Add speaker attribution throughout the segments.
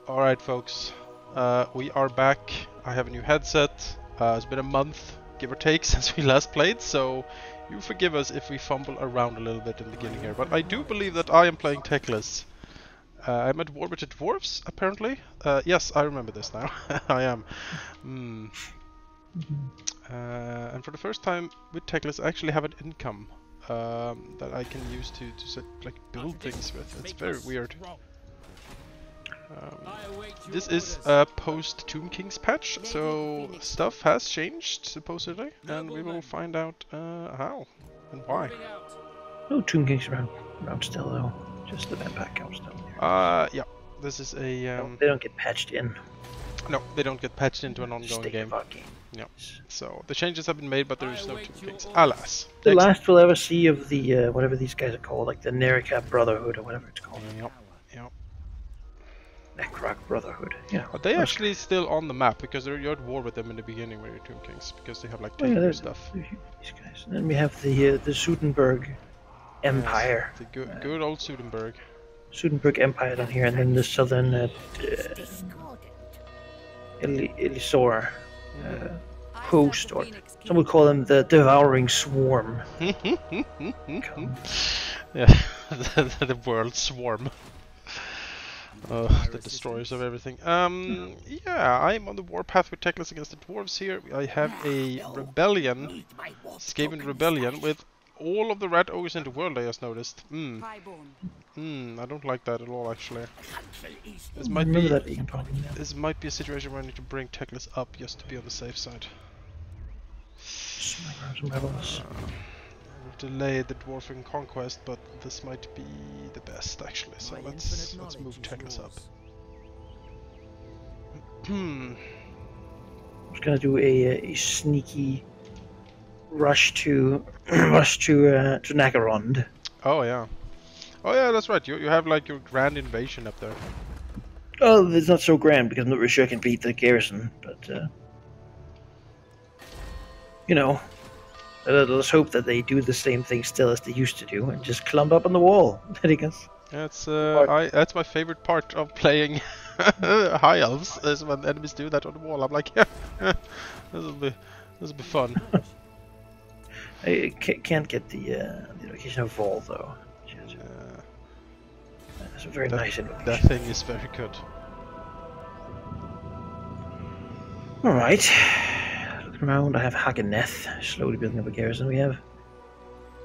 Speaker 1: Alright folks, we are back. I have a new headset. It's been a month, give or take, since we last played, so you forgive us if we fumble around a little bit in the beginning here. But I do believe that I am playing techless. I'm at war with the dwarves, apparently. Yes, I remember this now. I am. And for the first time with techless, I actually have an income that I can use to like build things with. It's very weird. This is a post-Tomb Kings patch, so stuff has changed, supposedly, and we will find out how and why.
Speaker 2: No Tomb Kings around still, though. Just the vampire count still.
Speaker 1: Yeah, this is a...
Speaker 2: No, they don't get patched in.
Speaker 1: No, they don't get patched into an ongoing game.
Speaker 2: Game.
Speaker 1: Yeah, so the changes have been made, but there is no Tomb Kings, alas.
Speaker 2: The last we'll ever see of the, whatever these guys are called, like the Nerika Brotherhood, or whatever it's called.
Speaker 1: Yep, yep.
Speaker 2: Necroc Brotherhood, yeah.
Speaker 1: Are they actually still on the map? Because you're at war with them in the beginning with your Tomb Kings, because they have like taken stuff.
Speaker 2: These guys. And then we have the Sudenburg Empire.
Speaker 1: Yes, the good old Sudenburg.
Speaker 2: Sudenburg Empire down here, and then the southern Elisor host, or some would call them the Devouring Swarm.
Speaker 1: Yeah, the world swarm. The destroyers of everything. Yeah, I'm on the warpath with techless against the dwarves here. I have a rebellion, Skaven rebellion, with all of the rat ogres in the world, I just noticed. I don't like that at all, actually. This might be a situation where I need to bring techless up just to be on the safe side. Delay the dwarfing conquest, but this might be the best actually. So let's move techless up.
Speaker 2: I'm just gonna do a sneaky rush to Nagarond.
Speaker 1: Oh yeah, that's right. You have like your grand invasion up there.
Speaker 2: Oh, it's not so grand because I'm not really sure I can beat the garrison, but you know. Let's hope that they do the same thing still as they used to do and just clump up on the wall. There he goes.
Speaker 1: That's that's my favorite part of playing High Elves, is when enemies do that on the wall. I'm like, yeah, this will be fun.
Speaker 2: I can't get the location of Vol though. That's a very nice invocation.
Speaker 1: That thing is very good.
Speaker 2: All right. Around, I have Hageneth slowly building up a garrison. We have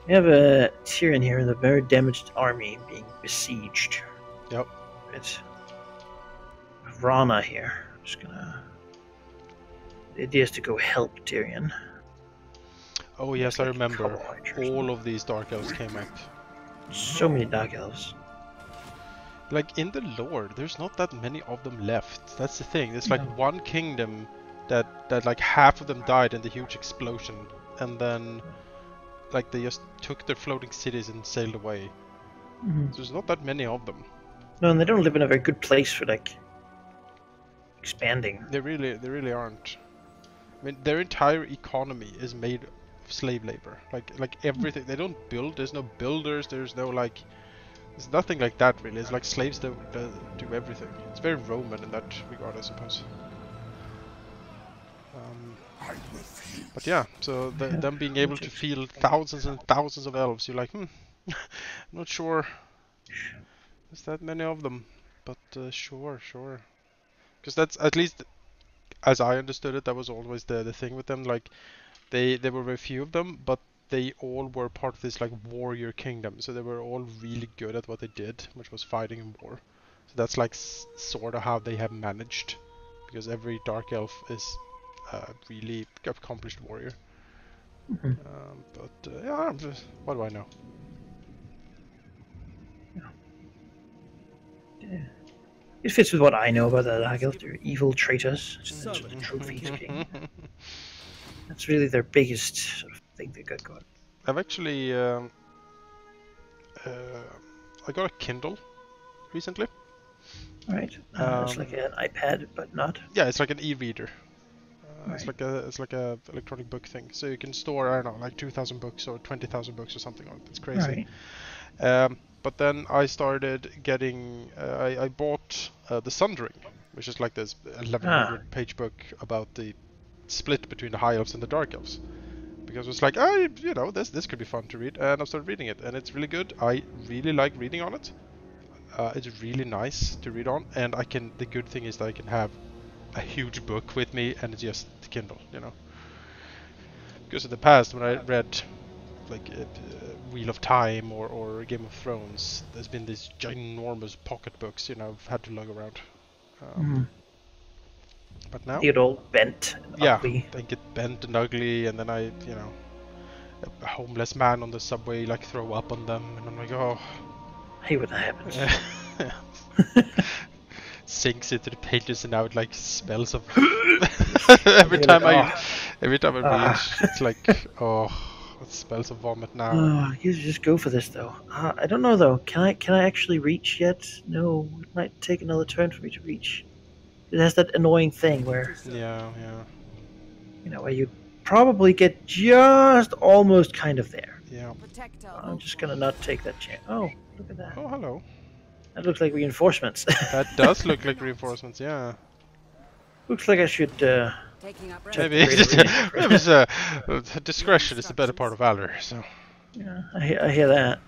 Speaker 2: a Tyrion here, the very damaged army being besieged.
Speaker 1: Yep.
Speaker 2: It's Rana here. I'm just gonna. The idea is to go help Tyrion.
Speaker 1: Oh yes, I remember. All of these dark elves came up.
Speaker 2: So many dark elves.
Speaker 1: Like in the lore, there's not that many of them left. That's the thing. There's like one kingdom that like half of them died in the huge explosion, and then like they just took their floating cities and sailed away. So there's not that many of them.
Speaker 2: No, and they don't live in a very good place for like expanding.
Speaker 1: They really aren't. I mean, their entire economy is made of slave labor. Like everything. They don't build. There's no builders. There's no like. There's nothing like that really. It's like slaves do everything. It's very Roman in that regard, I suppose. But yeah, so them being able to field thousands and thousands of elves, you're like, I'm not sure there's that many of them, but sure. Because that's, at least as I understood it, that was always the thing with them. Like, they were very few of them, but they all were part of this like warrior kingdom, so they were all really good at what they did, which was fighting in war. So that's like sort of how they have managed, because every dark elf is really accomplished warrior. But yeah, what do I know?
Speaker 2: Yeah. It fits with what I know about the Dark Elves. They're evil traitors. That's what the trophy is being. That's really their biggest sort of thing they got going.
Speaker 1: I've actually I got a Kindle recently.
Speaker 2: Right. It's like an iPad, but not.
Speaker 1: Yeah, it's like an e-reader.
Speaker 2: Right.
Speaker 1: It's like a electronic book thing. So you can store, I don't know, like 2,000 books or 20,000 books or something like that. It's crazy.
Speaker 2: Right.
Speaker 1: But then I started getting, I bought The Sundering, which is like this
Speaker 2: Ah.
Speaker 1: 1100-page book about the split between the High Elves and the Dark Elves. Because it's like, oh, you know, this could be fun to read, and I started reading it, and it's really good. I really like reading on it. It's really nice to read on, and the good thing is that I can have a huge book with me, and it's just Kindle, you know. Because in the past, when I read like Wheel of Time or Game of Thrones, there's been these ginormous pocket books, you know, I've had to lug around. But now,
Speaker 2: they get all bent and ugly.
Speaker 1: they get bent and ugly, and then a homeless man on the subway like throw up on them, and I'm like, oh.
Speaker 2: I hate when that happens.
Speaker 1: Sinks into the pages, and now it like smells of. every time I read, it's like, oh, it smells of vomit now.
Speaker 2: You just go for this though. I don't know though. Can I actually reach yet? No, it might take another turn for me to reach. It has that annoying thing where
Speaker 1: yeah,
Speaker 2: you know, where you probably get just almost kind of there.
Speaker 1: Yeah.
Speaker 2: I'm just gonna not take that chance. Oh, look at that.
Speaker 1: Oh, hello.
Speaker 2: That looks like reinforcements.
Speaker 1: That does look like reinforcements, yeah.
Speaker 2: Looks like I should
Speaker 1: maybe discretion is the better part of valor, so.
Speaker 2: Yeah, I hear that.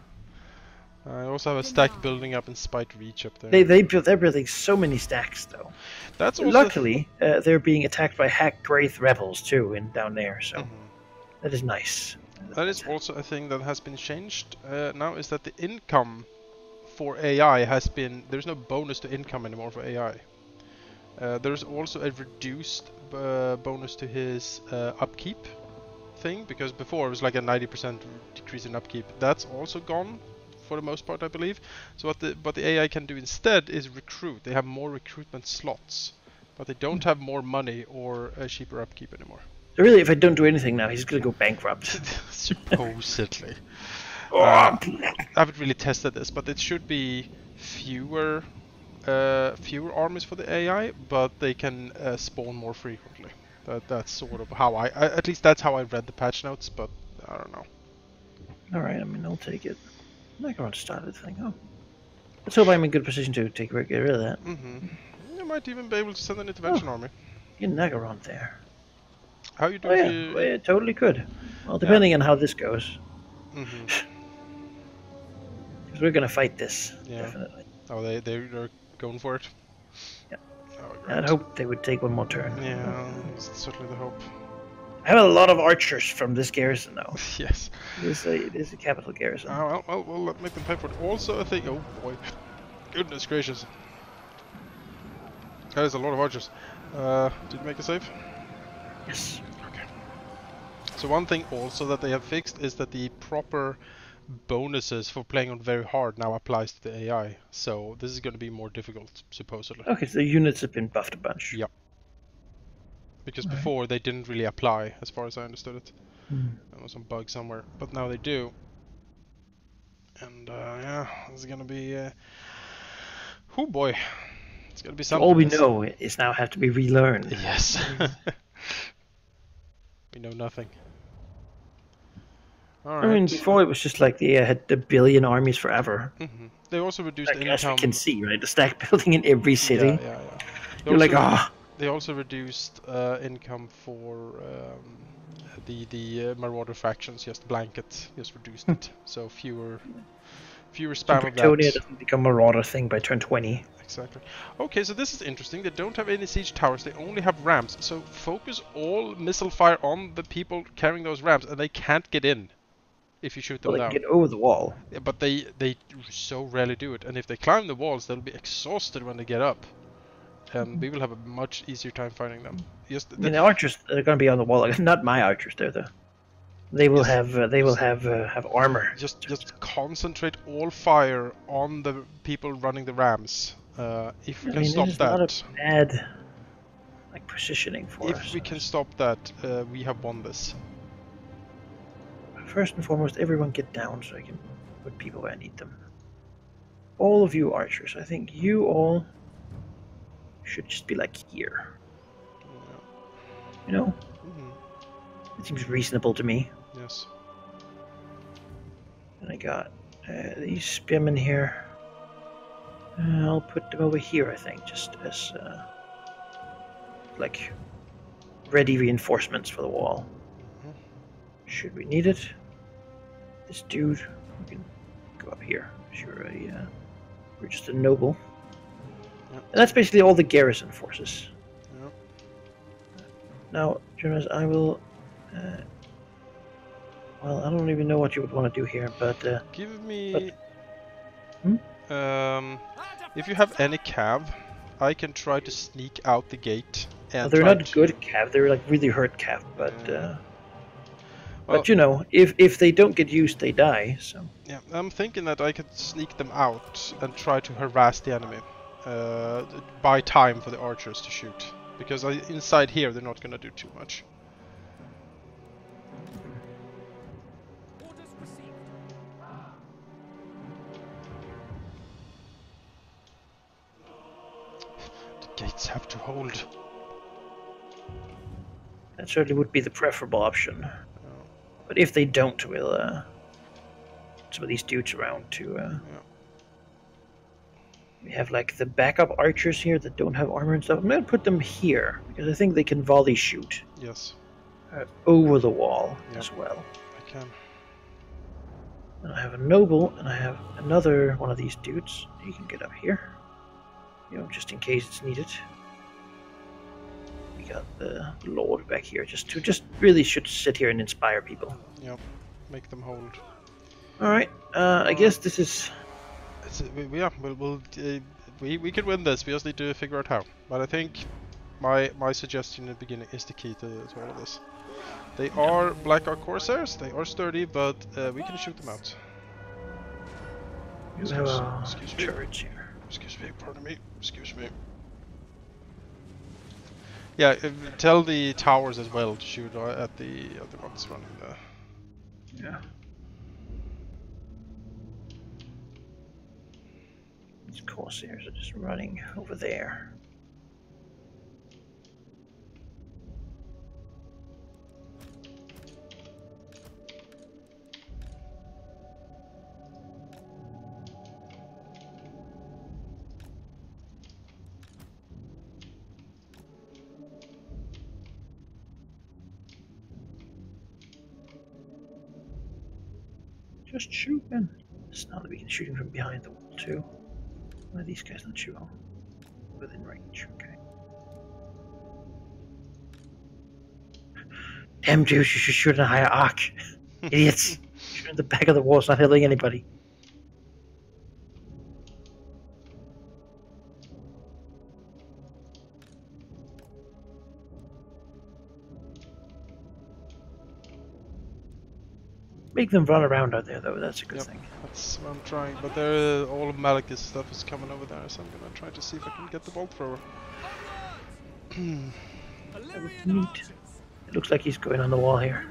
Speaker 1: I also have a stack building up in Spite Reach up there.
Speaker 2: They're building so many stacks though.
Speaker 1: That's also
Speaker 2: luckily they're being attacked by Hack Graith rebels too down there, so that is nice.
Speaker 1: That is also a thing that has been changed now, is that the income for AI there's no bonus to income anymore for AI. There's also a reduced bonus to his upkeep thing, because before it was like a 90% decrease in upkeep. That's also gone for the most part, I believe. So what the AI can do instead is recruit. They have more recruitment slots, but they don't have more money or a cheaper upkeep anymore.
Speaker 2: So really, if I don't do anything now, he's gonna go bankrupt.
Speaker 1: Supposedly. I haven't really tested this, but it should be fewer armies for the AI, but they can spawn more frequently. That's sort of how at least that's how I read the patch notes, but I don't know.
Speaker 2: Alright, I mean, I'll take it. I'm not going to start the thing. Oh. Let's hope I'm in good position to get rid of that.
Speaker 1: You might even be able to send an intervention army.
Speaker 2: You Nagaron there.
Speaker 1: How you doing?
Speaker 2: Oh, yeah, totally could. Well, depending on how this goes. Because we're going to fight this, definitely.
Speaker 1: Oh, they're going for it?
Speaker 2: Yeah.
Speaker 1: Oh,
Speaker 2: I'd hope they would take one more turn.
Speaker 1: Yeah, that's certainly the hope.
Speaker 2: I have a lot of archers from this garrison, though.
Speaker 1: Yes.
Speaker 2: It is a capital garrison.
Speaker 1: Well, let's make them pay for it. Also, I think... Oh, boy. Goodness gracious. That is a lot of archers. Did you make a save?
Speaker 2: Yes.
Speaker 1: Okay. So one thing also that they have fixed is that the proper bonuses for playing on very hard now applies to the AI. So this is going to be more difficult, supposedly.
Speaker 2: Okay, so the units have been buffed a bunch.
Speaker 1: Yep. Because before they didn't really apply, as far as I understood it. There was some bug somewhere, but now they do. And yeah, this is gonna be. Oh boy, it's gonna be something.
Speaker 2: All we know is now have to be relearned.
Speaker 1: Yes. We know nothing. All right.
Speaker 2: I mean, before it was just like they had a billion armies forever.
Speaker 1: They also reduced income.
Speaker 2: As you can see, right? The stack building in every city.
Speaker 1: Yeah.
Speaker 2: You're like, ah.
Speaker 1: They also reduced income for the Marauder factions. Just blanket, just reduced it. So fewer spam of that.
Speaker 2: Britonia doesn't become a Marauder thing by turn 20.
Speaker 1: Exactly. Okay, so this is interesting. They don't have any siege towers. They only have ramps. So focus all missile fire on the people carrying those ramps, and they can't get in if you shoot them down.
Speaker 2: They can get over the wall.
Speaker 1: Yeah, but they so rarely do it. And if they climb the walls, they'll be exhausted when they get up. And we will have a much easier time finding them. Yes,
Speaker 2: I mean, the archers are going to be on the wall. Not my archers, though. They will have armor.
Speaker 1: Just concentrate all fire on the people running the rams. If we can stop that.
Speaker 2: Not a bad positioning for us.
Speaker 1: If we can stop that, we have won this.
Speaker 2: First and foremost, everyone get down so I can put people where I need them. All of you archers, I think you all should just be like here. You know? It seems reasonable to me.
Speaker 1: Yes.
Speaker 2: And I got these spearmen here. I'll put them over here, I think, just as like ready reinforcements for the wall.
Speaker 1: Mhm.
Speaker 2: Should we need it? This dude, we can go up here. We're just a noble.
Speaker 1: Yep.
Speaker 2: And that's basically all the garrison forces.
Speaker 1: Yep.
Speaker 2: Now, Jonas, I will. Well, I don't even know what you would want to do here, but
Speaker 1: Give me.
Speaker 2: Hmm?
Speaker 1: If you have any cav, I can try to sneak out the gate and
Speaker 2: they're
Speaker 1: try
Speaker 2: not
Speaker 1: to.
Speaker 2: good cav. They're like really hurt cav, but
Speaker 1: Well,
Speaker 2: but you know, if they don't get used, they die. So
Speaker 1: yeah, I'm thinking that I could sneak them out and try to harass the enemy. Buy time for the archers to shoot. Because inside here they're not gonna do too much. The gates have to hold.
Speaker 2: that certainly would be the preferable option.
Speaker 1: Oh,
Speaker 2: But if they don't, we'll some of these dudes around to.
Speaker 1: yeah.
Speaker 2: We have like the backup archers here that don't have armor and stuff. I'm gonna put them here because I think they can volley shoot
Speaker 1: Yes,
Speaker 2: over the wall
Speaker 1: Yep.
Speaker 2: as well.
Speaker 1: I can.
Speaker 2: And I have a noble, and I have another one of these dudes. He can get up here, you know, just in case it's needed. We got the lord back here, just really should sit here and inspire people.
Speaker 1: Yep, make them hold.
Speaker 2: All right, I guess this is.
Speaker 1: Yeah, we could win this. We just need to figure out how. But I think my suggestion in the beginning is the key to all of this. They are Black Ark Corsairs. They are sturdy, but we can shoot them out.
Speaker 2: You have
Speaker 1: Excuse me.
Speaker 2: turrets here.
Speaker 1: Excuse me. Pardon me. Excuse me. Yeah, tell the towers as well to shoot at the other ones running there.
Speaker 2: Yeah. These corsairs are just running over there. Just shoot, man. It's now that we can shoot him from behind the wall too. Why are these guys not shoot him? Within range, okay. Damn, dude, you should shoot in a higher arc. Idiots. Shoot in the back of the wall, it's not hitting anybody. Make them run around out there, though. That's a good thing.
Speaker 1: That's what I'm trying. But all of Malekith's stuff is coming over there, so I'm gonna try to see if I can get the bolt thrower.
Speaker 2: That would be neat. It looks like he's going on the wall here.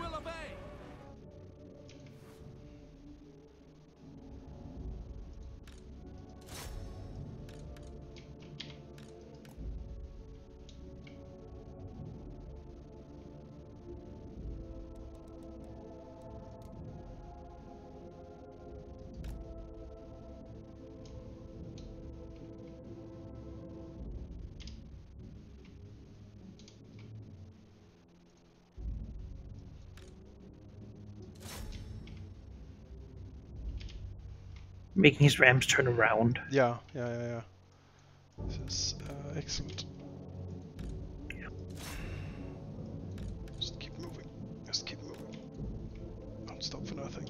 Speaker 2: Making his rams turn around.
Speaker 1: Yeah. This is excellent.
Speaker 2: Yeah.
Speaker 1: Just keep moving. Just keep moving. Don't stop for nothing.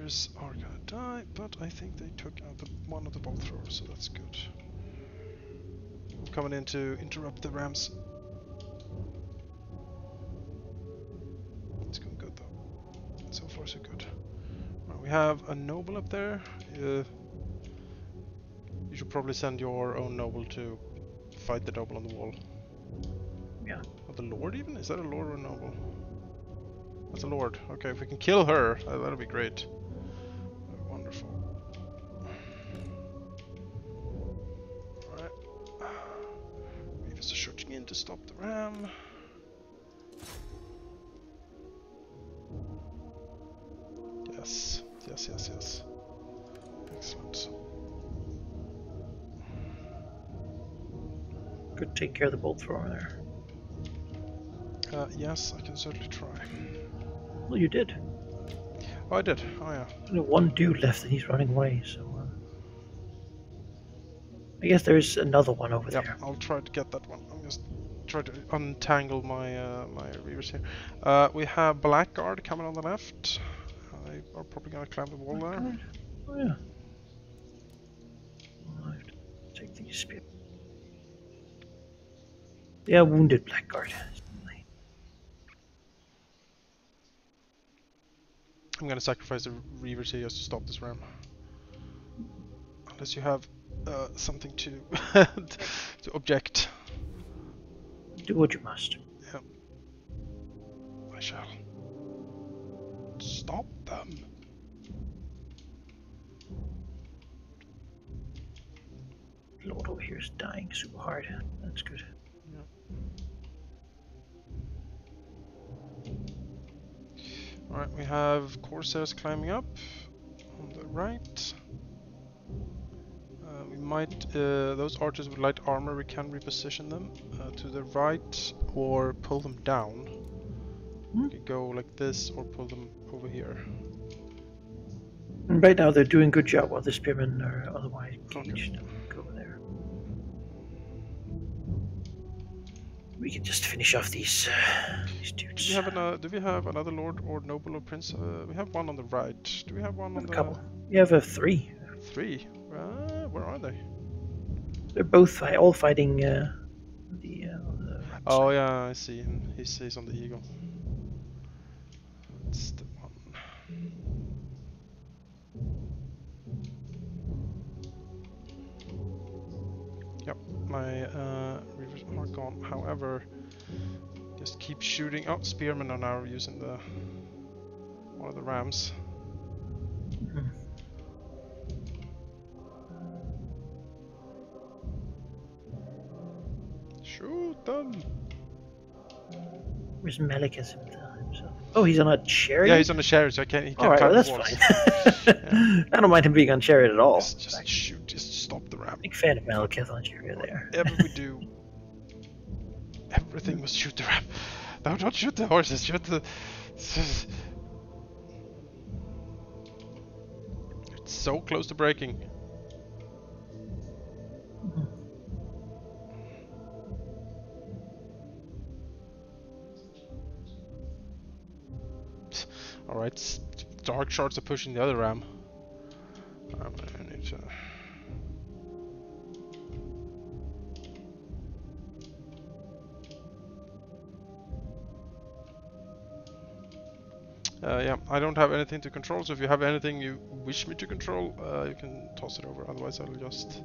Speaker 1: archers are gonna die, but I think they took out one of the bolt throwers, so that's good. I'm coming in to interrupt the rams. It's going good though. So far so good. Right, we have a noble up there. You should probably send your own noble to fight the noble on the wall.
Speaker 2: Yeah.
Speaker 1: Or the lord even? Is that a lord or a noble? That's a lord. Okay, if we can kill her, that'll be great. Wonderful. Alright. Reavers are shooting in to stop the ram. Yes. Yes, yes, yes. Excellent.
Speaker 2: Could take care of the bolt thrower there.
Speaker 1: Yes, I can certainly try.
Speaker 2: Well, you did.
Speaker 1: Oh, I did. Oh, yeah.
Speaker 2: Only one dude left and he's running away, so... I guess there's another one over there.
Speaker 1: I'll try to get that one. I'm just trying to untangle my my reavers here. We have Blackguard coming on the left. They are probably gonna climb the wall there.
Speaker 2: Oh yeah. I'll have to take these spears. Yeah, wounded Blackguard.
Speaker 1: I'm gonna sacrifice the reavers here just to stop this ram. Unless you have something to to object.
Speaker 2: Do what you must.
Speaker 1: Yeah. I shall. Stop them.
Speaker 2: Lord over here is dying super hard. That's good.
Speaker 1: Yeah. Alright, we have Corsairs climbing up on the right. We might, those archers with light armor, we can reposition them to the right or pull them down. We could go like this or pull them over here.
Speaker 2: And right now they're doing a good job while the spearmen are otherwise engaged.
Speaker 1: Okay.
Speaker 2: Go over there. We can just finish off these dudes.
Speaker 1: Do we have another lord or noble or prince? We have one on the right. Do we have one on the...
Speaker 2: couple. We have 3.
Speaker 1: 3? Where are they?
Speaker 2: They're both all fighting the
Speaker 1: Oh yeah, I see him. He's on the eagle. That's the one. Yep, my reavers are gone. However, just keep shooting. Oh, spearmen are now using the one of the rams.
Speaker 2: Mhm.
Speaker 1: Shoot them!
Speaker 2: Where's Melikas himself? Oh, he's on a chariot?
Speaker 1: Yeah, he's on a chariot, so he can't
Speaker 2: Alright,
Speaker 1: climb
Speaker 2: well,
Speaker 1: the
Speaker 2: that's
Speaker 1: walls.
Speaker 2: fine.
Speaker 1: Yeah.
Speaker 2: I don't mind him being on chariot at all.
Speaker 1: Just shoot, just stop the ram.
Speaker 2: Big fan of Malekith on chariot there.
Speaker 1: Whatever we do, everything must shoot the ram. No, don't shoot the horses, shoot the... It's so close to breaking.
Speaker 2: Mhm.
Speaker 1: Alright, dark shards are pushing the other ram. I need to... yeah, I don't have anything to control, so if you have anything you wish me to control, you can toss it over, otherwise I'll just...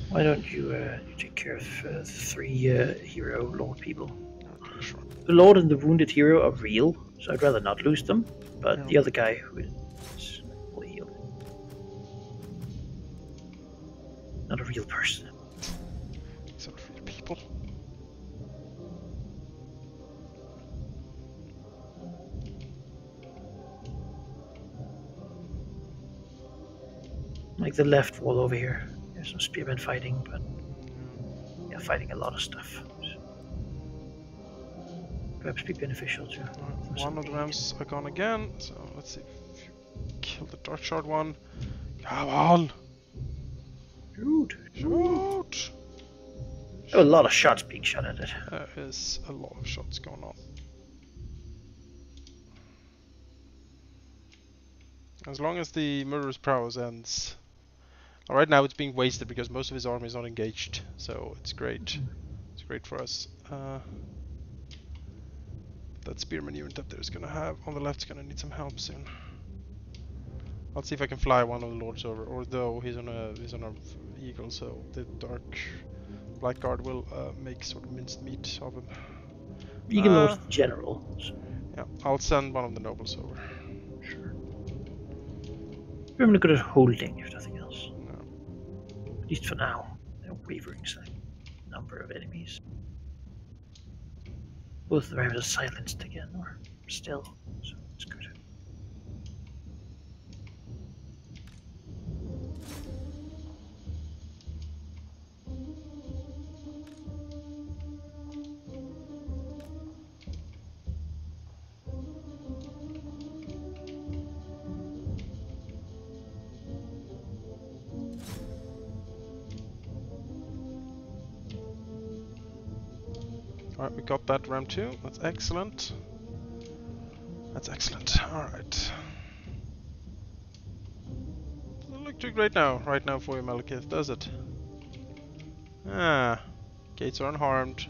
Speaker 2: Why don't you take care of the 3 hero lord people?
Speaker 1: Okay, sure.
Speaker 2: The lord and the wounded hero are real, so I'd rather not lose them, but
Speaker 1: Yeah.
Speaker 2: the other guy who is fully healed. Not a real person.
Speaker 1: These are real people.
Speaker 2: Like the left wall over here. There's some spearmen fighting, but yeah, fighting a lot of stuff. Perhaps be beneficial too.
Speaker 1: One of the rams are gone again, so let's see if you kill the dark shard one. Come on!
Speaker 2: Shoot!
Speaker 1: Shoot!
Speaker 2: There are a lot of shots being shot at it.
Speaker 1: There is a lot of shots going on. As long as the murderous prowess ends. Right now it's being wasted because most of his army is not engaged, so it's great. It's great for us. That spearman unit up there is gonna have on the left is gonna need some help soon. I'll see if I can fly one of the lords over, although he's on a eagle, so the blackguard will make sort of minced meat of him.
Speaker 2: Eagle Lord's general. So.
Speaker 1: Yeah, I'll send one of the nobles over.
Speaker 2: Sure. We're really good at holding, if nothing else.
Speaker 1: No.
Speaker 2: At least for now. They're wavering number of enemies. Both of them are silenced again, or still, so it's good.
Speaker 1: Alright, we got that round 2. That's excellent. That's excellent. Alright. Doesn't look too great right now for you, Malekith, does it? Ah, gates are unharmed.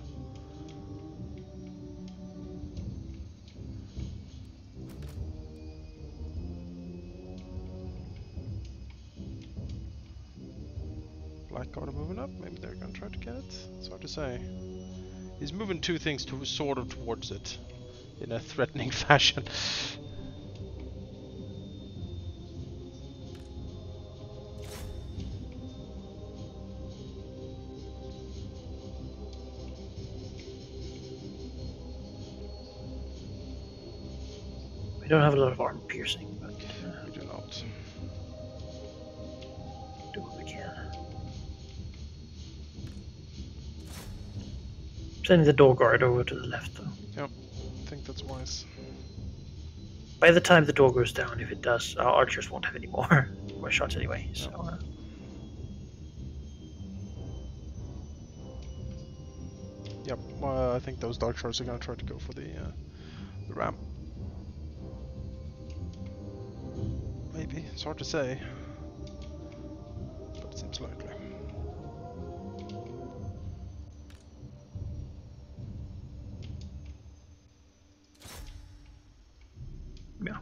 Speaker 1: Blackguard are moving up. Maybe they're gonna try to get it. It's hard to say. He's moving 2 things sort of towards it in a threatening fashion.
Speaker 2: We don't have a lot of armor piercing, but
Speaker 1: We do not.
Speaker 2: do what we can. Sending the door guard over to the left, though.
Speaker 1: Yep, I think that's wise.
Speaker 2: By the time the door goes down, if it does, our archers won't have any more shots anyway. So.
Speaker 1: No. Yep, I think those dark shards are gonna try to go for the ram. Maybe, it's hard to say, but it seems likely.
Speaker 2: Yeah.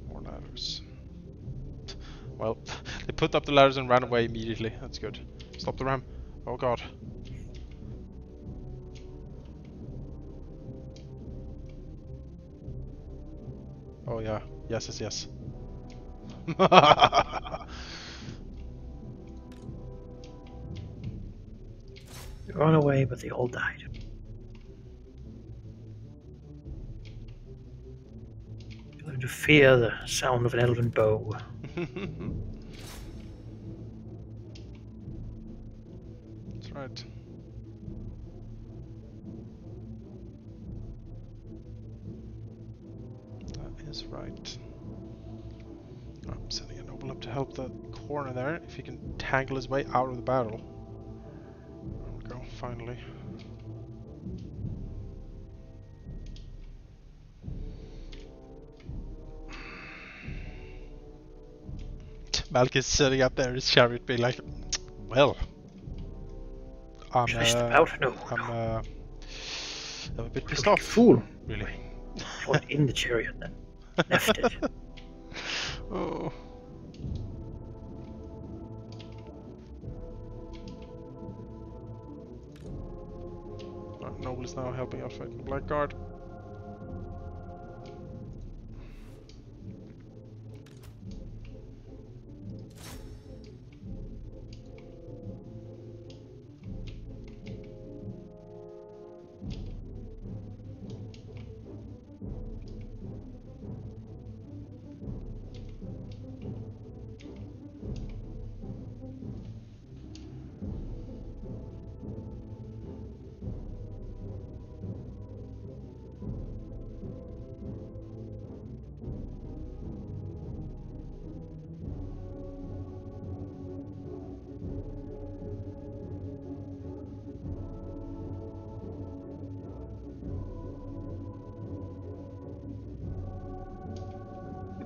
Speaker 1: More ladders. Well, they put up the ladders and ran away immediately. That's good. Stop the ram. Oh god. Oh yeah. Yes, yes, yes.
Speaker 2: They ran away, but they all died. You're going to fear the sound of an elven bow.
Speaker 1: That's right. That is right. I'm sending a noble up to help the corner there, if he can tangle his way out of the battle. There we go, finally. Malekith's sitting up there, his chariot being like, well,
Speaker 2: Should I step out? No.
Speaker 1: I'm a bit pissed
Speaker 2: Looking
Speaker 1: off.
Speaker 2: Fool.
Speaker 1: Really.
Speaker 2: Fought in the chariot then. Left it.
Speaker 1: Oh. Noble is now helping out fighting the Blackguard.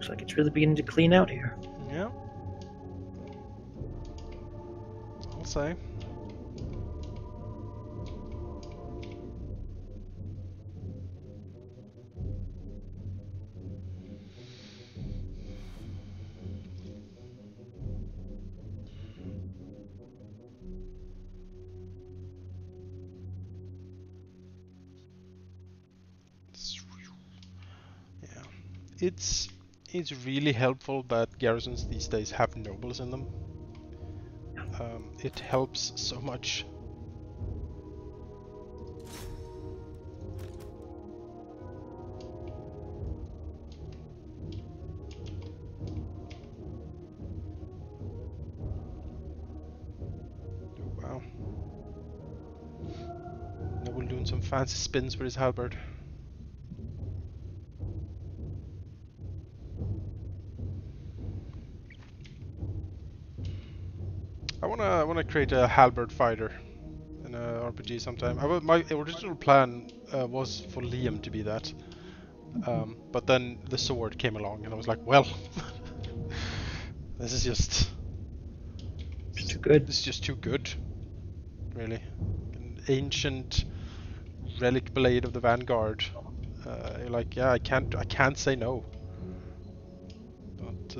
Speaker 2: Looks like it's really beginning to clean out here.
Speaker 1: Yeah. I'll say. It's really helpful that garrisons these days have nobles in them. It helps so much. Oh, wow. Noble doing some fancy spins with his halberd. I wanna create a halberd fighter in a RPG sometime. My original plan was for Liam to be that, but then the sword came along, and I was like, well, this is just
Speaker 2: It's too good.
Speaker 1: This is just too good, really. An ancient relic blade of the Vanguard. You're like, yeah, I can't say no. But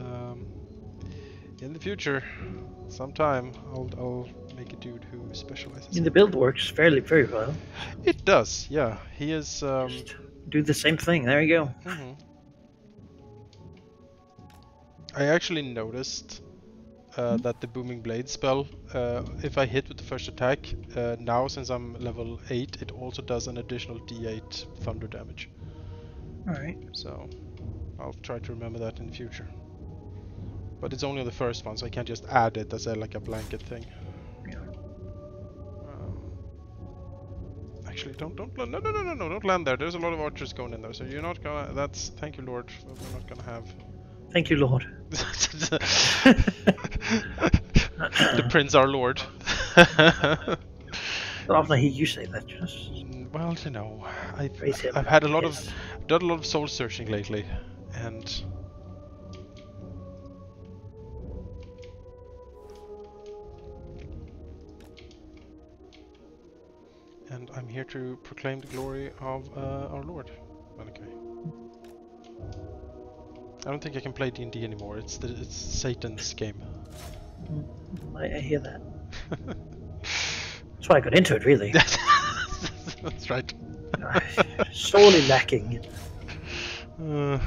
Speaker 1: in the future, sometime I'll make a dude who specializes.
Speaker 2: I mean, the build works very well.
Speaker 1: It does, yeah. He is.
Speaker 2: Just do the same thing. There you go.
Speaker 1: I actually noticed that the booming blade spell, if I hit with the first attack, now since I'm level 8, it also does an additional D8 thunder damage.
Speaker 2: Alright.
Speaker 1: So I'll try to remember that in the future. But it's only on the first one, so I can't just add it as like a blanket thing.
Speaker 2: Yeah.
Speaker 1: Actually, don't don't land there. There's a lot of archers going in there, so you're not gonna. That's thank you, Lord. We're not gonna have.
Speaker 2: Thank you, Lord.
Speaker 1: The Prince, our Lord.
Speaker 2: Not often I hear you say that, just.
Speaker 1: Well, you know,
Speaker 2: Praise him.
Speaker 1: I've had a lot of done a lot of soul searching lately, and I'm here to proclaim the glory of our Lord. Okay. I don't think I can play D&D anymore. It's Satan's game.
Speaker 2: I hear that. That's why I got into it, really.
Speaker 1: That's right.
Speaker 2: Sorely lacking.
Speaker 1: Come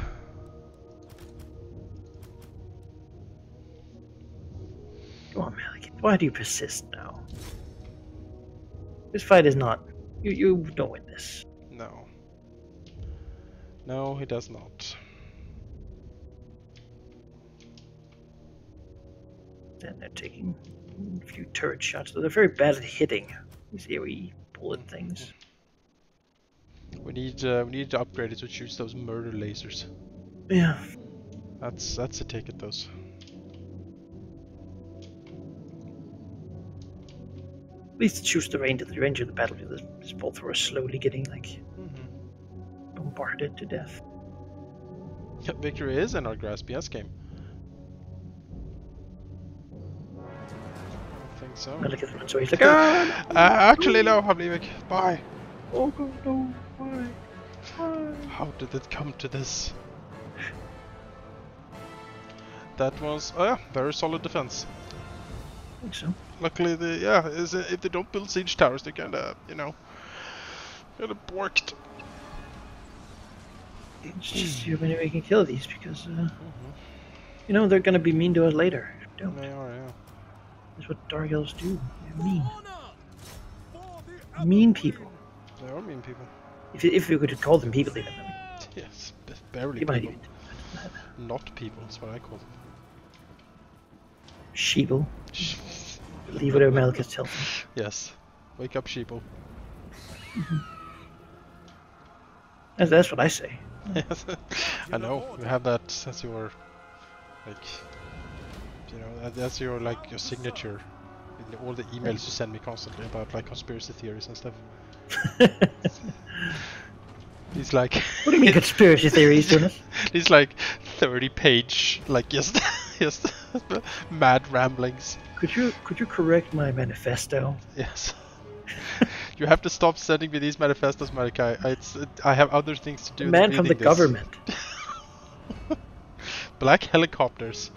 Speaker 2: on, Malik. Why do you persist now? This fight is not. You don't win this.
Speaker 1: No. No, he does not.
Speaker 2: And they're taking a few turret shots, though they're very bad at hitting these AoE bullet things.
Speaker 1: We need to upgrade it to choose those murder lasers.
Speaker 2: Yeah.
Speaker 1: That's a take at those.
Speaker 2: At least choose the range of the battlefield. This both were slowly getting like bombarded to death.
Speaker 1: Yeah, victory is in our grasp, yes, game. I think so.
Speaker 2: I look at the so he's like,
Speaker 1: actually, no, I'm leaving. Bye.
Speaker 2: Oh no, why?
Speaker 1: How did it come to this? That was, oh yeah, very solid defense.
Speaker 2: I think so.
Speaker 1: Luckily, if they don't build siege towers, they're kinda, kinda borked.
Speaker 2: It's just we can kill these because, they're gonna be mean to us later. Don't.
Speaker 1: They are, yeah.
Speaker 2: That's what Dark Elves do. They're mean. Mean people.
Speaker 1: They are mean people.
Speaker 2: If you could call them people, even.
Speaker 1: Yes, barely
Speaker 2: You might
Speaker 1: people.
Speaker 2: even.
Speaker 1: Not people, that's what I call them.
Speaker 2: Sheeple. Believe whatever Malachus tells them.
Speaker 1: Yes. Wake up, sheeple.
Speaker 2: That's what I say.
Speaker 1: Yes. I know. You have that as your, like, that's your, like, your signature in all the emails you send me constantly about, like, conspiracy theories and stuff. He's like...
Speaker 2: What do you mean conspiracy theories, Jonas?
Speaker 1: He's like, 30-page, like just just mad ramblings.
Speaker 2: Could you correct my manifesto?
Speaker 1: Yes. You have to stop sending me these manifestos, Marikai. I have other things to do
Speaker 2: A
Speaker 1: than
Speaker 2: man from the
Speaker 1: reading this.
Speaker 2: government.
Speaker 1: Black helicopters.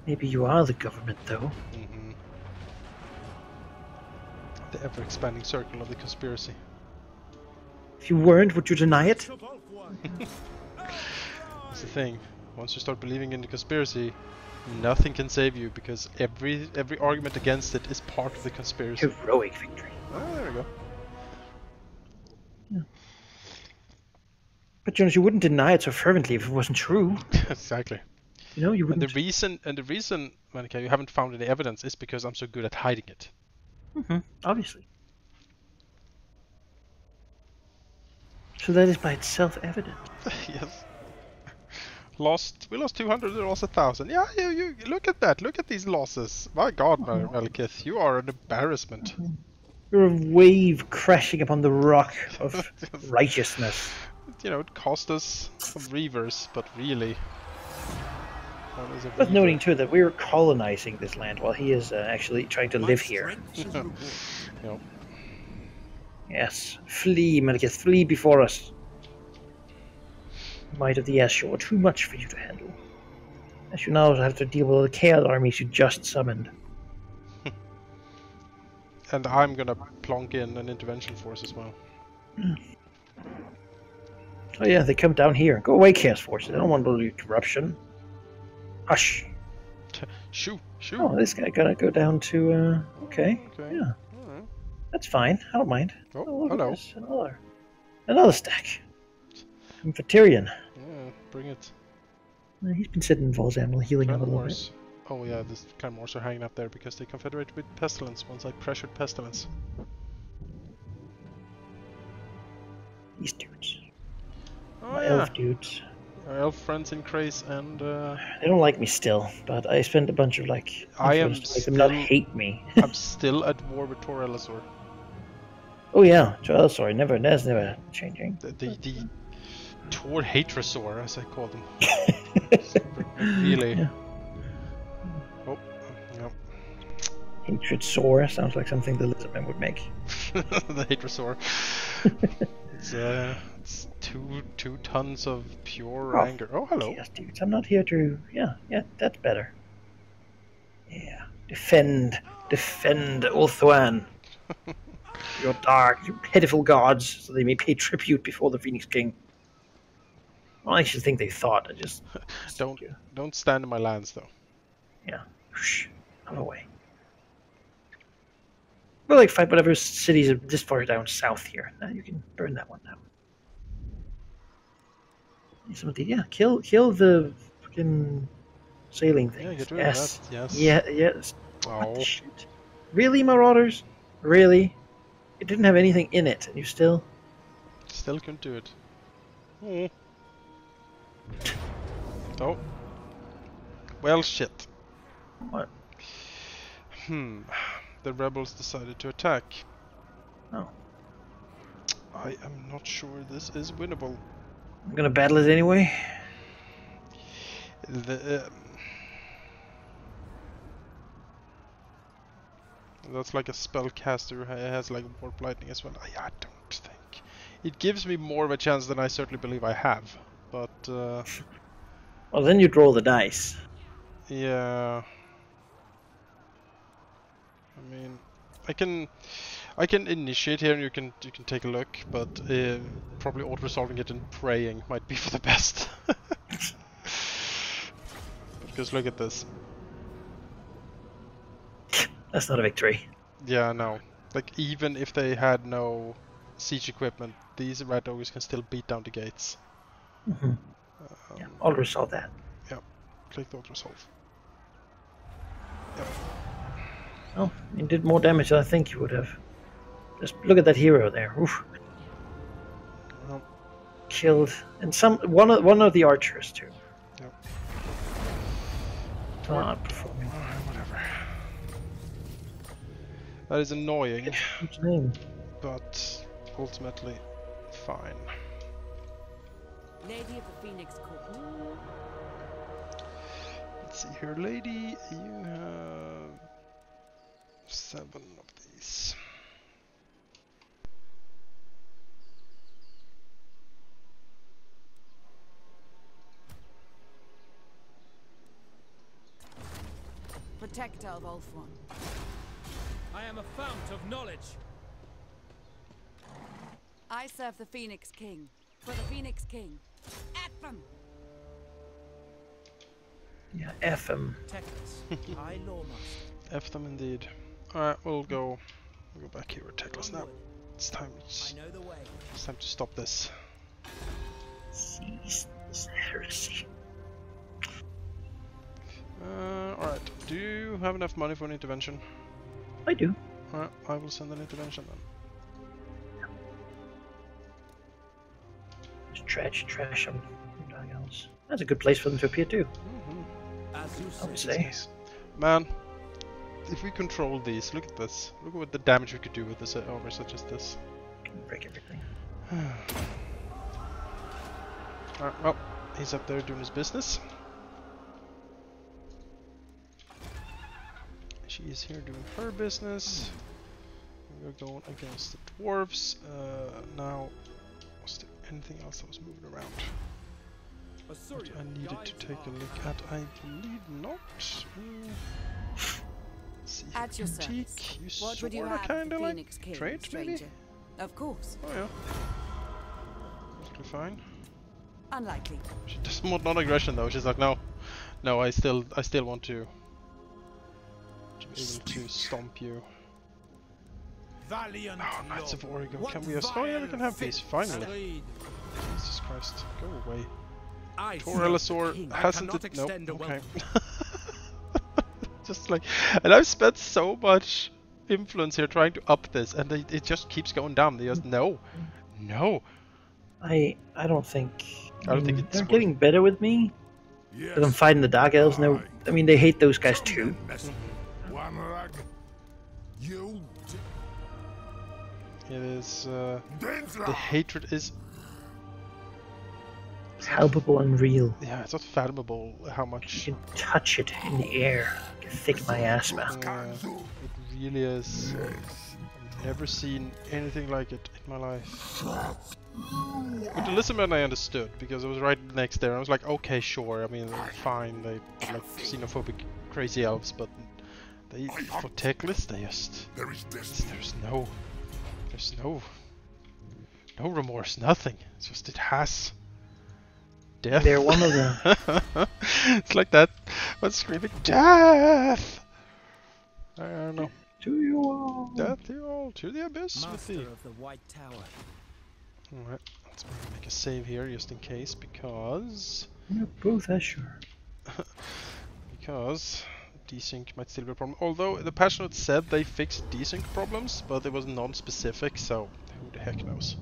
Speaker 2: Maybe you are the government, though.
Speaker 1: Mm-hmm. The ever-expanding circle of the conspiracy.
Speaker 2: If you weren't, would you deny it?
Speaker 1: That's the thing. Once you start believing in the conspiracy, nothing can save you because every argument against it is part of the conspiracy.
Speaker 2: Heroic victory.
Speaker 1: Oh, there we go.
Speaker 2: Yeah. But Jonas, you wouldn't deny it so fervently if it wasn't true.
Speaker 1: Exactly.
Speaker 2: You know, you
Speaker 1: And
Speaker 2: wouldn't.
Speaker 1: the reason, Monica, you haven't found any evidence is because I'm so good at hiding it.
Speaker 2: Obviously. So that is by itself evident.
Speaker 1: Yes. We lost 200, we lost 1,000. Yeah, you look at that. Look at these losses. My God, Malekith, you are an embarrassment.
Speaker 2: You're a wave crashing upon the rock of righteousness.
Speaker 1: You know, it cost us some reavers, but really.
Speaker 2: Worth noting too that we're colonizing this land while he is actually trying to live here.
Speaker 1: Yep.
Speaker 2: Yes, flee, Malekith, flee before us. Might of the Ashore, too much for you to handle. As you now have to deal with the Chaos armies you just summoned.
Speaker 1: And I'm gonna plonk in an intervention force as well.
Speaker 2: Oh yeah, they come down here. Go away, Chaos forces. I don't want to do corruption. Hush.
Speaker 1: Shoo.
Speaker 2: Oh, this guy gotta go down to, okay. Yeah.
Speaker 1: Alright.
Speaker 2: That's fine. I don't mind.
Speaker 1: Oh, hello.
Speaker 2: Another stack. From Tyrion.
Speaker 1: Yeah, bring it.
Speaker 2: He's been sitting in Volzamel healing up a little bit.
Speaker 1: Oh yeah, the Claymores are hanging up there because they confederated with Pestilence once I pressured Pestilence.
Speaker 2: These dudes.
Speaker 1: Oh,
Speaker 2: My
Speaker 1: yeah.
Speaker 2: elf dudes.
Speaker 1: Our elf friends in Craze and...
Speaker 2: They don't like me still, but I spent a bunch of
Speaker 1: I am
Speaker 2: to make them not hate me.
Speaker 1: I'm still at war with Tor Elisor.
Speaker 2: Oh yeah, sorry, that's never changing.
Speaker 1: The Tor Hatrosaur, as I call them. Really.
Speaker 2: Yeah.
Speaker 1: Oh, no.
Speaker 2: Hatred sore sounds like something the lizardman would make.
Speaker 1: The Hatrosaur. It's 2 tons of pure anger. Oh, hello.
Speaker 2: Yes, dudes, I'm not here to... Yeah, that's better. Yeah. Defend Ulthuan. Your dark, you pitiful gods, so they may pay tribute before the Phoenix King. Well, I should think they thought. I just...
Speaker 1: Don't stand in my lands, though.
Speaker 2: Yeah. Shh. I'm away. We'll fight whatever cities are this far down south here. Now you can burn that one down. Kill the fucking sailing thing.
Speaker 1: Yeah, you're doing that. Yes.
Speaker 2: Yes.
Speaker 1: Oh.
Speaker 2: What the shit? Really, Marauders? Really? It didn't have anything in it, and you still...
Speaker 1: Still couldn't do it. Oh. Oh. Well, shit.
Speaker 2: What?
Speaker 1: The rebels decided to attack.
Speaker 2: Oh.
Speaker 1: I am not sure this is winnable.
Speaker 2: I'm gonna battle it anyway.
Speaker 1: That's like a spellcaster who has like warp lightning as well. I don't think it gives me more of a chance than I certainly believe I have. But
Speaker 2: well, then you'd roll the dice.
Speaker 1: Yeah. I mean, I can initiate here, and you can take a look, but probably auto-resolving it and praying might be for the best. Because look at this.
Speaker 2: That's not a victory.
Speaker 1: Yeah, no. Like, even if they had no siege equipment, these rat ogres can still beat down the gates.
Speaker 2: Mm-hmm. Yeah, I'll resolve that.
Speaker 1: Yeah, click the auto-resolve. Yep.
Speaker 2: Oh, you did more damage than I think you would have. Just look at that hero there. Oof.
Speaker 1: Well,
Speaker 2: killed, and one of the archers too.
Speaker 1: Yep.
Speaker 2: Not performing.
Speaker 1: Whatever. That is annoying.
Speaker 2: What's name?
Speaker 1: But ultimately, fine.
Speaker 3: Lady of the Phoenix Court.
Speaker 1: Let's see here, lady. You have 7 of these.
Speaker 3: Protect our Wolfwan.
Speaker 4: I am a fount of knowledge.
Speaker 3: I serve the Phoenix King. For the Phoenix King. At them!
Speaker 2: Yeah, F him.
Speaker 4: Teclis, High Lawmaster.
Speaker 1: F them indeed. Alright, we'll go back here with Teclis now.
Speaker 4: Onward.
Speaker 1: It's time.
Speaker 4: I know the way.
Speaker 1: It's time to stop this.
Speaker 2: Seize this heresy.
Speaker 1: Alright. Do you have enough money for an intervention?
Speaker 2: I do.
Speaker 1: Alright, I will send an intervention then.
Speaker 2: Just trash them. That's a good place for them to appear too.
Speaker 4: As you
Speaker 2: I would
Speaker 4: say.
Speaker 2: say.
Speaker 1: Yes. Man, if we control these, look at this. Look at what the damage we could do with this armor such as this.
Speaker 2: Break everything.
Speaker 1: Alright, well, he's up there doing his business. She is here doing her business. We're going against the dwarves. Now, was there anything else that was moving around that I needed to take a look at? I believe not. Let's see.
Speaker 3: At your
Speaker 1: Antique.
Speaker 3: service.
Speaker 1: You
Speaker 3: What would you
Speaker 1: sorta
Speaker 3: have,
Speaker 1: kinda like
Speaker 3: Phoenix King,
Speaker 1: trade, maybe?
Speaker 3: stranger? Of course.
Speaker 1: Oh yeah. Perfectly fine.
Speaker 3: Unlikely.
Speaker 1: She does more non-aggression though. She's like, no, I still want to be able to stomp you.
Speaker 4: Valiant
Speaker 1: Oh, Knights of
Speaker 4: Lord.
Speaker 1: Oregon.
Speaker 4: What
Speaker 1: Can we have? Oh yeah, we can have
Speaker 4: vile
Speaker 1: these
Speaker 4: fits
Speaker 1: finally.
Speaker 4: agreed.
Speaker 1: Jesus Christ, go away.
Speaker 4: I
Speaker 1: Poor
Speaker 4: serve the
Speaker 1: Elisor
Speaker 4: king. I
Speaker 1: hasn't
Speaker 4: cannot
Speaker 1: it? Nope.
Speaker 4: extend a
Speaker 1: Okay.
Speaker 4: welcome.
Speaker 1: Just like, and I've spent so much influence here trying to up this, and it just keeps going down. They just no.
Speaker 2: I don't think.
Speaker 1: I don't think it's
Speaker 2: they're
Speaker 1: worth
Speaker 2: getting better with me because I'm fighting the Dark Elves now. I mean, they hate those guys too.
Speaker 1: It is. The hatred is.
Speaker 2: Palpable and real.
Speaker 1: Yeah, it's not fathomable how
Speaker 2: You
Speaker 1: much.
Speaker 2: can touch it in the air. You can thick my ass, man.
Speaker 1: It really is. I've never seen anything like it in my life. With the Lizardmen I understood, because I was right next there, and I was like, okay, sure, I mean, fine, they like xenophobic crazy elves, but they, for Teclis, they just, there's no remorse, nothing, it's just, it has death.
Speaker 2: They're one of the...
Speaker 1: It's like that, but screaming, death! I don't know.
Speaker 2: To you all.
Speaker 1: Death to you all, to the abyss with
Speaker 4: Master
Speaker 1: thee.
Speaker 4: of the White Tower.
Speaker 1: Alright, let's make a save here just in case, because
Speaker 2: You're both Asher.
Speaker 1: desync might still be a problem. Although the patch notes said they fixed desync problems, but it was non-specific, so who the heck knows.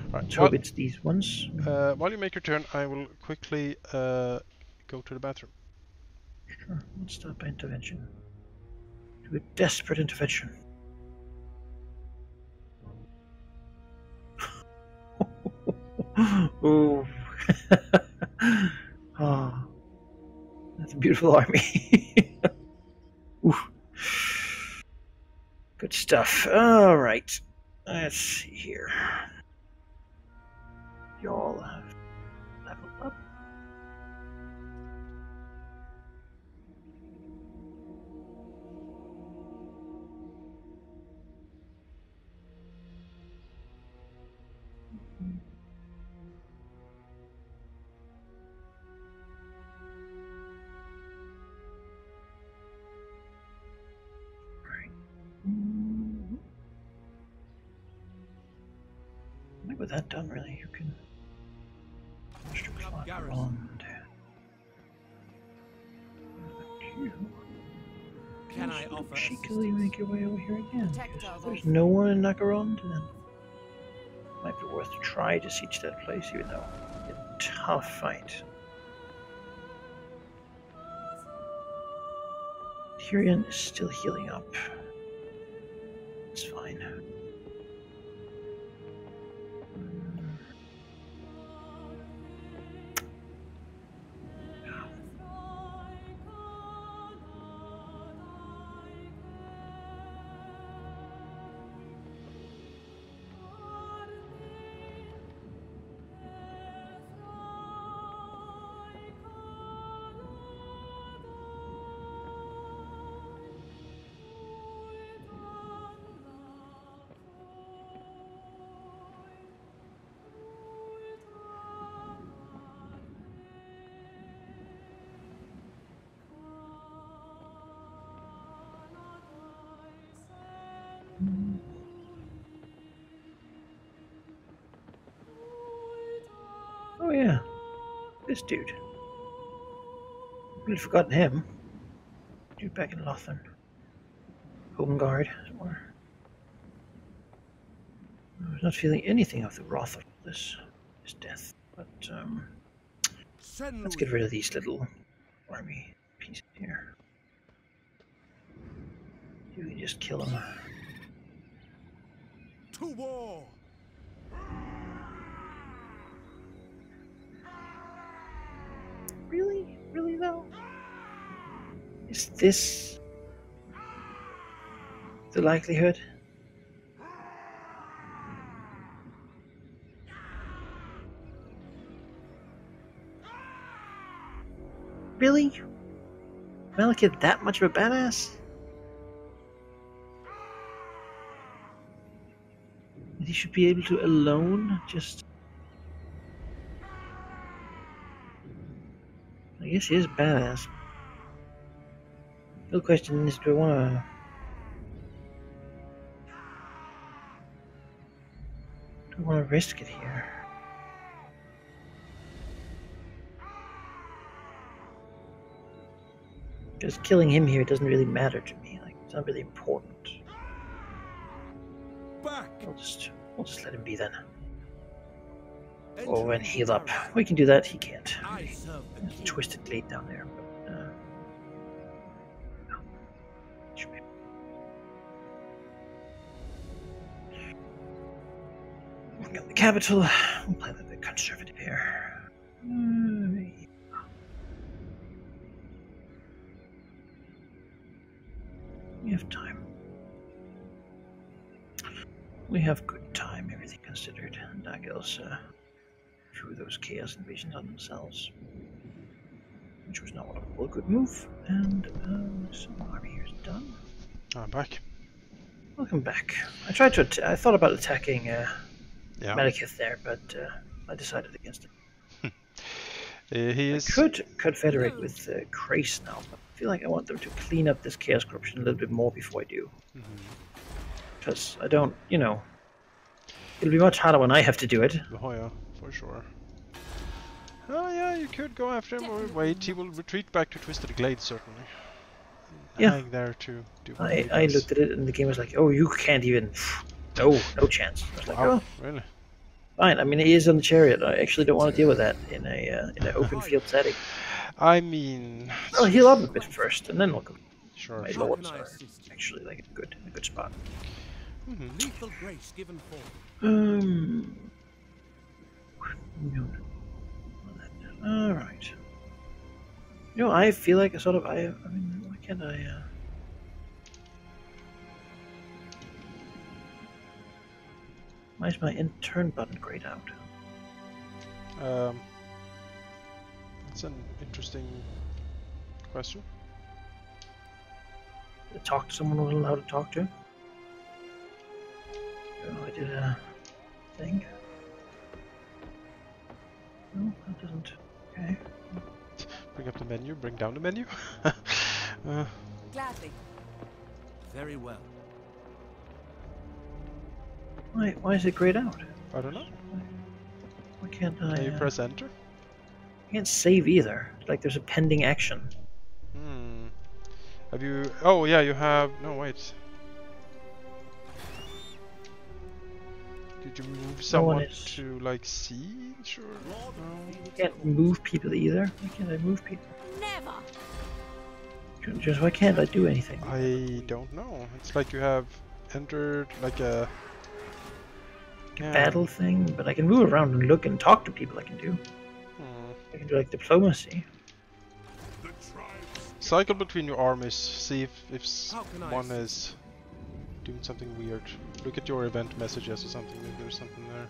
Speaker 1: Alright,
Speaker 2: Let's hope it's these ones.
Speaker 1: while you make your turn, I will quickly go to the bathroom.
Speaker 2: Sure, let's start by intervention. Do a desperate intervention. Ooh. Oh, that's a beautiful army. Ooh. Good stuff. All right. Let's see here. Y'all have leveled up. I think with that done, really, you can strip fly around.
Speaker 4: Can I offer
Speaker 2: Cheekily make your way over here again.
Speaker 3: Protect
Speaker 2: Because
Speaker 3: our
Speaker 2: if there's
Speaker 3: Wolf.
Speaker 2: no one in Nakarond, then it might be worth to try to siege that place, even though it's a tough fight. Tyrion is still healing up. It's fine. This dude. We'd forgotten him. Dude back in Lothern. Home guard, or I was not feeling anything of the wrath of this death. But let's get rid of these little army pieces here. You can just kill them.
Speaker 4: To war.
Speaker 2: Really? Really though? Is this the likelihood? Really? Malekith that much of a badass? He should be able to alone just... I guess he is badass. The question is, do I want to risk it here? Because killing him here doesn't really matter to me. Like, it's not really important.
Speaker 4: Back.
Speaker 2: We'll just let him be then. Oh, and heal up. We can do that. He can't.
Speaker 4: I serve the
Speaker 2: There's a
Speaker 4: king.
Speaker 2: twisted blade down there. But, no. Should be. Working on the capital. We'll play a bit conservative here. We have time. We have good time, everything considered. Dagels drew those chaos invasions on themselves, which was not a good move. And so my army here is done.
Speaker 1: I'm back.
Speaker 2: Welcome back. I tried to. I thought about attacking
Speaker 1: Yeah.
Speaker 2: Malekith there, but I decided against it.
Speaker 1: He
Speaker 2: I
Speaker 1: is.
Speaker 2: could confederate with Krace now, but I feel like I want them to clean up this chaos corruption a little bit more before I do. Because I don't, it'll be much harder when I have to do it.
Speaker 1: Oh yeah, for sure. Oh yeah, you could go after him or wait. He will retreat back to Twisted Glade certainly.
Speaker 2: Yeah.
Speaker 1: Hang there to do what he
Speaker 2: I
Speaker 1: does.
Speaker 2: looked at it and the game was like, oh, you can't even. No chance. I was like,
Speaker 1: Wow,
Speaker 2: oh,
Speaker 1: really?
Speaker 2: fine. I mean, he is on the chariot. I actually don't want to deal with that in an open field setting.
Speaker 1: I mean,
Speaker 2: I'll heal up a bit first, and then we'll go.
Speaker 1: sure.
Speaker 2: My
Speaker 1: sure.
Speaker 2: lords
Speaker 4: How can I
Speaker 2: are
Speaker 4: assist you?
Speaker 2: actually like a good spot.
Speaker 4: Lethal grace given forth.
Speaker 2: All right. I feel like I mean, why can't I? Why is my turn button grayed out?
Speaker 1: That's an interesting question.
Speaker 2: Talk to someone I wasn't allowed to talk to. I did a thing. No, that doesn't. Okay.
Speaker 1: Bring up the menu, bring down the menu.
Speaker 3: Gladly.
Speaker 4: Very well.
Speaker 2: Why is it grayed out?
Speaker 1: I don't know.
Speaker 2: Why can't I?
Speaker 1: Can you press enter?
Speaker 2: I can't save either. Like there's a pending action.
Speaker 1: Have you? Oh yeah, you have. No wait. Did you move someone to like see? Sure. No.
Speaker 2: I can't move people either. Why can't I move people?
Speaker 3: Never.
Speaker 2: Just why can't I do anything?
Speaker 1: I don't know. It's like you have entered like a
Speaker 2: Battle thing, but I can move around and look and talk to people. I can do. I can do like diplomacy.
Speaker 1: Cycle between your armies. See if
Speaker 4: How can I
Speaker 1: one is doing something weird. Look at your event messages or something. Maybe there's something there.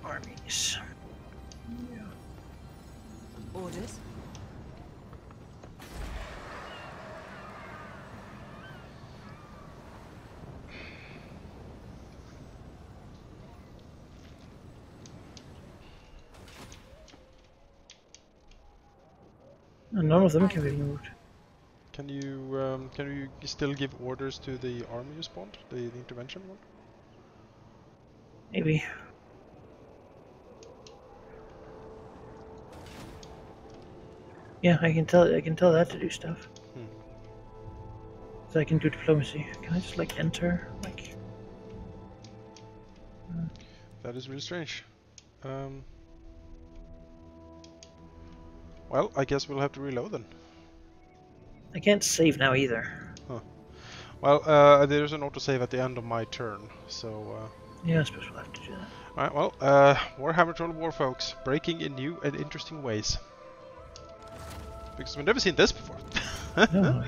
Speaker 2: Armies.
Speaker 3: Orders.
Speaker 2: And none of them can be moved.
Speaker 1: Can you still give orders to the army you spawned, the intervention one?
Speaker 2: Maybe. Yeah, I can tell that to do stuff. So I can do diplomacy. Can I just like enter? Like
Speaker 1: That is really strange. Well, I guess we'll have to reload then.
Speaker 2: I can't save now either.
Speaker 1: Huh. Well, there's an autosave at the end of my turn, so...
Speaker 2: Yeah, I suppose we'll have to do that.
Speaker 1: Alright, well, Warhammer Total War, folks. Breaking in new and interesting ways. Because we've never seen this before.
Speaker 2: No.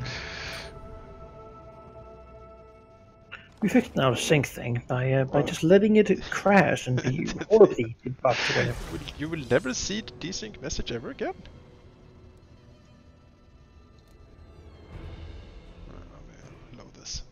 Speaker 2: We fixed now the sync thing by just letting it crash and be horribly debugged or whatever.
Speaker 1: You will never see the desync message ever again? Load this.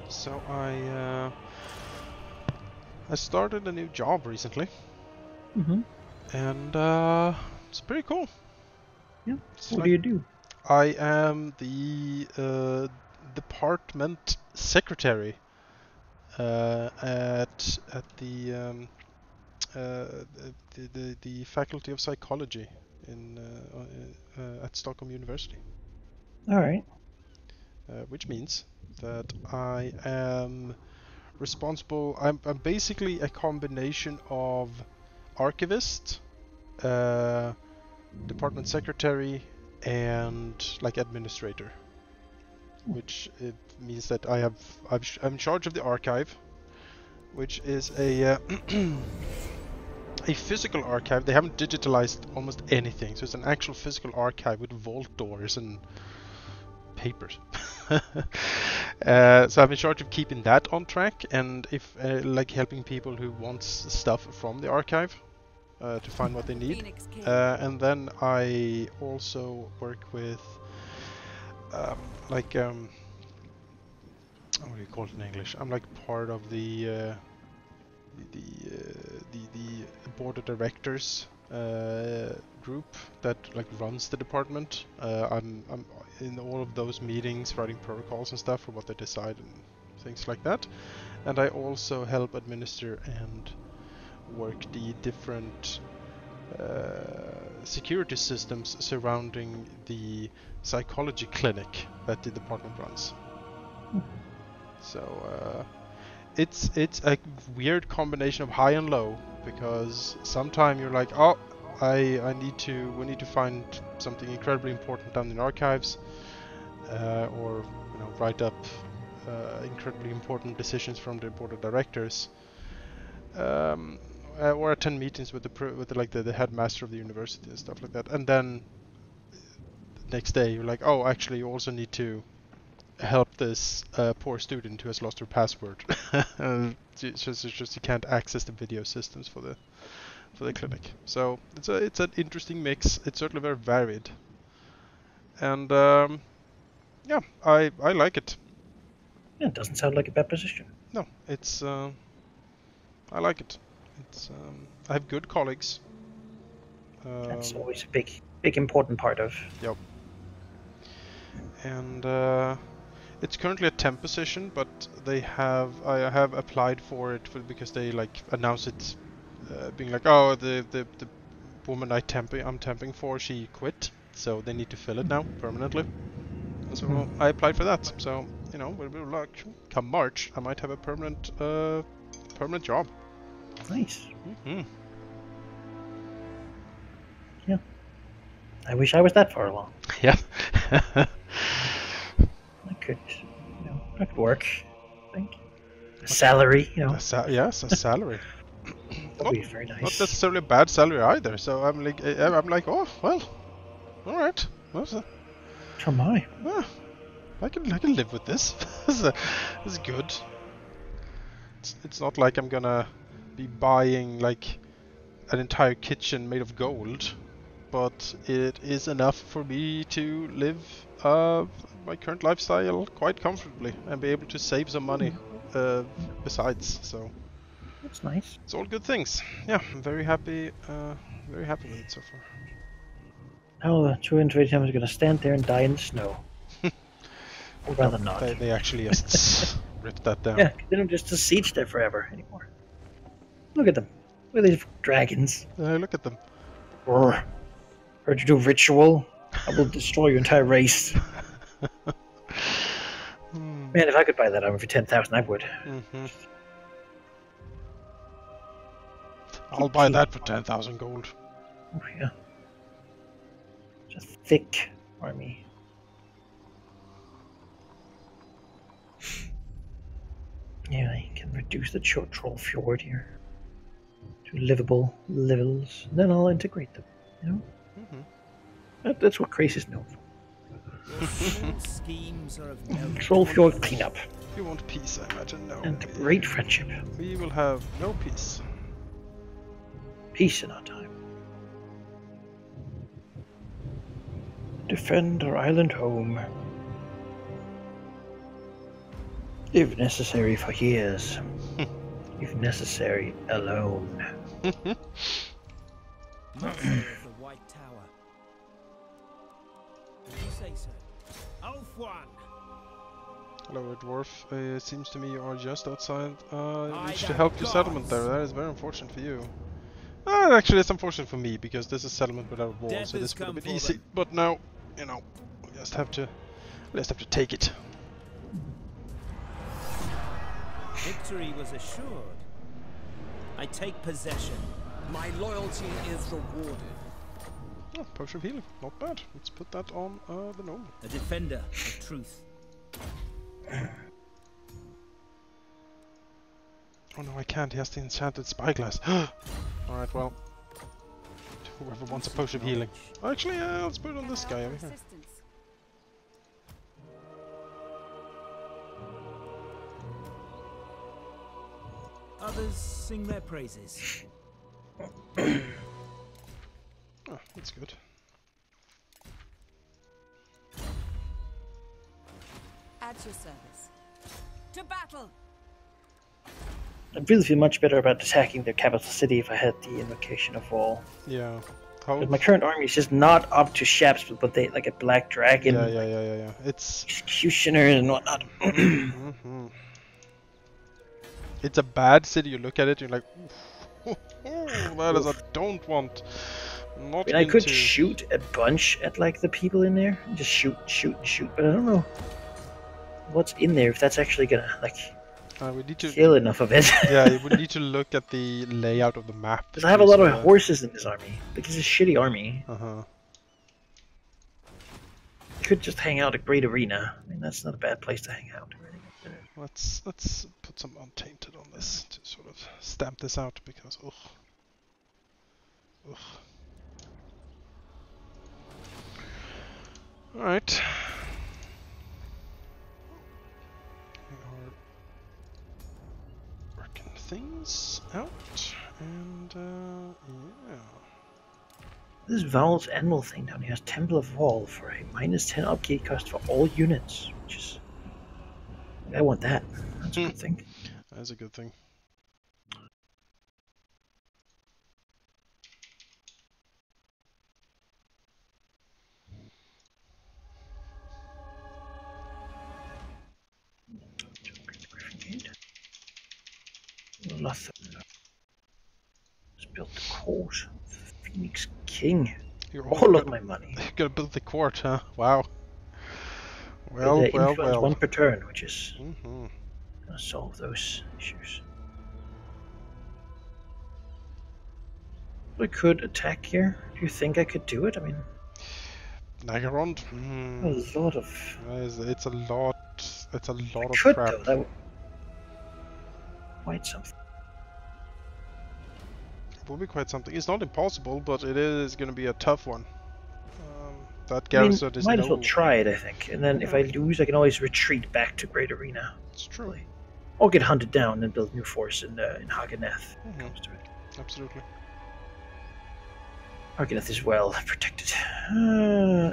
Speaker 1: So I started a new job recently, and it's pretty cool.
Speaker 2: Yeah.
Speaker 1: It's
Speaker 2: What
Speaker 1: like
Speaker 2: do you do?
Speaker 1: I am the department secretary at the Faculty of Psychology in at Stockholm University.
Speaker 2: All right.
Speaker 1: Which means that I am responsible. I'm basically a combination of archivist, department secretary, and like administrator. Which it means that I'm in charge of the archive, which is a a physical archive. They haven't digitalized almost anything, so it's an actual physical archive with vault doors and papers. So I'm in charge of keeping that on track, and if like helping people who want stuff from the archive to find what they need. And then I also work with what do you call it in English? I'm like part of the board of directors group that like runs the department. I'm in all of those meetings, writing protocols and stuff for what they decide and things like that. And I also help administer and work the different security systems surrounding the psychology clinic that the department runs. So it's a weird combination of high and low, because sometimes you're like, oh, we need to find something incredibly important down in archives, or write up incredibly important decisions from the board of directors, or attend meetings with the headmaster of the university and stuff like that. And then the next day you're like, oh, actually you also need to help this poor student who has lost her password. Just you can't access the video systems for the clinic. So it's an interesting mix. It's certainly very varied, and yeah, I like it.
Speaker 2: Yeah, it doesn't sound like a bad position.
Speaker 1: No, it's I like it. It's I have good colleagues.
Speaker 2: That's always a big important part of.
Speaker 1: Yep. And it's currently a temp position, but I have applied for it because they like announce it, being like, oh, the woman I'm temping for, she quit, so they need to fill it now permanently. And so I applied for that. So with a bit of luck, come March, I might have a permanent job.
Speaker 2: Nice.
Speaker 1: Mm-hmm.
Speaker 2: Yeah. I wish I was that far along.
Speaker 1: Yeah.
Speaker 2: I could work. I think. A salary,
Speaker 1: Yes, a salary.
Speaker 2: That'd be very nice.
Speaker 1: Not necessarily a bad salary either. So I'm like, oh well, all right.
Speaker 2: Oh my.
Speaker 1: Ah. I can live with this. This is good. It's not like I'm gonna be buying like an entire kitchen made of gold, but it is enough for me to live my current lifestyle quite comfortably and be able to save some money besides. So
Speaker 2: That's nice.
Speaker 1: it's all good things. Yeah, I'm very happy with it so far.
Speaker 2: Now the 220 times are going to stand there and die in the snow. Or rather not.
Speaker 1: They actually just ripped that down.
Speaker 2: Yeah, they don't just siege there forever anymore. Look at them. Look at these dragons.
Speaker 1: Look at them.
Speaker 2: Roar. Heard you do ritual? I will destroy your entire race. Man, if I could buy that armor for 10,000, I would.
Speaker 1: I'll buy that for 10,000 gold.
Speaker 2: Oh, yeah. It's a thick army. Yeah, I can reduce the Troll Fjord here to livable levels. Then I'll integrate them, you know? That's what Crace is known for.
Speaker 4: Schemes are of no
Speaker 2: Troll Fjord cleanup.
Speaker 1: You want peace, I imagine. No.
Speaker 2: And great friendship.
Speaker 1: We will have no peace.
Speaker 2: Peace in our time. Defend our island home. If necessary for years. If necessary, alone.
Speaker 4: Master of the White Tower. Did you say so? Auf one.
Speaker 1: Hello, dwarf. It seems to me you are just outside. You reached to
Speaker 4: that
Speaker 1: help your
Speaker 4: gods.
Speaker 1: settlement there. That is very unfortunate for you. Actually, it's unfortunate for me because this is settlement without walls,
Speaker 4: Death
Speaker 1: so
Speaker 4: has
Speaker 1: this would have
Speaker 4: come
Speaker 1: been
Speaker 4: for
Speaker 1: easy.
Speaker 4: them.
Speaker 1: But now, you know, we just have to take it.
Speaker 4: Victory was assured. I take possession.
Speaker 5: My loyalty is rewarded.
Speaker 1: Oh, potion of healing, not bad. Let's put that on the gnome.
Speaker 4: A defender of truth.
Speaker 1: Oh no, I can't. He has the enchanted spyglass. Alright, well. Whoever wants a potion of healing. Actually, let's put it on this guy over here.
Speaker 3: Assistance.
Speaker 4: Others sing their praises.
Speaker 1: Oh, that's good.
Speaker 3: At your service. To battle!
Speaker 2: I'd really feel much better about attacking the capital city if I had the invocation of all.
Speaker 1: Yeah. How?
Speaker 2: But my current army is just not up to Shaps, but they like a black dragon,
Speaker 1: Yeah. It's
Speaker 2: executioners and whatnot.
Speaker 1: it's a bad city. You look at it, you're like, oof, that is a don't want. Not
Speaker 2: I mean, I could
Speaker 1: into-
Speaker 2: shoot a bunch at like the people in there, just shoot, but I don't know what's in there if that's actually gonna like
Speaker 1: we need to.
Speaker 2: kill enough of it.
Speaker 1: Yeah, we need to look at the layout of the map.
Speaker 2: Because I have a lot of horses in this army. Like it's a shitty army.
Speaker 1: Uh-huh.
Speaker 2: I could just hang out at Great Arena. I mean, that's not a bad place to hang out.
Speaker 1: Let's put some untainted on this to sort of stamp this out because ugh. All right. We are working things out, and yeah.
Speaker 2: This Vowel's Animal thing down here has Temple of Wall for a -10 upkeep cost for all units, which is. I want that. That's a good thing.
Speaker 1: That's a good thing.
Speaker 2: Nothing. Let's build the court. Phoenix King.
Speaker 1: You're
Speaker 2: All of my money.
Speaker 1: You're gonna build the court, huh? Wow. Well,
Speaker 2: They
Speaker 1: well,
Speaker 2: influence
Speaker 1: well.
Speaker 2: one per turn, which is
Speaker 1: Mm-hmm.
Speaker 2: gonna solve those issues. I could attack here. Do you think I could do it? I mean,
Speaker 1: Nagarond?
Speaker 2: a lot of.
Speaker 1: It's a lot. It's a lot of
Speaker 2: Could
Speaker 1: crap.
Speaker 2: though. That would quite something.
Speaker 1: It will be quite something. It's not impossible, but it is going to be a tough one. That
Speaker 2: I mean,
Speaker 1: garrison is
Speaker 2: might as well
Speaker 1: no.
Speaker 2: try it, I think. And then if I lose, I can always retreat back to Great Arena.
Speaker 1: It's true.
Speaker 2: Or get hunted down and build new force in Hageneth.
Speaker 1: Mhm.
Speaker 2: Comes to it.
Speaker 1: Absolutely.
Speaker 2: Hageneth is well protected.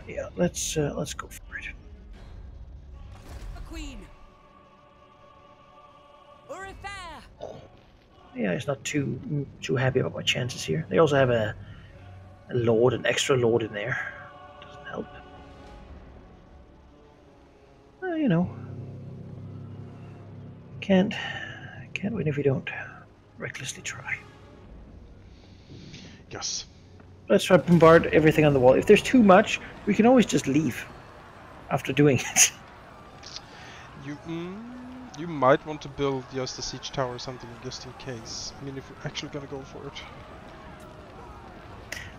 Speaker 2: Yeah, let's go for it.
Speaker 3: A queen. Or a fair.
Speaker 2: Yeah, it's not too happy about my chances here. They also have a lord, an extra lord in there. Doesn't help. You know, can't win if we don't recklessly try.
Speaker 1: Yes.
Speaker 2: Let's try to bombard everything on the wall. If there's too much, we can always just leave after doing it.
Speaker 1: You might want to build just a siege tower or something just in case. I mean, if we're actually gonna go for it.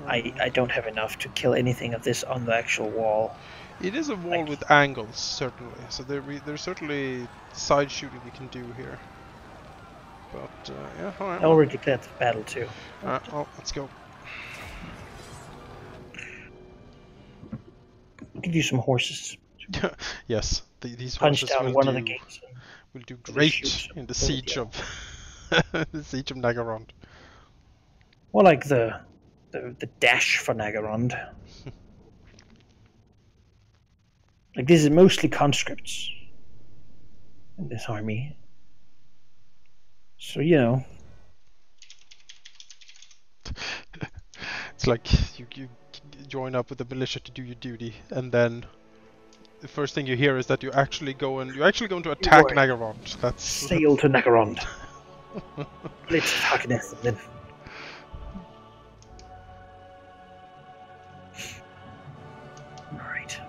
Speaker 2: I don't have enough to kill anything of this on the actual wall.
Speaker 1: It is a wall with angles, certainly. So there's certainly side shooting we can do here. But yeah, all right.
Speaker 2: I already declared the battle too.
Speaker 1: Well, let's go.
Speaker 2: I'll give you some horses.
Speaker 1: Yes, these
Speaker 2: Punch
Speaker 1: horses
Speaker 2: down
Speaker 1: will
Speaker 2: one
Speaker 1: do
Speaker 2: of the gates.
Speaker 1: will do
Speaker 2: shoot
Speaker 1: great
Speaker 2: some
Speaker 1: in the
Speaker 2: bullet,
Speaker 1: siege
Speaker 2: yeah.
Speaker 1: of the siege of Nagarond.
Speaker 2: More like the dash for Nagarond. Like this is mostly conscripts in this army. So you know.
Speaker 1: It's like you join up with the militia to do your duty, and then the first thing you hear is that you're actually going to attack
Speaker 2: Right.
Speaker 1: Nagarond. That's
Speaker 2: Sail to Nagarond. Let's Hageneth and then. Alright.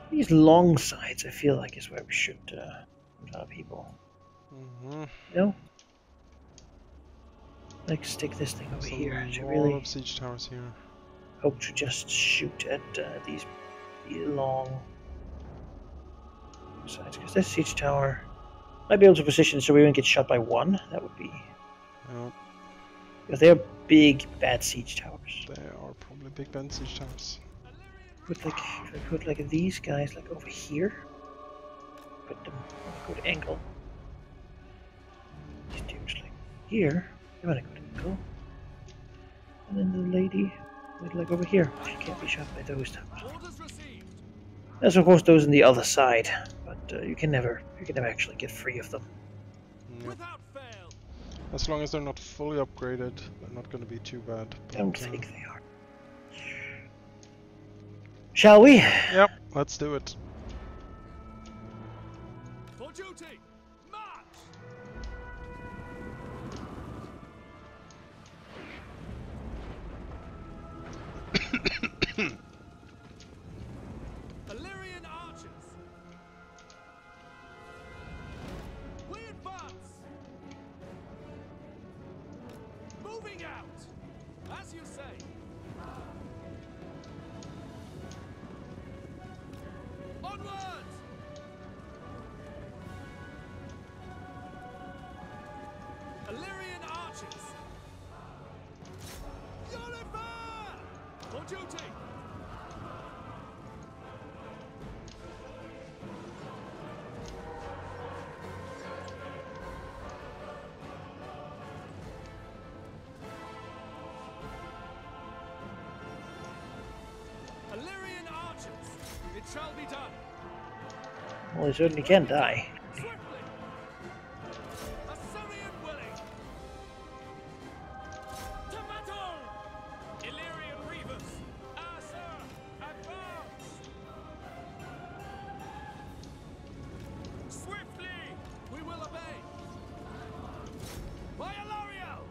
Speaker 2: These long sides I feel like is where we should put our people.
Speaker 1: Mhm.
Speaker 2: No? Like stick this thing over
Speaker 1: There's
Speaker 2: here
Speaker 1: a
Speaker 2: to
Speaker 1: lot
Speaker 2: really
Speaker 1: of siege towers here.
Speaker 2: hope to just shoot at these long sides. Because this siege tower might be able to position so we won't get shot by one. That would be. Because they are big, bad siege towers.
Speaker 1: They are probably big band siege towers.
Speaker 2: If I put like these guys like over here, put them on a good angle. These dudes like here, they're on a good angle. And then the lady, like over here, she can't be shot by those towers. There's of course those on the other side, but you can never actually get free of them.
Speaker 1: Yeah. As long as they're not fully upgraded, they're not going to be too bad.
Speaker 2: I don't think they are. Shall we?
Speaker 1: Yep, let's do it.
Speaker 5: For duty, march! Illyrian archers. We advance. Moving out, as you say. Onwards! Illyrian archers. Yoliver! For duty! Illyrian archers, it shall be done.
Speaker 2: Well, they certainly can die.
Speaker 5: Swiftly! Assyrian willing! To battle! Illyrian reavers! Asa! Advance! Swiftly! We will obey! By Alariel!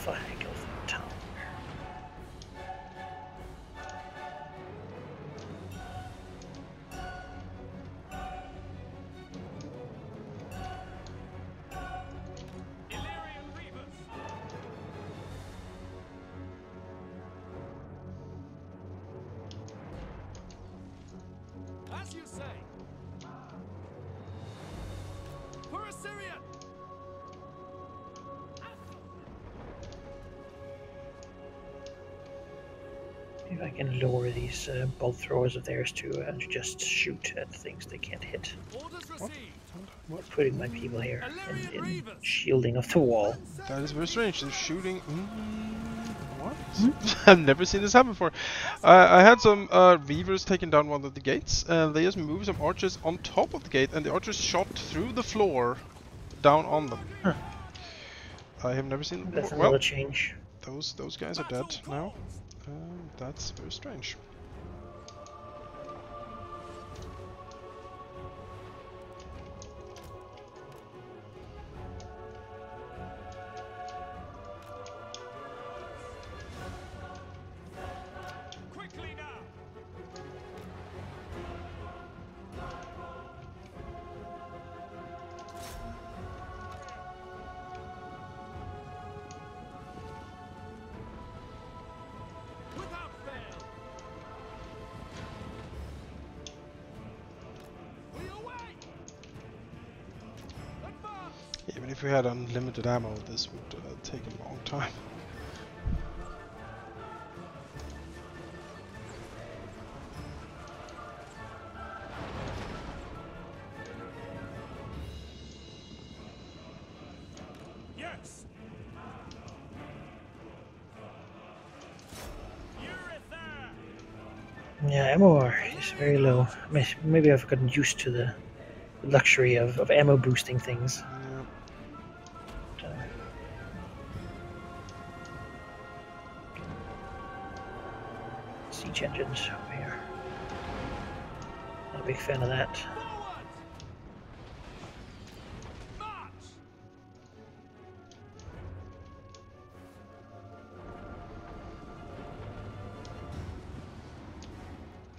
Speaker 2: flag of the town.
Speaker 5: Illyrian Reavers. As you say. For Assyrian.
Speaker 2: Maybe I can lure these bolt throwers of theirs to just shoot at things they can't hit.
Speaker 5: Orders received.
Speaker 2: Or putting my people here
Speaker 5: Illyrian
Speaker 2: in
Speaker 5: Reavers.
Speaker 2: shielding of the wall.
Speaker 1: That is very strange. They're shooting. What? I've never seen this happen before. I had some reavers taking down one of the gates, and they just moved some archers on top of the gate, and the archers shot through the floor down on them.
Speaker 2: Huh.
Speaker 1: I have never seen that
Speaker 2: That's
Speaker 1: before.
Speaker 2: another
Speaker 1: Well,
Speaker 2: change.
Speaker 1: those guys are dead now. That's very strange.
Speaker 5: Quickly now. Without fail. We away. Advance.
Speaker 1: Even if we had unlimited ammo, this would take a long time.
Speaker 5: Yes. You're there.
Speaker 2: Yeah, ammo is very low. Maybe I've gotten used to the luxury of ammo boosting things.
Speaker 1: Yeah.
Speaker 2: Uh, siege engines over here. Not a big fan of that.
Speaker 5: Forward. March.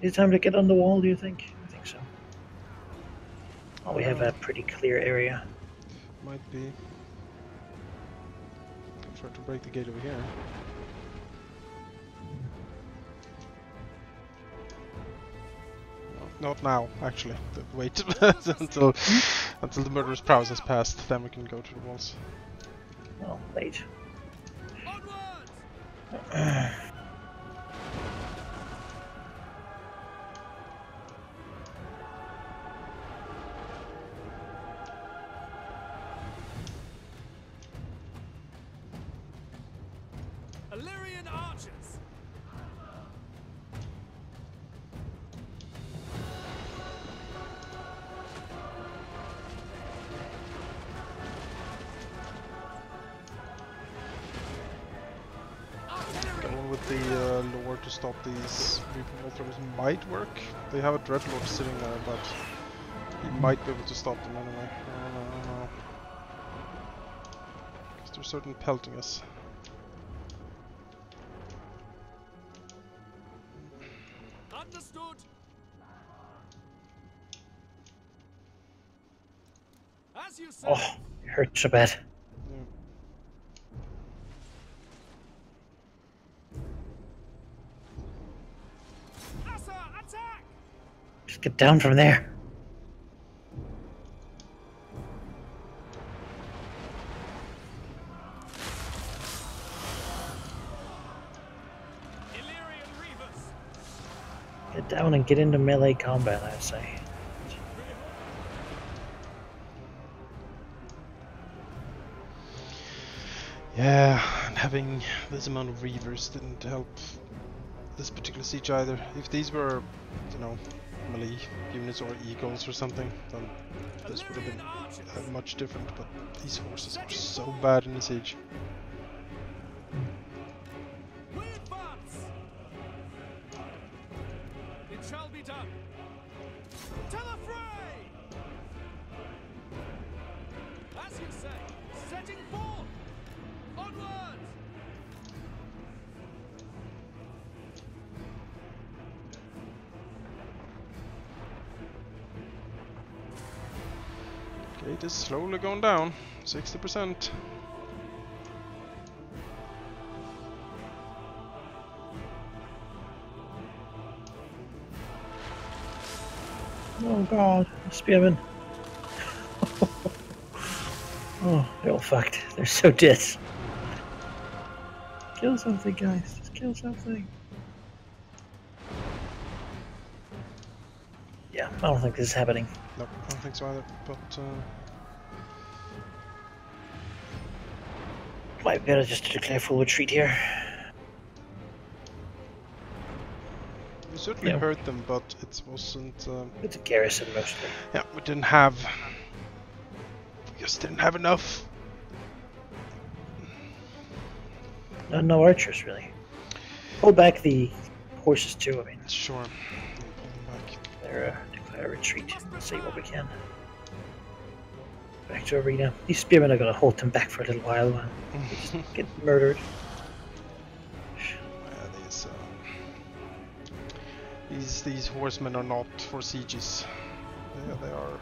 Speaker 2: Is it time to get on the wall, do you think? I think so. Oh, we have a pretty clear area.
Speaker 1: Might be. I'll try to break the gate over here. No, not now, actually. Wait until the murderous prowess has passed, then we can go to the walls.
Speaker 2: Well, late.
Speaker 5: Onward. Illyrian archers.
Speaker 1: Going with the lore to stop these reaping throwers might work. They have a dreadlord sitting there, but he might be able to stop them anyway. I don't know. Because they're certain pelting us.
Speaker 5: Understood. As you say.
Speaker 2: Oh, it hurts so bad.
Speaker 1: Yeah.
Speaker 5: Assa, attack!
Speaker 2: Just get down from there.
Speaker 5: Illyrian Reavers.
Speaker 2: Get down and get into melee combat, I'd say.
Speaker 1: Yeah, and having this amount of reavers didn't help this particular siege either. If these were, you know, melee units or eagles or something, then this would have
Speaker 5: Illyrian
Speaker 1: been
Speaker 5: archers.
Speaker 1: much different, but these horses are so bad in the siege.
Speaker 5: We advance. It shall be done. To the fray! As you say, setting forth. Onward!
Speaker 1: It is slowly going down. 60%.
Speaker 2: Oh god, spearmen. Oh, they're all fucked. They're so dead. Kill something, guys. Just kill something. Yeah, I don't think this is happening.
Speaker 1: Nope, I don't think so either. But
Speaker 2: Might better just to declare full retreat here.
Speaker 1: we certainly
Speaker 2: Yeah.
Speaker 1: hurt them, but it wasn't.
Speaker 2: It's a garrison mostly.
Speaker 1: Yeah, we didn't have. We just didn't have enough.
Speaker 2: No archers, really. Pull back the horses, too. I mean,
Speaker 1: Sure. I'll pull them back.
Speaker 2: they're declare a retreat. Let's see what we can. Back to arena. These spearmen are gonna hold them back for a little while. They just get murdered.
Speaker 1: Yeah, these horsemen are not for sieges. Yeah, they are.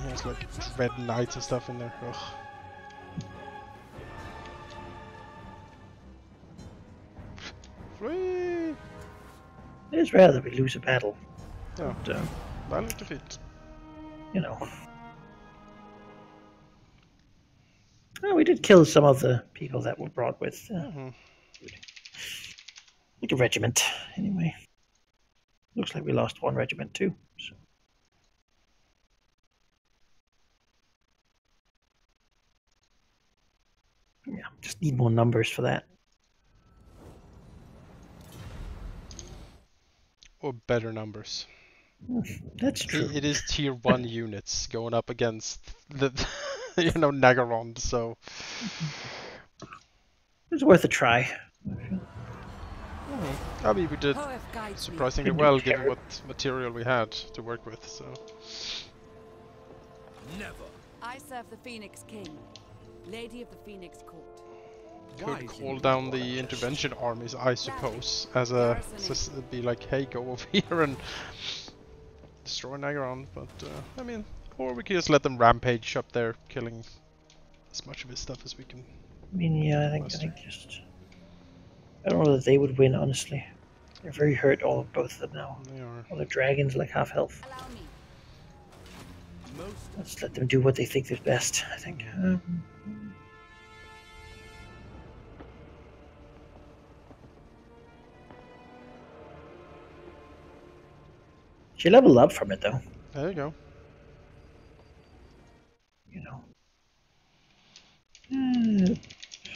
Speaker 1: He has like red knights and stuff in there. Ugh. Free!
Speaker 2: It is rare that we lose a battle.
Speaker 1: Yeah,
Speaker 2: But,
Speaker 1: violent defeat.
Speaker 2: you know. Oh, we did kill some of the people that were brought with. Like a regiment, anyway. Looks like we lost one regiment too. So. Yeah, just need more numbers for that.
Speaker 1: Or better numbers.
Speaker 2: That's true.
Speaker 1: It is tier 1 units going up against the, Nagaron, so.
Speaker 2: It's worth a try.
Speaker 1: I mean, we did
Speaker 3: Hoeth guides me.
Speaker 1: surprisingly
Speaker 2: Didn't
Speaker 1: well
Speaker 2: care.
Speaker 1: given what material we had to work with, so.
Speaker 5: Never.
Speaker 3: I serve the Phoenix King, Lady of the Phoenix Court.
Speaker 1: Could call down the intervention armies, I suppose, as a be like, hey, go over here and destroy Nagaron. But I mean, or we could just let them rampage up there, killing as much of his stuff as we can.
Speaker 2: I mean, yeah, I think
Speaker 1: Muster.
Speaker 2: just. I don't know that they would win, honestly. They're very hurt, both of them now.
Speaker 1: They are.
Speaker 2: All their dragons are like half health.
Speaker 3: Allow me.
Speaker 5: Most
Speaker 2: Let's let them do what they think is best, I think. She leveled up from it, though.
Speaker 1: There you go.
Speaker 2: You know.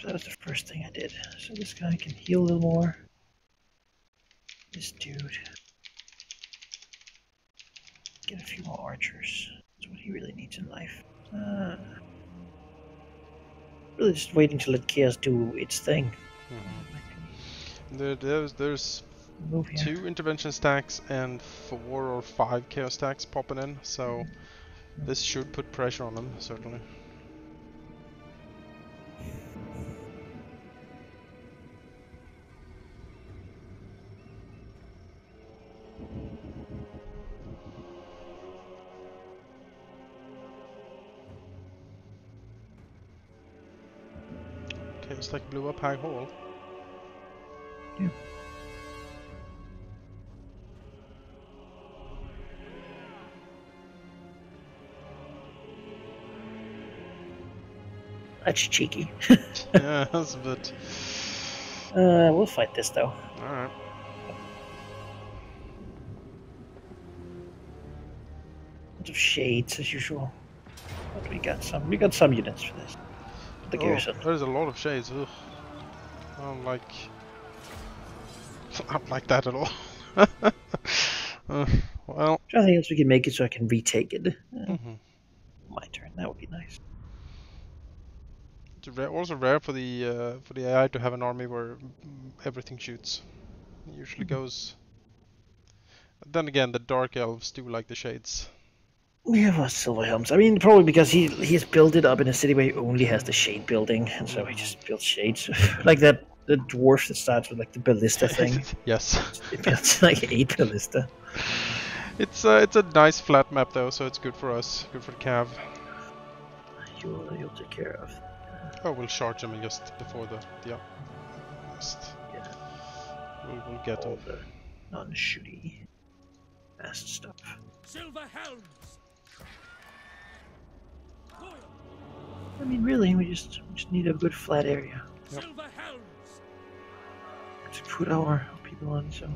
Speaker 2: That was the first thing I did. So this guy can heal a little more. This dude. Get a few more archers. That's what he really needs in life. Really just waiting to let Chaos do its thing.
Speaker 1: There's
Speaker 2: Move here.
Speaker 1: 2 intervention stacks and 4 or 5 chaos stacks popping in, so this should put pressure on them, certainly. Chaos stack blew up High Hall.
Speaker 2: Yeah. That's cheeky.
Speaker 1: Yeah, that's a bit.
Speaker 2: We'll fight this though.
Speaker 1: Alright.
Speaker 2: Lots of shades as usual. But we got some units for this. The garrison.
Speaker 1: There's a lot of shades. Ugh. I don't like that at all. Well.
Speaker 2: I think else we can make it so I can retake it.
Speaker 1: Mhm.
Speaker 2: My turn. That would be nice.
Speaker 1: It's also rare for the AI to have an army where everything shoots. It usually goes. Then again, the Dark Elves do like the shades.
Speaker 2: We have our silver helms. I mean, probably because he's built it up in a city where he only has the shade building, and so he just built shades like that the dwarf that starts with like the ballista thing.
Speaker 1: Yes.
Speaker 2: It builds like 8 ballista.
Speaker 1: It's a nice flat map though, so it's good for us. Good for the cav.
Speaker 2: You'll take care of.
Speaker 1: Oh, we'll charge them just before the just
Speaker 2: Yeah.
Speaker 1: we'll get
Speaker 2: All
Speaker 1: them.
Speaker 2: the non-shooty fast stuff.
Speaker 5: Silver helms. Loyal.
Speaker 2: I mean, really, we just need a good flat area
Speaker 1: Yep.
Speaker 5: Silver helms.
Speaker 2: to put our people on. So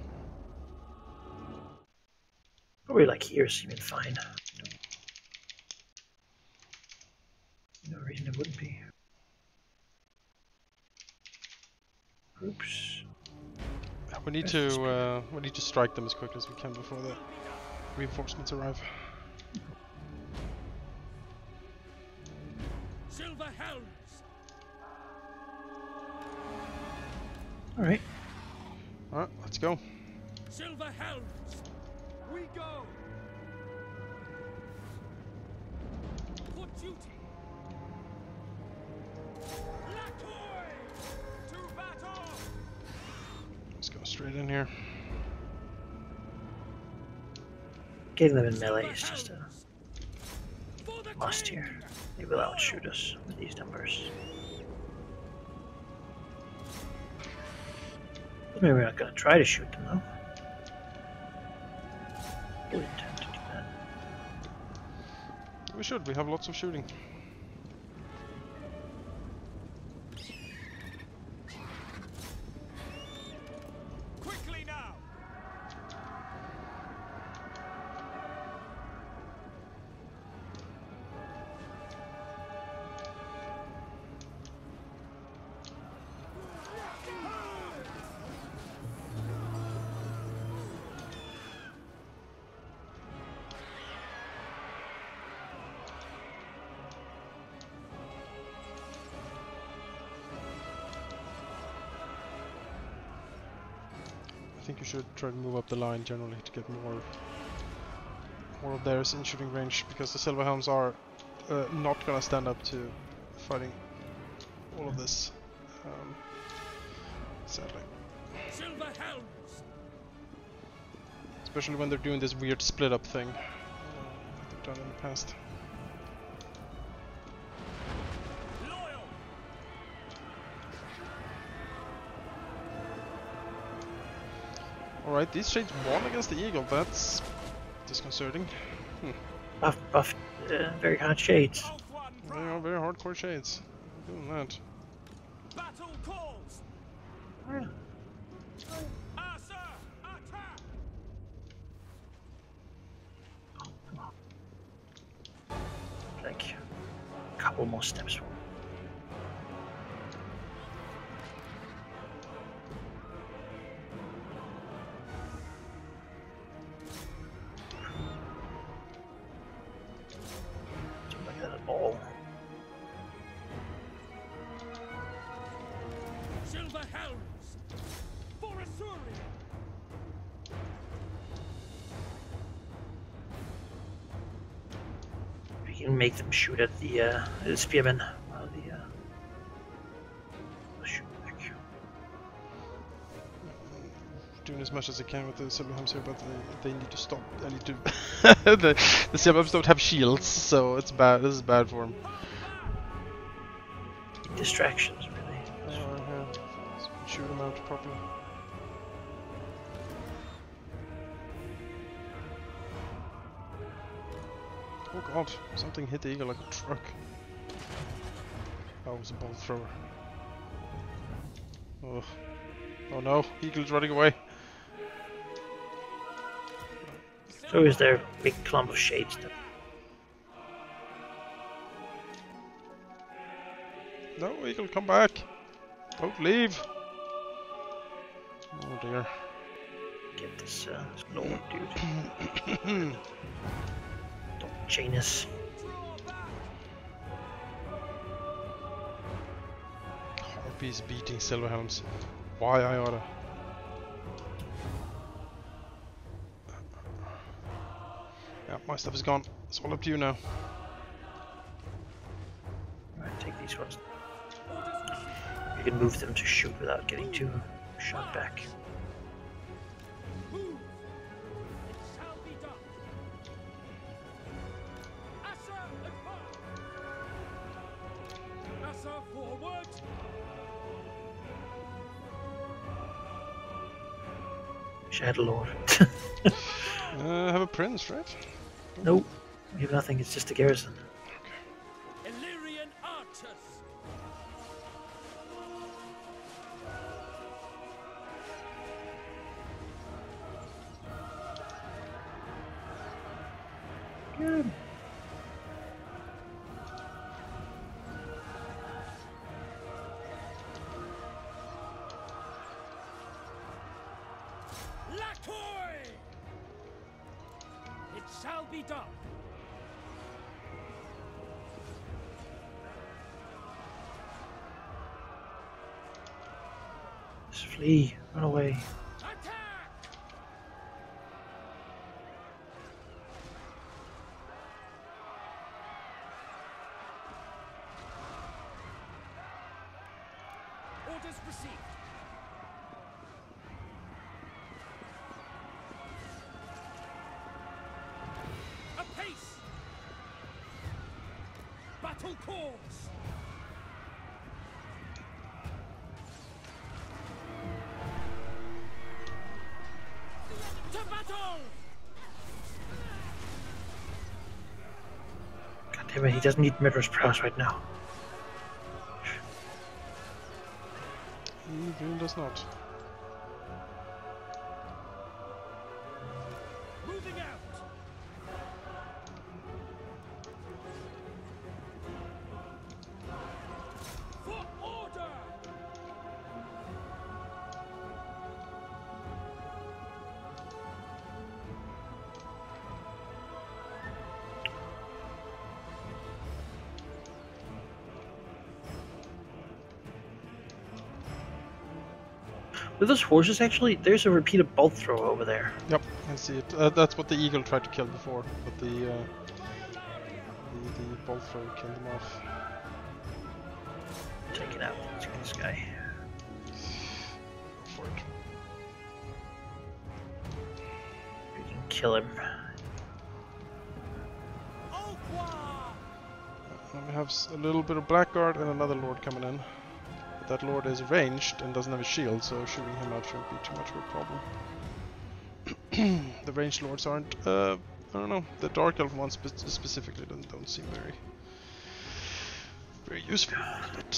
Speaker 2: probably like here seeming fine. No reason it wouldn't be. Oops.
Speaker 1: We need to strike them as quickly as we can before the reinforcements arrive.
Speaker 5: Silver helms.
Speaker 2: All right.
Speaker 1: Alright, let's go.
Speaker 5: Silver helms. We go. For duty. Latoy. To battle.
Speaker 1: Let's go straight in here.
Speaker 2: Getting them in melee is just a
Speaker 5: For the
Speaker 2: must
Speaker 5: king.
Speaker 2: here. They will outshoot us with these numbers. Maybe we're not going to try to shoot them though. We intend to do that.
Speaker 1: We should. We have lots of shooting.
Speaker 5: Quickly now.
Speaker 1: I think you should try to move up the line generally to get more of theirs in shooting range, because the Silver Helms are not gonna stand up to fighting all of this. Sadly.
Speaker 5: Silver helms.
Speaker 1: Especially when they're doing this weird split up thing like they've done in the past.
Speaker 5: Loyal.
Speaker 1: Alright, these shades won against the Eagle, that's disconcerting.
Speaker 2: Buff, very hard shades.
Speaker 5: Of one
Speaker 1: They are very hardcore shades. Doing that.
Speaker 5: battle calls. Sir, attack.
Speaker 2: Like a couple more steps. Don't like that at all.
Speaker 5: Silver helms. For Assyria.
Speaker 2: We can make them shoot at the spearmen while they'll shoot back.
Speaker 1: Doing as much as I can with the Silver Helms here, but they need to stop. I need to. the Silver Helms don't have shields, so it's bad. This is bad for them.
Speaker 2: Distractions, really.
Speaker 1: Yeah. So we can shoot them out properly. Oh god, something hit the Eagle like a truck. That was a bolt thrower. Oh. Oh no, Eagle's running away.
Speaker 2: So is there a big clump of shades then?
Speaker 1: No, Eagle, come back. Don't leave. Oh dear.
Speaker 2: Get this lord dude. Don't chain us.
Speaker 1: Harpies beating Silver Helms. Why I oughta. Yeah, my stuff is gone. It's all up to you now.
Speaker 2: Alright, take these ones. You can move them to shoot without getting too shot back.
Speaker 5: Move! It shall be done. Assa advance! Assa forward!
Speaker 2: Shadow Lord.
Speaker 1: Have a prince, right?
Speaker 2: Nope. We have nothing, it's just a garrison.
Speaker 5: Illyrian archers!
Speaker 2: Good.
Speaker 5: Lakoy! It shall be done.
Speaker 2: Just flee. Run away.
Speaker 5: Attack! Orders received. Apace! Battle calls! To battle!
Speaker 2: God damn it, he doesn't need murderous prowess right now.
Speaker 1: He really does not.
Speaker 5: Moving out! For order!
Speaker 2: With those horses, actually, there's a repeated bolt throw over there.
Speaker 1: Yep, I see it. That's what the eagle tried to kill before, but the bolt throw killed him off.
Speaker 2: Take it out. Let's get this guy.
Speaker 1: Go for it.
Speaker 2: We can kill him.
Speaker 5: Au revoir!
Speaker 1: And we have a little bit of blackguard and another lord coming in. But that lord is ranged and doesn't have a shield, so shooting him out shouldn't be too much of a problem. The ranged lords aren't, I don't know, the dark elf ones specifically don't seem very useful. But,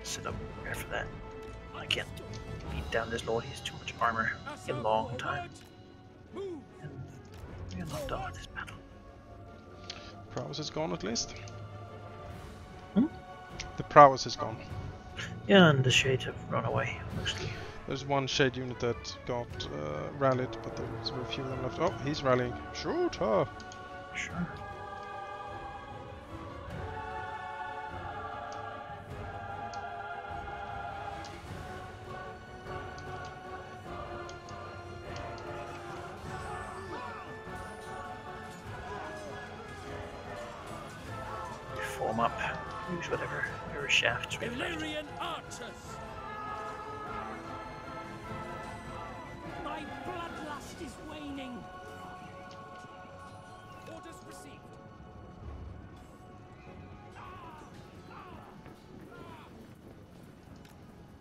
Speaker 2: Sit up there for that. I can't beat down this lord, he has too much armor. A long time.
Speaker 5: Move!
Speaker 2: And we are not done with this battle.
Speaker 1: prowess is gone at least.
Speaker 2: Hmm?
Speaker 1: The prowess is gone.
Speaker 2: Yeah, and the shades have run away, mostly.
Speaker 1: There's one shade unit that got rallied, but there's very few of them left. Oh, he's rallying. Shoot her!
Speaker 2: Sure. Form up. Use whatever shafts we have left.
Speaker 5: Illyrian archers! My bloodlust is waning. Orders received.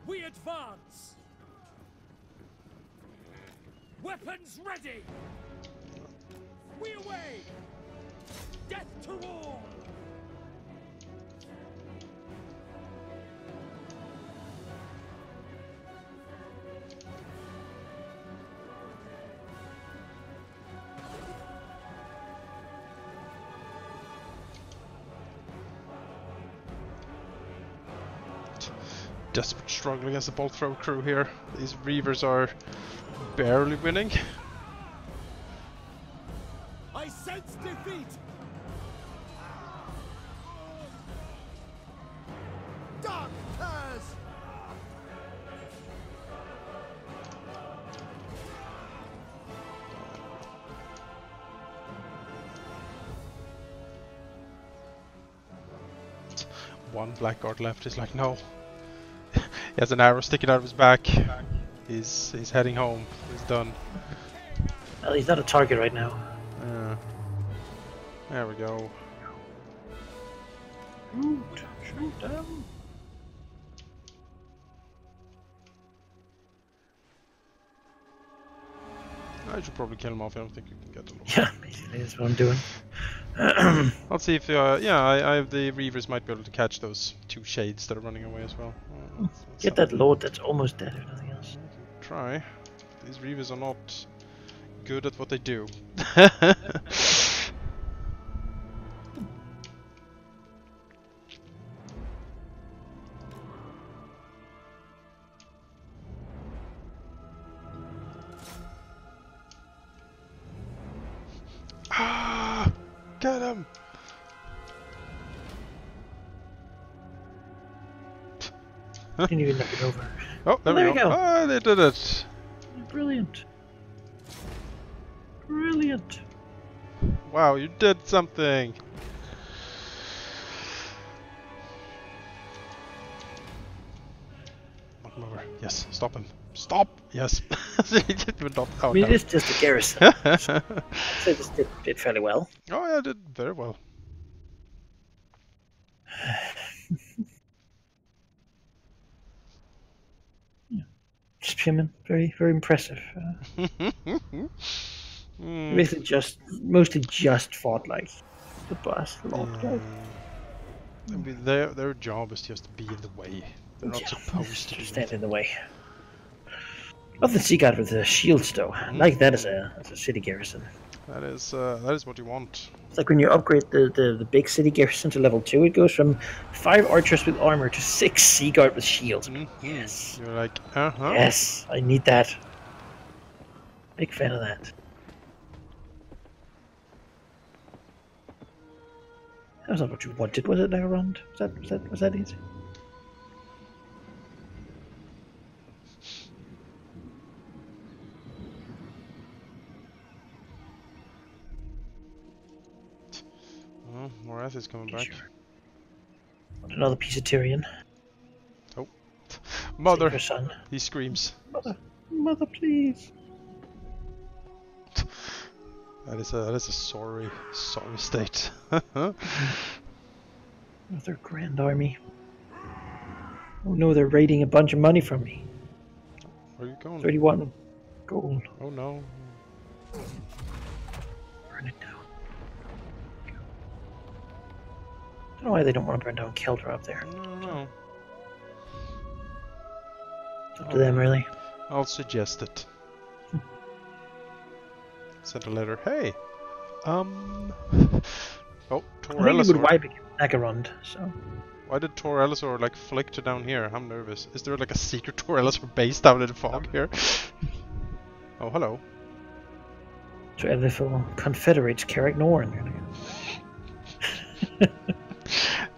Speaker 5: We advance. Weapons ready. We away. Death to all.
Speaker 1: Desperate struggle against the bolt throw crew here. These reavers are barely winning.
Speaker 5: I sense defeat. Dark Taz.
Speaker 1: one blackguard left. He's like, no. He has an arrow sticking out of his back. He's heading home. He's done.
Speaker 2: Well, he's not a target right now.
Speaker 1: There we go.
Speaker 2: Shoot them.
Speaker 1: I should probably kill him off. I don't think you can get the lord.
Speaker 2: Yeah, basically that's what I'm doing.
Speaker 1: I'll see if I have the Reavers might be able to catch those two shades that are running away as well.
Speaker 2: Get that lord that's almost dead if nothing else.
Speaker 1: Try. These Reavers are not good at what they do. Ah! Get him!
Speaker 2: Didn't even knock it over.
Speaker 1: Oh, there we go. Oh, they did it!
Speaker 2: Brilliant. Brilliant.
Speaker 1: Wow, you did something! Knock him over. Yes, stop him. Stop! Yes. He didn't not. Oh,
Speaker 2: I mean,
Speaker 1: no.
Speaker 2: it's just a garrison. I'd say this did fairly well.
Speaker 1: Oh, yeah, did very well.
Speaker 2: Just human. Very, very impressive. Basically mostly just fought like the boss lord.
Speaker 1: I mean, their job is just to be in the way. They're not supposed to
Speaker 2: stand in the way. Love the sea god with the shields though. I like that as a city garrison.
Speaker 1: That is what you want.
Speaker 2: It's like when you upgrade the big city garrison to level 2, it goes from 5 archers with armor to 6 sea guard with shields. Yes.
Speaker 1: You're like,
Speaker 2: Yes, I need that. Big fan of that. That was not what you wanted, was it, Laurent? Was that it?
Speaker 1: Oh, Morath is coming back.
Speaker 2: Sure. Want another piece of Tyrion.
Speaker 1: Oh. Mother!
Speaker 2: Save her son.
Speaker 1: He screams.
Speaker 2: Mother, please.
Speaker 1: That is a sorry state.
Speaker 2: Another grand army. Oh no, they're raiding a bunch of money from me.
Speaker 1: Where are you going?
Speaker 2: 31 gold.
Speaker 1: Oh no.
Speaker 2: Burn it down. I don't know why they don't want to burn down Keldra up there.
Speaker 1: No.
Speaker 2: It's up to them, really.
Speaker 1: I'll suggest it. Send a letter. Hey! Oh, Tor
Speaker 2: I think it would
Speaker 1: Elisor.
Speaker 2: wipe Agarond, so...
Speaker 1: Why did Tor Elisor like flick to down here? I'm nervous. Is there like a secret Tor Elisor base down in the fog here? Oh, hello.
Speaker 2: To Elifel confederates Carrick Norn.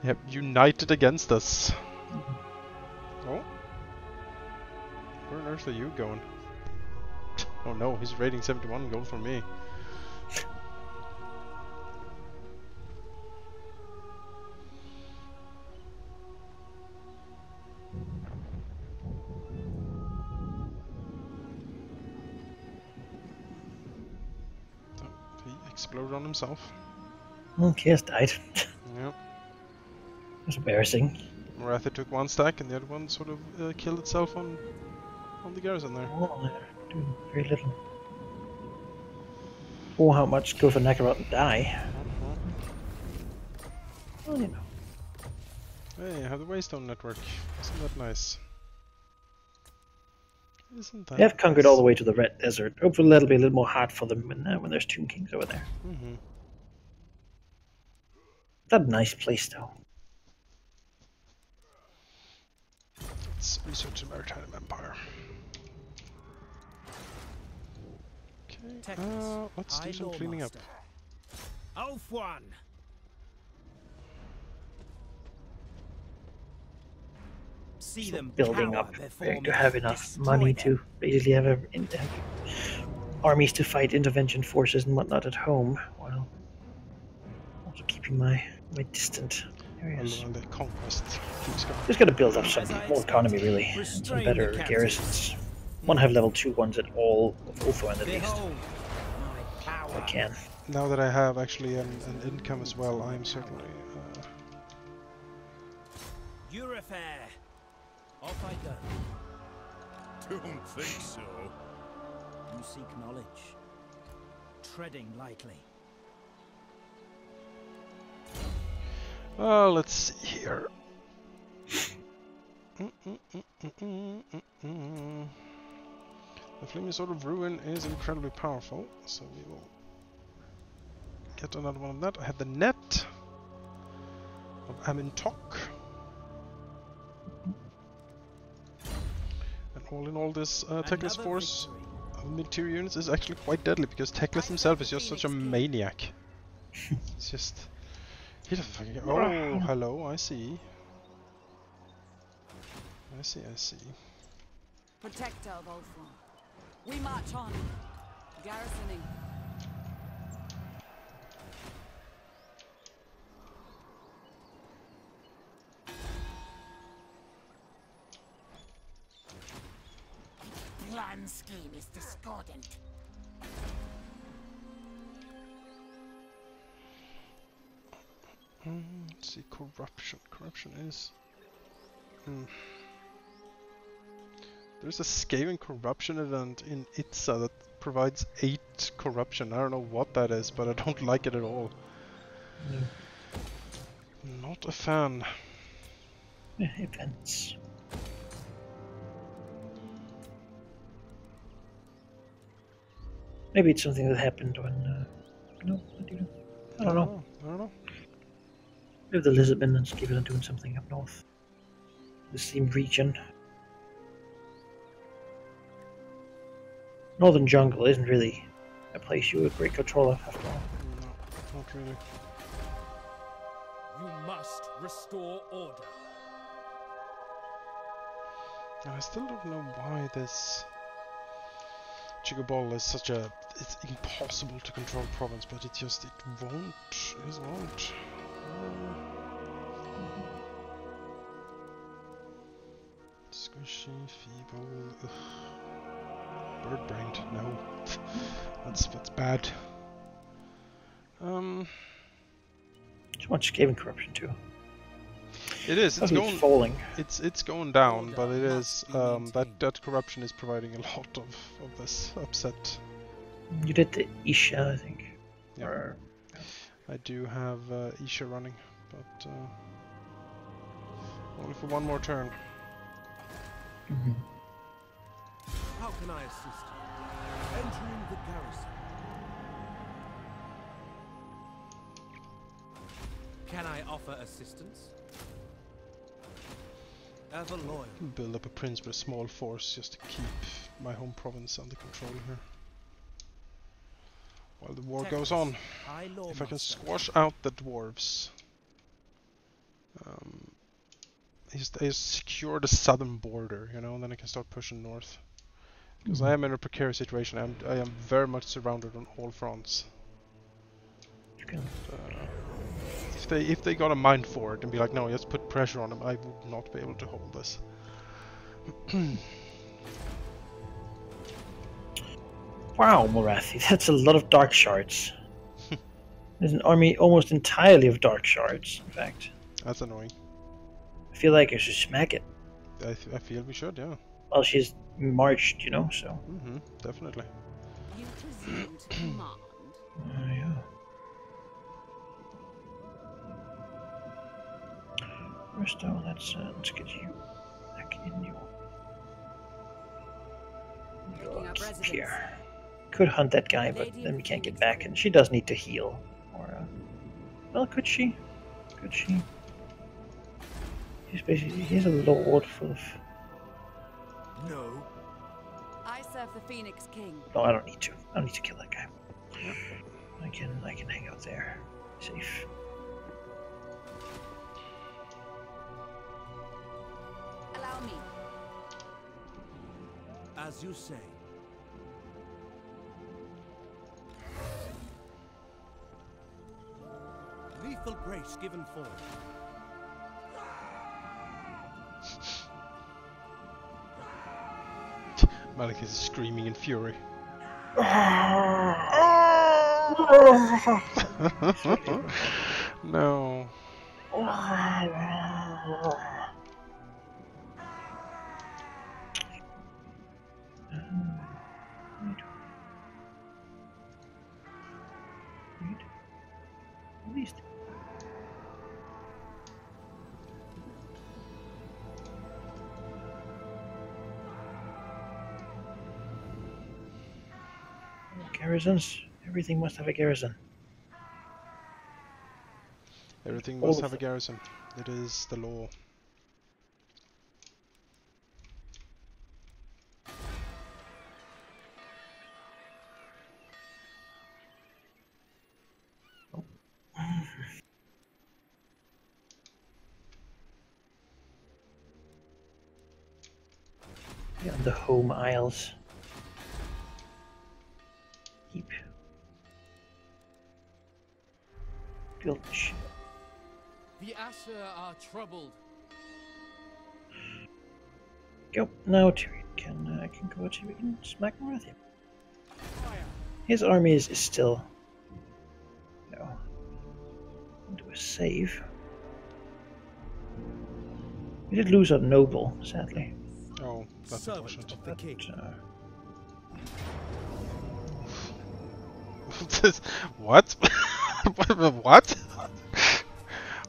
Speaker 1: Yep, united against us. Oh. Where on earth are you going? Oh no, he's raiding 71 gold from me. He exploded on himself.
Speaker 2: Well, Chaos died.
Speaker 1: Yep.
Speaker 2: That's embarrassing.
Speaker 1: Moratha took one stack and the other one sort of killed itself on the garrison there.
Speaker 2: Oh, they're doing very little. Oh, how much go for Nakarot and die? Well, you know.
Speaker 1: Hey, I have the Waystone network. Isn't that nice? Isn't that
Speaker 2: They have conquered
Speaker 1: nice?
Speaker 2: all the way to the Red Desert. Hopefully that'll be a little more hard for them when there's Tomb Kings over there. That's a nice place, though.
Speaker 1: Let's research the Maritime Empire. Okay, let's do some cleaning up.
Speaker 4: Alfwan. See them
Speaker 2: Building
Speaker 4: cower
Speaker 2: up
Speaker 4: before
Speaker 2: to
Speaker 4: me.
Speaker 2: have enough
Speaker 4: Destroy
Speaker 2: money
Speaker 4: them.
Speaker 2: to basically have armies to fight intervention forces and whatnot at home, while also keeping my distant There he is.
Speaker 1: While the conquest keeps going.
Speaker 2: Just gotta build up some more economy, really. And some
Speaker 4: Restrain
Speaker 2: better
Speaker 4: the captives.
Speaker 2: garrisons. Want to have level 2 ones at all of Ulthuan at least.
Speaker 4: Behold my power.
Speaker 2: If I can.
Speaker 1: Now that I have actually an income as well, I am certainly...
Speaker 4: Your affair. Off I go.
Speaker 5: Don't think so.
Speaker 4: You seek knowledge. Treading lightly.
Speaker 1: Well, let's see here. The Flaming Sword of Ruin is incredibly powerful, so we will get another one of that. I have the net of Amintok. And all in all, this Teclis
Speaker 4: Another
Speaker 1: force
Speaker 4: victory.
Speaker 1: of mid-tier units is actually quite deadly, because Teclis himself is just such a maniac. It's just... He doesn't fucking... Oh, hello, I see. I see.
Speaker 3: Protector of Ulthuan. We march on. Garrisoning.
Speaker 6: Plan scheme is discordant.
Speaker 1: Let's see, corruption. Corruption is... There's a scaling corruption event in Itza that provides 8 corruption. I don't know what that is, but I don't like it at all. Not a fan.
Speaker 2: Events. Maybe it's something that happened when... no, I don't know.
Speaker 1: I don't know.
Speaker 2: Maybe the Lisbonans keep on doing something up north. The same region. Northern Jungle isn't really a place you would great control of after all.
Speaker 1: No, not really.
Speaker 5: You must restore order.
Speaker 1: And I still don't know why this Chigobol is such a... It's impossible to control province, but it won't. It just won't. Squishy, feeble... Ugh. Bird-brained, no. That's bad.
Speaker 2: Too much scaling corruption too.
Speaker 1: It is. It's
Speaker 2: Probably falling.
Speaker 1: It's going down, but it is that corruption is providing a lot of this upset.
Speaker 2: You did the Isha, I think.
Speaker 1: Yeah.
Speaker 2: Or,
Speaker 1: I do have Isha running, but only for one more turn.
Speaker 5: How can I assist you? Entering the garrison.
Speaker 4: Can I offer assistance? Ever loyal.
Speaker 1: Build up a prince with a small force just to keep my home province under control here. While the war goes on. If I can squash out the dwarves. I secure the southern border, you know, and then I can start pushing north. Because I am in a precarious situation. I am very much surrounded on all fronts. If they got a mind for it and be like, no, let's put pressure on them, I would not be able to hold this.
Speaker 2: wow, Morathi, that's a lot of dark shards. There's an army almost entirely of dark shards, in fact.
Speaker 1: That's annoying.
Speaker 2: I feel like I should smack it.
Speaker 1: I feel we should, yeah.
Speaker 2: Well, she's marched, you know, so.
Speaker 1: Definitely.
Speaker 3: You presume to command.
Speaker 2: Yeah. First though, let's get you back in you.
Speaker 3: Picking up residence.
Speaker 2: Here. Could hunt that guy, but then we can't get back, and she does need to heal. Or, well, could she? Could she? He's a lord full of...
Speaker 5: No.
Speaker 3: I serve the Phoenix King.
Speaker 2: No, I don't need to. I don't need to kill that guy. I can hang out there. Safe.
Speaker 3: Allow me.
Speaker 4: As you say.
Speaker 5: Lethal grace given forth.
Speaker 1: Malik is screaming in fury. No.
Speaker 2: At least. Garrisons. Everything must have a garrison.
Speaker 1: Everything
Speaker 2: All
Speaker 1: must
Speaker 2: of
Speaker 1: have a
Speaker 2: them.
Speaker 1: garrison. It is the law.
Speaker 2: Yeah, the home isles. Keep. Build the ship.
Speaker 4: The Asher are troubled.
Speaker 2: Go. Now Tyrion can go to. We can smack more with him. His army is still. No. Do a save. We did lose a noble, sadly.
Speaker 1: Oh, that's
Speaker 5: Servant
Speaker 1: unfortunate.
Speaker 5: of the king.
Speaker 1: What? What?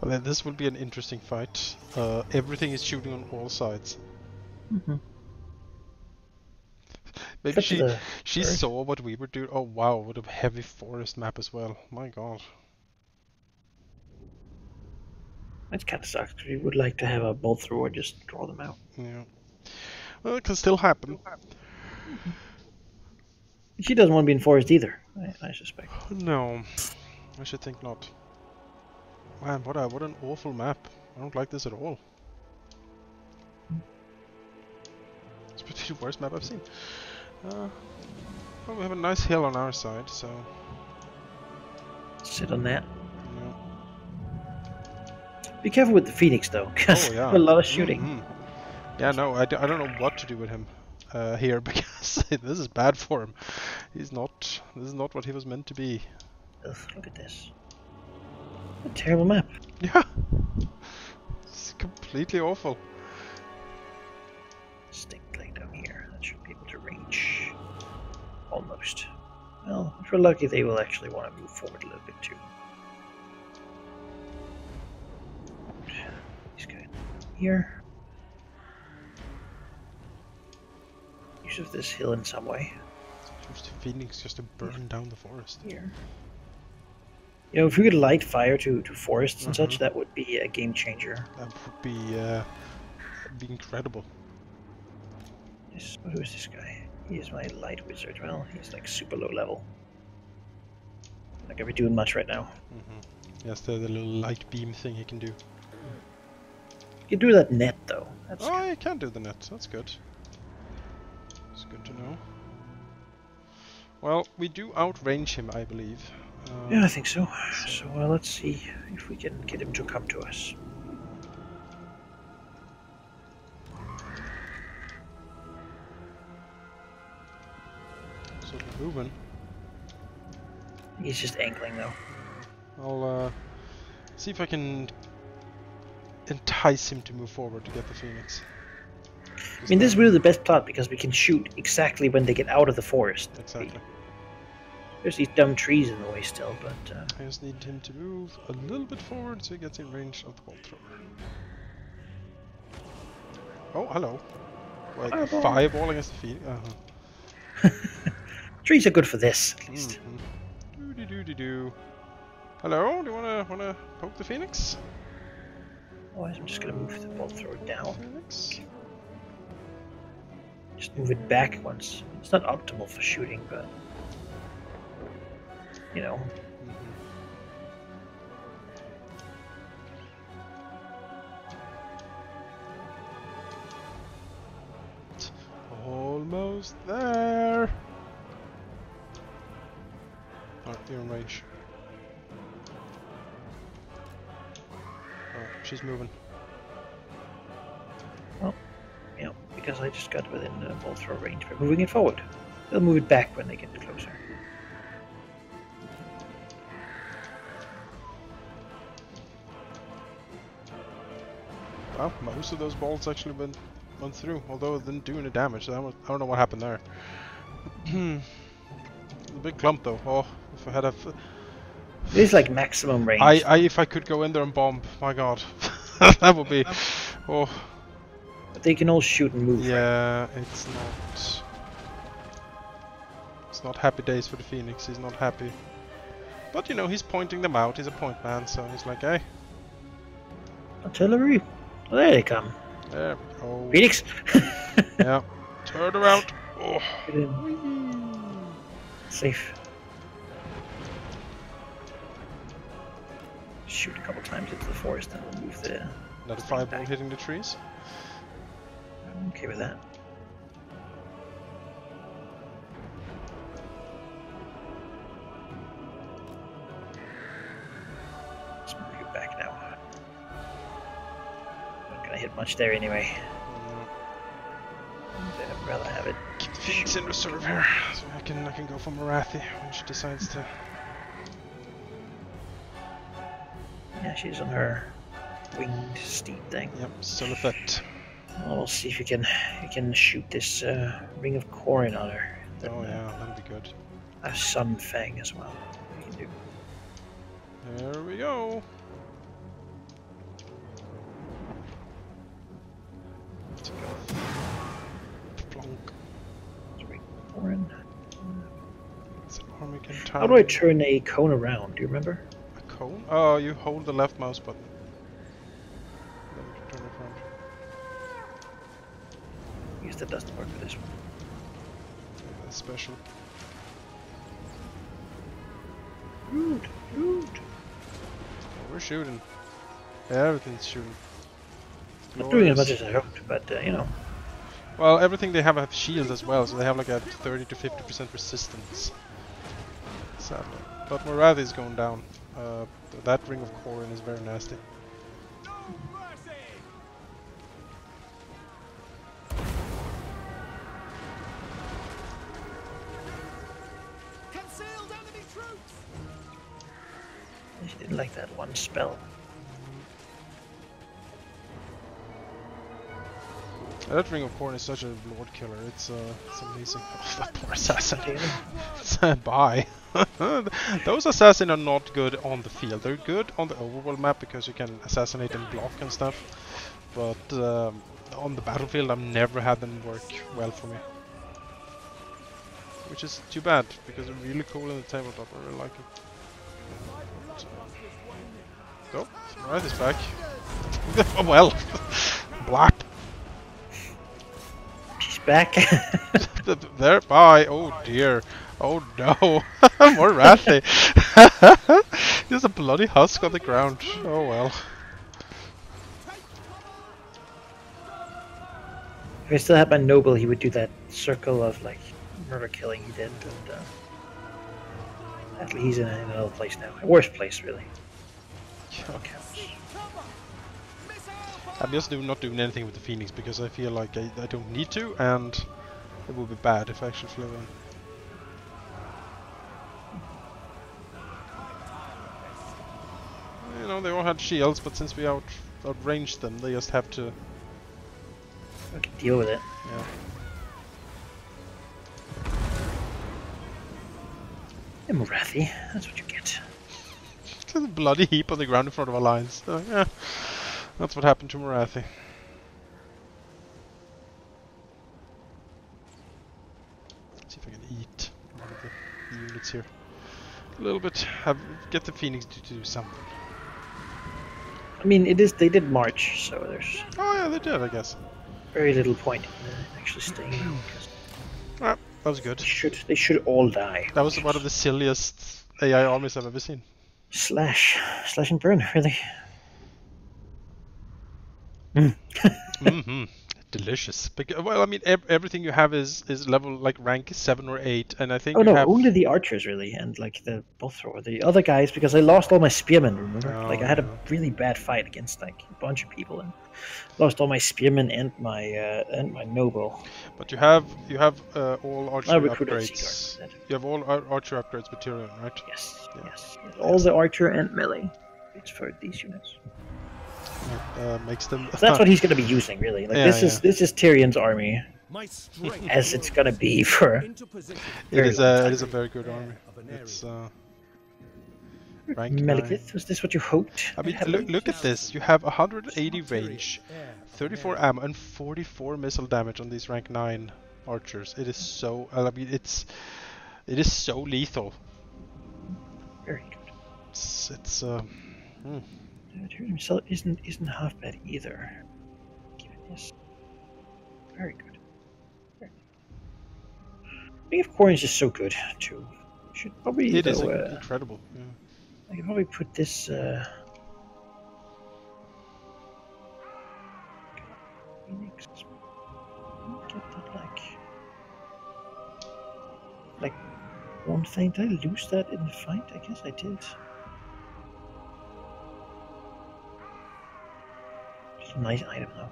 Speaker 1: Well, then this will be an interesting fight. Everything is shooting on all sides. Maybe she saw what we were doing. Oh wow, what a heavy forest map as well. My god.
Speaker 2: That kind of sucks. We would like to have a bolt through or just draw them out.
Speaker 1: Yeah. Well, it can still happen.
Speaker 2: She doesn't want to be in forest either, I suspect.
Speaker 1: No, I should think not. Man, what an awful map. I don't like this at all. It's probably the worst map I've seen. Well, we have a nice hill on our side, so...
Speaker 2: Sit on that.
Speaker 1: Yeah.
Speaker 2: Be careful with the Phoenix, though, because
Speaker 1: yeah.
Speaker 2: a lot of shooting.
Speaker 1: Yeah, no, I don't know what to do with him here, because this is bad for him. This is not what he was meant to be.
Speaker 2: Ugh, look at this. What a terrible map.
Speaker 1: Yeah. It's completely awful.
Speaker 2: Stick plate down here. That should be able to reach. Almost. Well, if we're lucky, they will actually want to move forward a little bit too. These guys here. Use of this hill in some way.
Speaker 1: Use the Phoenix just to burn down the forest.
Speaker 2: Here. You know, if we could light fire to forests and such, that would be a game changer.
Speaker 1: That would be incredible.
Speaker 2: Who is this guy? He is my light wizard. Well, he's like super low level. Not gonna be doing much right now.
Speaker 1: Yes, the little light beam thing he can do.
Speaker 2: You can do that net though. That's
Speaker 1: Oh, you can do the net. That's good. It's good to know. Well, we do outrange him, I believe.
Speaker 2: yeah, I think so. So let's see if we can get him to come to us.
Speaker 1: So we're moving.
Speaker 2: He's just angling though.
Speaker 1: I'll see if I can entice him to move forward to get the Phoenix.
Speaker 2: I mean, this is really the best plot because we can shoot exactly when they get out of the forest.
Speaker 1: Exactly.
Speaker 2: There's these dumb trees in the way still, but...
Speaker 1: I just need him to move a little bit forward so he gets in range of the bolt thrower. Oh, hello. Wait, fireball against the Phoenix?
Speaker 2: Trees are good for this, at least.
Speaker 1: Doo-doo-doo-doo-doo. Hello, do you wanna poke the Phoenix?
Speaker 2: Otherwise, I'm just gonna move the bolt thrower down.
Speaker 1: Phoenix?
Speaker 2: Just move it back once. It's not optimal for shooting, but... You know.
Speaker 1: Almost there. Oh, you're in range. Oh, she's moving.
Speaker 2: Well, you know, because I just got within the ball throw range. We're moving it forward. They'll move it back when they get closer.
Speaker 1: Well, most of those bolts actually went through, although it didn't do any damage. So I don't know what happened there. A big clump though. Oh, if I had a...
Speaker 2: It is like maximum range.
Speaker 1: If I could go in there and bomb, my god. That would be... Oh.
Speaker 2: But they can all shoot and move, right?
Speaker 1: Yeah, it's not... It's not happy days for the Phoenix. He's not happy. But, you know, he's pointing them out. He's a point man, so he's like, hey.
Speaker 2: Artillery. Well, there they come.
Speaker 1: There we go.
Speaker 2: Phoenix!
Speaker 1: Yeah. Turn around. Oh.
Speaker 2: Get in. Safe. Shoot a couple times into the forest and we'll move the...
Speaker 1: Another fireball hitting the trees.
Speaker 2: I'm okay with that. Let's move you back now. Not gonna hit much there anyway. I'd rather have it.
Speaker 1: Keep the Phoenix in reserve here, so I can go for Marathi when she decides to.
Speaker 2: Yeah, she's on her winged steed thing.
Speaker 1: Yep, still a fit.
Speaker 2: Well, we'll see if you can shoot this ring of Corin on her.
Speaker 1: Oh yeah, that'll be good.
Speaker 2: A Sun Fang as well. You can do.
Speaker 1: There we go. Plonk.
Speaker 2: Corin.
Speaker 1: How
Speaker 2: How do I turn a cone around? Do you remember?
Speaker 1: A cone? Oh, you hold the left mouse button. Then you can turn it around.
Speaker 2: I guess that doesn't work for this one.
Speaker 1: Yeah, that's special.
Speaker 2: Shoot! Shoot!
Speaker 1: Oh, we're shooting. Yeah, everything's shooting.
Speaker 2: Not doing as much as I hoped, but you know.
Speaker 1: Well, everything they have shields as well, so they have like a 30 to 50% resistance. Sadly. But Marathi is going down. That ring of Corin is very nasty.
Speaker 4: Concealed enemy troops!
Speaker 2: She didn't like that one spell.
Speaker 1: That ring of Corin is such a lord killer. It's amazing. Oh, that poor assassin. Bye. Those assassins are not good on the field. They're good on the overworld map because you can assassinate and block and stuff. But on the battlefield, I've never had them work well for me. Which is too bad because they're really cool in the tabletop. I really like it. So, Wrath is back. Oh well. Blap.
Speaker 2: Back.
Speaker 1: There, bye. Oh dear. Oh no. More Rathy. There's a bloody husk on the ground. Oh well.
Speaker 2: If I still had my noble, he would do that circle of like murder killing he did, and actually he's in another place now. A worse place, really. Okay.
Speaker 1: I'm just not doing anything with the Phoenix because I feel like I don't need to, and it would be bad if I actually flew in. You know, they all had shields, but since we outranged them, they just have to...
Speaker 2: I can deal with it.
Speaker 1: Yeah.
Speaker 2: I'm Wrathy, that's what you get.
Speaker 1: There's a bloody heap on the ground in front of our lines. So, yeah, that's what happened to Marathi. Let's see if I can eat one of the units here. A little bit. Get the Phoenix to do something.
Speaker 2: I mean, it is. They did march, so there's.
Speaker 1: Oh yeah, they did, I guess.
Speaker 2: Very little point in actually staying.
Speaker 1: Ah, that was good.
Speaker 2: They should all die.
Speaker 1: That was one of the silliest AI armies I've ever seen.
Speaker 2: Slash and burn, really.
Speaker 1: Mm-hmm. delicious. Well, I mean, everything you have is level like rank 7 or 8, and I think
Speaker 2: Oh
Speaker 1: you
Speaker 2: no,
Speaker 1: have.
Speaker 2: only the archers really, and like the bow thrower. The other guys, because I lost all my spearmen. Remember,
Speaker 1: Oh,
Speaker 2: like I had
Speaker 1: yeah.
Speaker 2: a really bad fight against like a bunch of people, and lost all my spearmen and my noble.
Speaker 1: But you have all
Speaker 2: I
Speaker 1: archery
Speaker 2: recruited
Speaker 1: upgrades.
Speaker 2: Seaguard instead.
Speaker 1: You have all archery upgrades with Tyrion, right?
Speaker 2: Yes,
Speaker 1: Yeah.
Speaker 2: yes, yes. All the archer and melee. It's for these units.
Speaker 1: Makes them.
Speaker 2: So that's what he's going to be using, really. Like
Speaker 1: Yeah,
Speaker 2: this is Tyrion's army,
Speaker 5: My strength
Speaker 2: as it's going to be for.
Speaker 5: into position.
Speaker 1: It is
Speaker 2: very long
Speaker 1: a very good army. It's rank 9.
Speaker 2: Melikith, was this what you hoped?
Speaker 1: I mean,
Speaker 2: would happen?
Speaker 1: look at this. You have 180 range, 34 ammo, and 44 missile damage on these rank 9 archers. It is so. I mean, it is so lethal.
Speaker 2: Very good.
Speaker 1: It's
Speaker 2: Tyrion himself isn't half bad either. Given this, very good. Very good. Ring of Corn is just so good too. Should probably
Speaker 1: it is
Speaker 2: though,
Speaker 1: incredible. Yeah.
Speaker 2: I could probably put this. Phoenix. Get that like one thing. Did I lose that in the fight? I guess I did. It's a nice item though.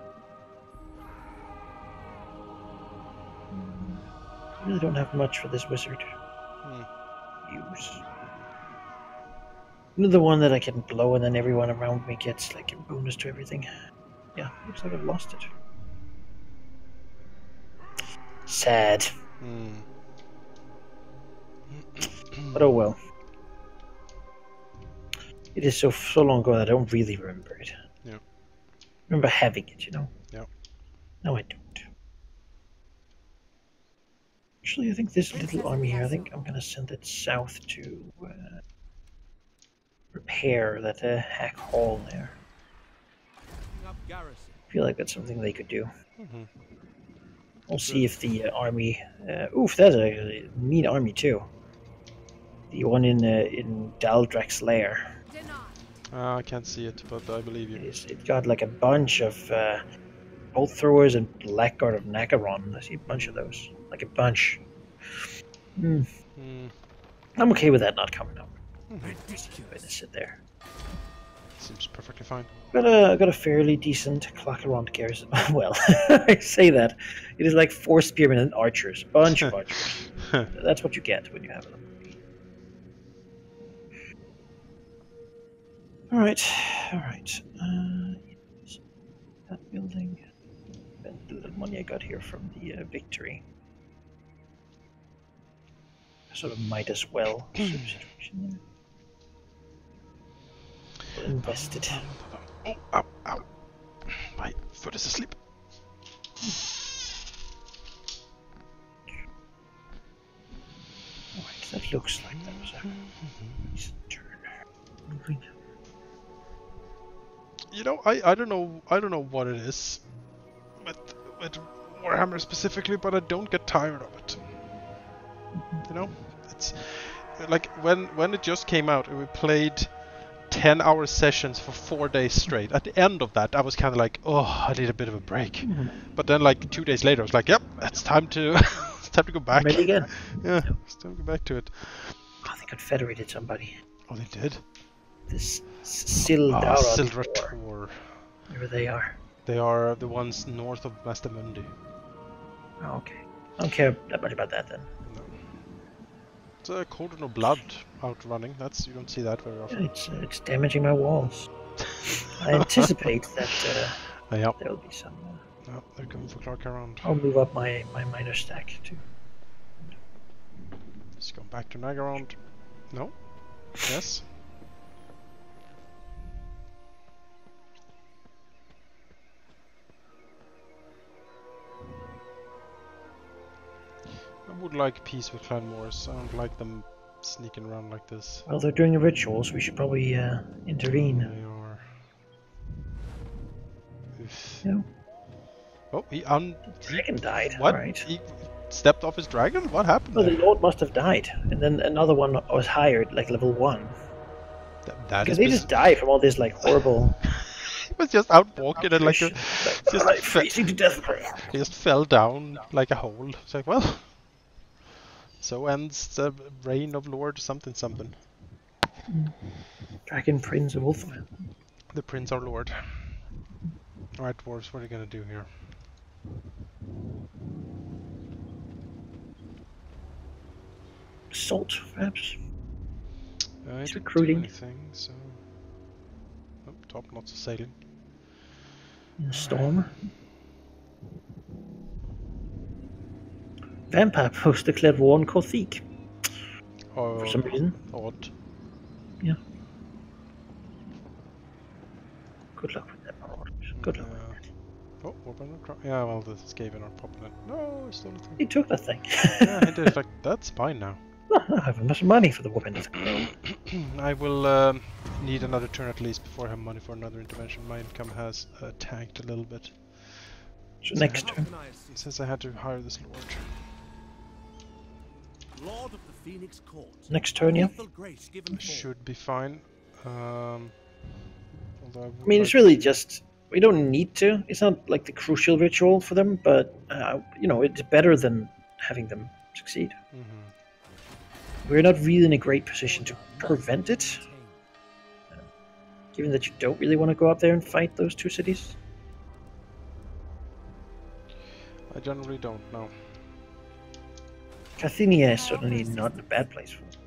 Speaker 2: I really don't have much for this wizard. Use. Another one that I can blow and then everyone around me gets like a bonus to everything. Yeah, looks like I've lost it. Sad. But oh well. It is so long ago that I don't really remember it.
Speaker 1: Yeah.
Speaker 2: Remember having it, you know?
Speaker 1: Yeah.
Speaker 2: No, I don't. Actually, I think this little army here, I think I'm gonna send it south to repair that hack hall there.
Speaker 5: Up garrison.
Speaker 2: I feel like that's something they could do. We'll see if the army. Oof, that's a mean army too. The one in Daldrak's lair.
Speaker 1: I can't see it, but I believe you.
Speaker 2: It got like a bunch of bolt throwers and Blackguard of Nakaron. I see a bunch of those, like a bunch. I'm okay with that not coming up. Just sit there.
Speaker 1: Seems perfectly fine.
Speaker 2: Got a fairly decent Clackarond garrison. Well, I say that. It is like 4 spearmen and archers. Bunch of archers. That's what you get when you have them. Alright. That building. And the little money I got here from the victory. Sort of might as well. Situation there. Invested.
Speaker 1: Oh, ow, ow. My foot is asleep.
Speaker 2: Alright, that looks like that was a decent turn. Moving.
Speaker 1: You know, I don't know what it is with Warhammer specifically, but I don't get tired of it. You know, it's like when it just came out, we played 10-hour sessions for 4 days straight. At the end of that, I was kind of like, oh, I need a bit of a break. But then, like 2 days later, I was like, yep, it's time to it's time to go back.
Speaker 2: Ready again.
Speaker 1: Yeah, it's time to go back to it.
Speaker 2: Oh, they confederated somebody.
Speaker 1: Oh, they did.
Speaker 2: This Sildara.
Speaker 1: Sildrator.
Speaker 2: Wherever they are.
Speaker 1: They are the ones north of Mastamundi.
Speaker 2: Oh, okay. I don't care that much about that then.
Speaker 1: No. It's a Cauldron of Blood out running. You don't see that very often.
Speaker 2: It's damaging my walls. I anticipate that
Speaker 1: Yep.
Speaker 2: there will be some.
Speaker 1: No, they're coming for Clark around.
Speaker 2: I'll move up my minor stack too.
Speaker 1: Just go back to Nagaround. No? Yes? I would like peace with Clan Wars. I don't like them sneaking around like this.
Speaker 2: Well, they're doing rituals. We should probably intervene.
Speaker 1: They are. Oof.
Speaker 2: No.
Speaker 1: Oh, he
Speaker 2: Dragon died.
Speaker 1: What?
Speaker 2: Right.
Speaker 1: He stepped off his dragon? What happened
Speaker 2: Well, the
Speaker 1: there?
Speaker 2: Lord must have died, and then another one was hired, like level 1.
Speaker 1: That
Speaker 2: Because
Speaker 1: is
Speaker 2: they just die from all this like horrible.
Speaker 1: was just out walking and like a,
Speaker 2: Like freezing to death.
Speaker 1: he just fell down like a hole. It's like, well, so ends the reign of Lord something something.
Speaker 2: Dragon Prince of Ulthman.
Speaker 1: The Prince our Lord. Alright, dwarves, what are you gonna do here?
Speaker 2: Assault, perhaps.
Speaker 1: I
Speaker 2: He's
Speaker 1: didn't
Speaker 2: recruiting.
Speaker 1: do anything, so... Oh, top knots of sailing.
Speaker 2: In a storm. Vampire post declared war on Korthik.
Speaker 1: Oh,
Speaker 2: For some reason.
Speaker 1: odd.
Speaker 2: Yeah. Good luck with that, my lord. Good luck with that.
Speaker 1: Oh, yeah, well, the Skaven are popping in. No, I stole a thing.
Speaker 2: He took that thing.
Speaker 1: Yeah, he did. Like, that's mine now.
Speaker 2: I have enough money for the weapon.
Speaker 1: I will need another turn at least before I have money for another intervention. My income has tanked a little bit.
Speaker 2: So next turn.
Speaker 1: Since I had to hire this lord.
Speaker 5: Lord of the Phoenix Court.
Speaker 2: Next turn, yeah.
Speaker 5: Lethal grace given forth.
Speaker 1: Should be fine. Although
Speaker 2: I mean, it's really just... We don't need to. It's not like the crucial ritual for them, but, you know, it's better than having them succeed. We're not really in a great position to prevent it, given that you don't really want to go up there and fight those two cities.
Speaker 1: I generally don't know.
Speaker 2: Cathinia is certainly not in a bad place for it.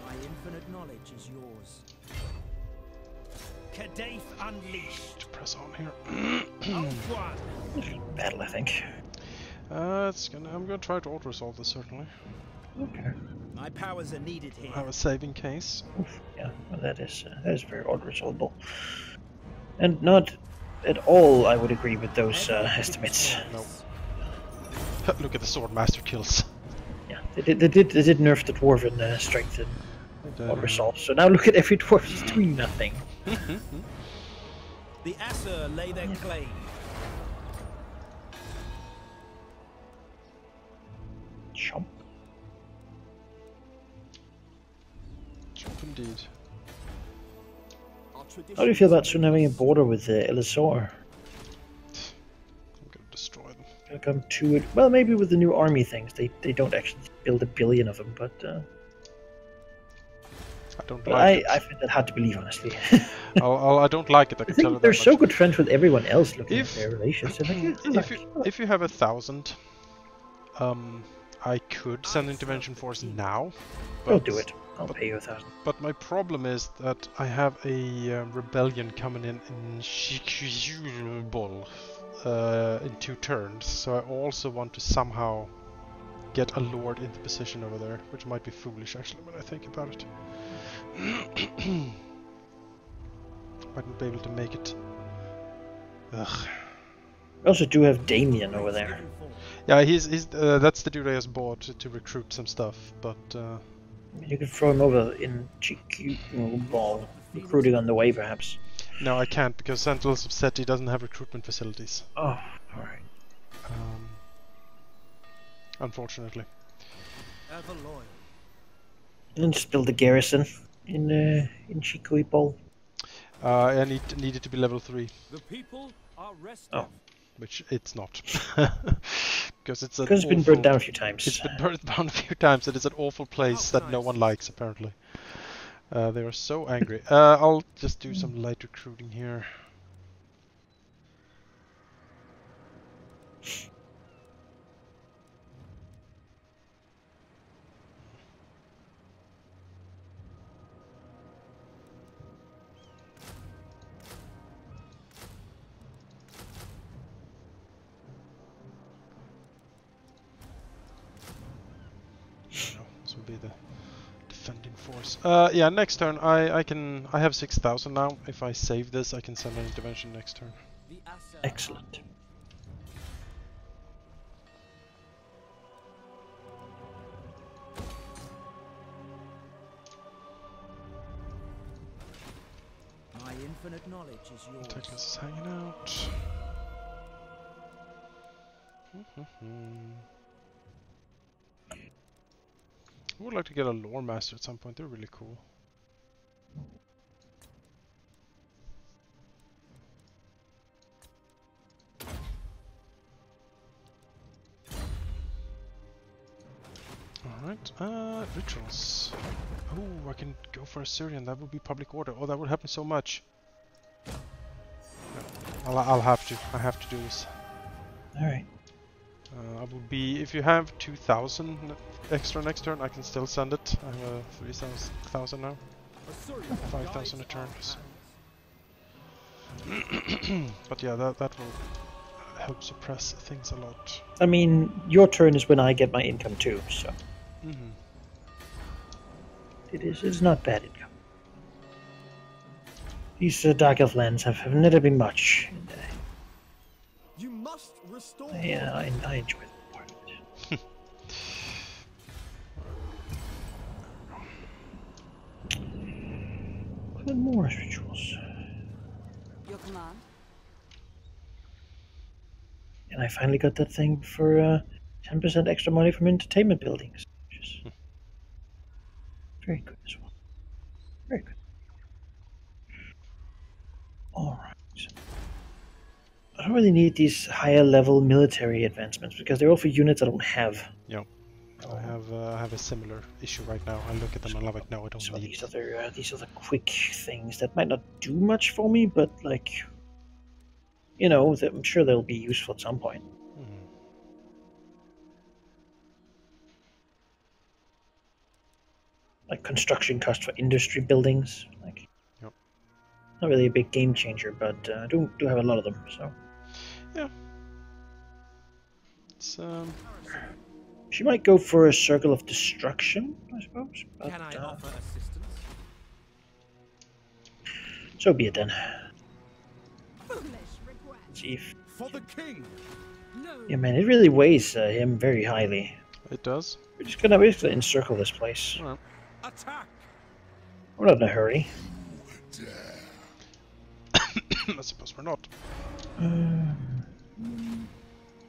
Speaker 4: My infinite knowledge is yours. Kadaif unleashed.
Speaker 1: To press on here.
Speaker 4: Outward.
Speaker 2: Battle, I think.
Speaker 1: I'm gonna try to auto-resolve this certainly.
Speaker 2: Okay.
Speaker 4: My powers are needed here.
Speaker 1: I have a saving case.
Speaker 2: Oof, yeah, well, that is very auto-resolvable. And not at all, I would agree with those estimates.
Speaker 1: No. Look at the Swordmaster kills.
Speaker 2: Yeah, they did nerf the dwarven strength and auto-resolve. So now look at every dwarf is doing nothing.
Speaker 4: The Asur lay their claim.
Speaker 2: Chomp.
Speaker 1: Chomp indeed.
Speaker 2: How do you feel about soon having a border with Elisor?
Speaker 1: I'm gonna destroy them.
Speaker 2: Gonna come to it. Well, maybe with the new army things, they don't actually build 1 billion of them, but
Speaker 1: I don't like it.
Speaker 2: I find that hard to believe, honestly.
Speaker 1: I don't like it. I
Speaker 2: I
Speaker 1: can tell you
Speaker 2: think they're
Speaker 1: that
Speaker 2: so
Speaker 1: much.
Speaker 2: good friends with everyone else looking
Speaker 1: If-
Speaker 2: at their relations. Like, yeah,
Speaker 1: If you have 1,000, I could send intervention force now.
Speaker 2: I'll do it. I'll pay you 1,000.
Speaker 1: But my problem is that I have a rebellion coming in Shikjubol in 2 turns, so I also want to somehow get a lord into position over there, which might be foolish actually when I think about it. Might not be able to make it. Ugh.
Speaker 2: We also do have Damien over there.
Speaker 1: Yeah, he's that's the dude I just bought to recruit some stuff, but
Speaker 2: You could throw him over in GQ ball, recruiting on the way, perhaps.
Speaker 1: no, I can't because Sentinels of Seti doesn't have recruitment facilities.
Speaker 2: Oh, alright.
Speaker 1: Unfortunately.
Speaker 4: Ever loyal.
Speaker 2: And just build a garrison in Chikui Ball.
Speaker 1: I needed to be level 3,
Speaker 5: The people are restive.
Speaker 2: Oh.
Speaker 1: which it's not. Because it's
Speaker 2: Because it's been burnt down a few times.
Speaker 1: It's been burnt down a few times, and it's an awful place that no one likes, apparently. They are so angry. I'll just do some light recruiting here. This will be the defending force. Yeah, next turn I have 6,000 now. If I save this, I can send an intervention next turn.
Speaker 4: The Asur.
Speaker 2: Excellent.
Speaker 4: My infinite knowledge is yours.
Speaker 1: Technicus is hanging out. I would like to get a lore master at some point. They're really cool. Rituals. Oh, I can go for a Syrian. That would be public order. Oh, that would help me so much. No, I'll have to. I have to do this.
Speaker 2: Alright.
Speaker 1: I would be, if you have 2,000 extra next turn, I can still send it. I have 3,000 now. 5,000 a turn. So. But yeah, that will help suppress things a lot.
Speaker 2: I mean, your turn is when I get my income too, so it's not bad income. These Dark Elf lands have never been much.
Speaker 5: You must restore.
Speaker 2: Yeah, I enjoy that part of it. What more rituals?
Speaker 3: Your command.
Speaker 2: And I finally got that thing for 10% extra money from entertainment buildings, which is very good as well. Very good. Alright. I don't really need these higher level military advancements because they're all for units I don't have.
Speaker 1: Yeah. I have a similar issue right now. I look at them and I'm like, no, I don't
Speaker 2: So
Speaker 1: need
Speaker 2: these other quick things that might not do much for me, but like, you know, I'm sure they'll be useful at some point. Like construction cost for industry buildings, like,
Speaker 1: Yep.
Speaker 2: not really a big game changer, but I do have a lot of them. So
Speaker 1: yeah, it's
Speaker 2: she might go for a circle of destruction, I suppose. But,
Speaker 4: Can I offer assistance?
Speaker 2: so be it then.
Speaker 3: Foolish regret.
Speaker 2: See if,
Speaker 5: For the king.
Speaker 3: No.
Speaker 2: yeah, man, it really weighs him very highly.
Speaker 1: it does.
Speaker 2: We're just gonna basically encircle this place.
Speaker 1: Alright.
Speaker 5: Attack.
Speaker 2: We're not in a hurry.
Speaker 1: I suppose we're not.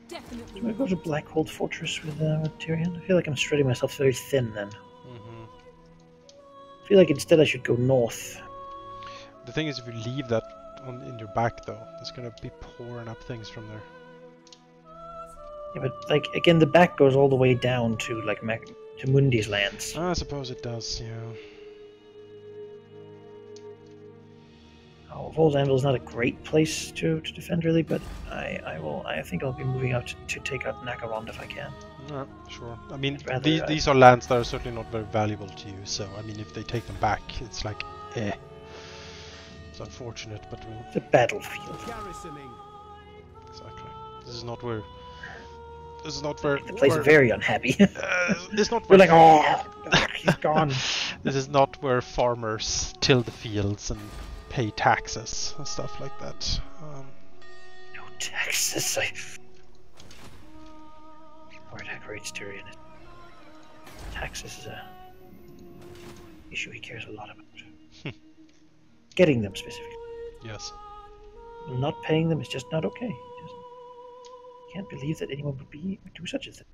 Speaker 3: Definitely.
Speaker 2: Do I go to Blackhold Fortress with Tyrion? I feel like I'm spreading myself very thin then. I feel like instead I should go north.
Speaker 1: The thing is, if you leave that in your back, though, it's gonna be pouring up things from there.
Speaker 2: Yeah, but like again, the back goes all the way down to like to Mundi's lands.
Speaker 1: I suppose it does, yeah.
Speaker 2: Oh, Vol's Anvil is not a great place to defend really, but I think I'll be moving out to take out Nakarond if I can.
Speaker 1: Yeah, sure. I mean,
Speaker 2: Rather,
Speaker 1: these are lands that are certainly not very valuable to you, so I mean, if they take them back, it's like, eh. It's unfortunate, but we'll...
Speaker 2: It's a battlefield.
Speaker 5: Garrisoning.
Speaker 1: Exactly. This is not where...
Speaker 2: The place is very unhappy.
Speaker 1: It's not
Speaker 2: We're
Speaker 1: where...
Speaker 2: like, oh, he's gone.
Speaker 1: This is not where farmers till the fields and pay taxes and stuff like that.
Speaker 2: No taxes. Lord aggravates Tyrion. Taxes is a issue he cares a lot about. Getting them specifically.
Speaker 1: Yes.
Speaker 2: Not paying them is just not okay. Just can't believe that anyone would do such a thing.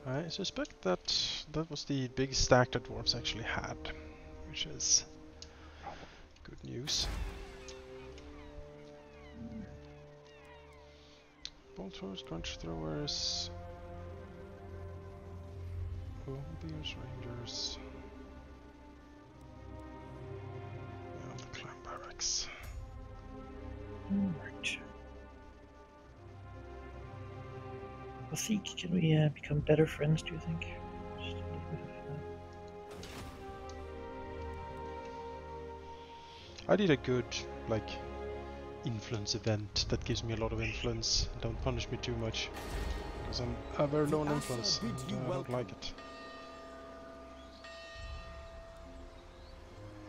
Speaker 1: I suspect that was the big stack that dwarves actually had, which is good news. Bolt throwers, crunch throwers, Bears, Rangers, and the clan barracks.
Speaker 2: Right. Theke, can we become better friends, do you think? Just a little bit of,
Speaker 1: I need a good, like, influence event that gives me a lot of influence. Don't punish me too much, because I'm a very low on influence. And, I don't like it.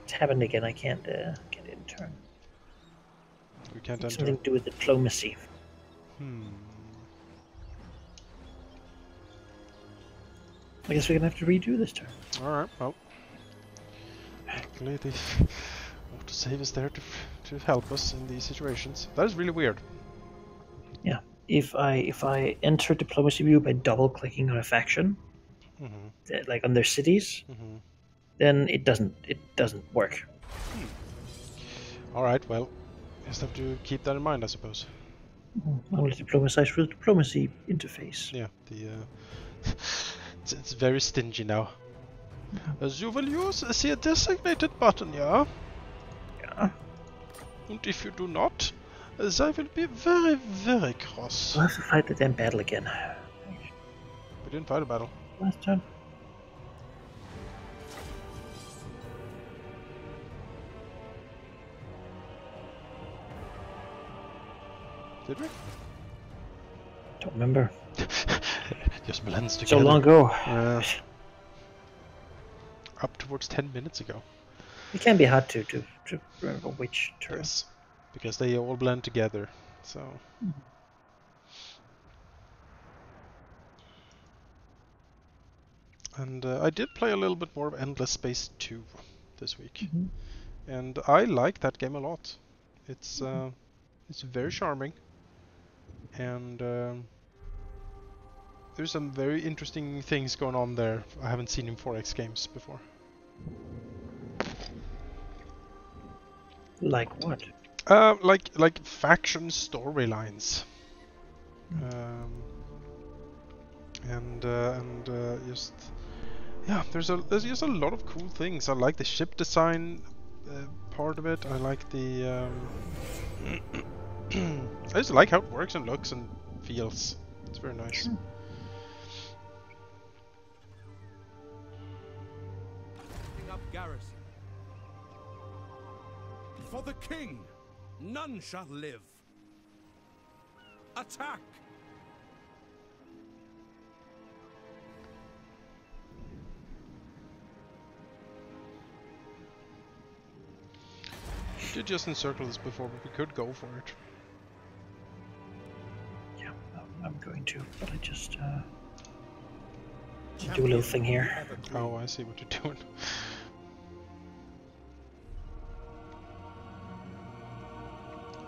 Speaker 2: It's happened again. I can't get in turn.
Speaker 1: We can't
Speaker 2: It's
Speaker 1: enter.
Speaker 2: something to do with diplomacy. I guess we're gonna have to redo this turn.
Speaker 1: Alright, well. Luckily the autosave is there to help us in these situations. That is really weird.
Speaker 2: if I enter diplomacy view by double clicking on a faction, like on their cities, then it doesn't work.
Speaker 1: All right. Well, just have to keep that in mind, I suppose.
Speaker 2: Only diplomatize through the diplomacy interface.
Speaker 1: Yeah. It's very stingy now. As you will use the designated button, yeah?
Speaker 2: Yeah.
Speaker 1: And if you do not, I will be very, very cross.
Speaker 2: We'll have to fight the damn battle again.
Speaker 1: We didn't fight a battle.
Speaker 2: Last time.
Speaker 1: Did we?
Speaker 2: Don't remember.
Speaker 1: Just blends
Speaker 2: So
Speaker 1: together.
Speaker 2: long ago.
Speaker 1: Up towards 10 minutes ago.
Speaker 2: It can be hard to remember which turn.
Speaker 1: Yes. Because they all blend together. So. And I did play a little bit more of Endless Space 2 this week. And I like that game a lot. It's very charming. And there's some very interesting things going on there I haven't seen in 4X games before.
Speaker 2: Like what?
Speaker 1: Like faction storylines. And just yeah, there's just a lot of cool things. I like the ship design part of it. I like the I just like how it works and looks and feels. It's very nice.
Speaker 2: Sure.
Speaker 5: Picking up garrison. For the king, none shall live. Attack!
Speaker 1: We did just encircle this before, but we could go for it.
Speaker 2: Yeah, I'm going to, but I just do a little thing here.
Speaker 1: Oh, I see what you're doing.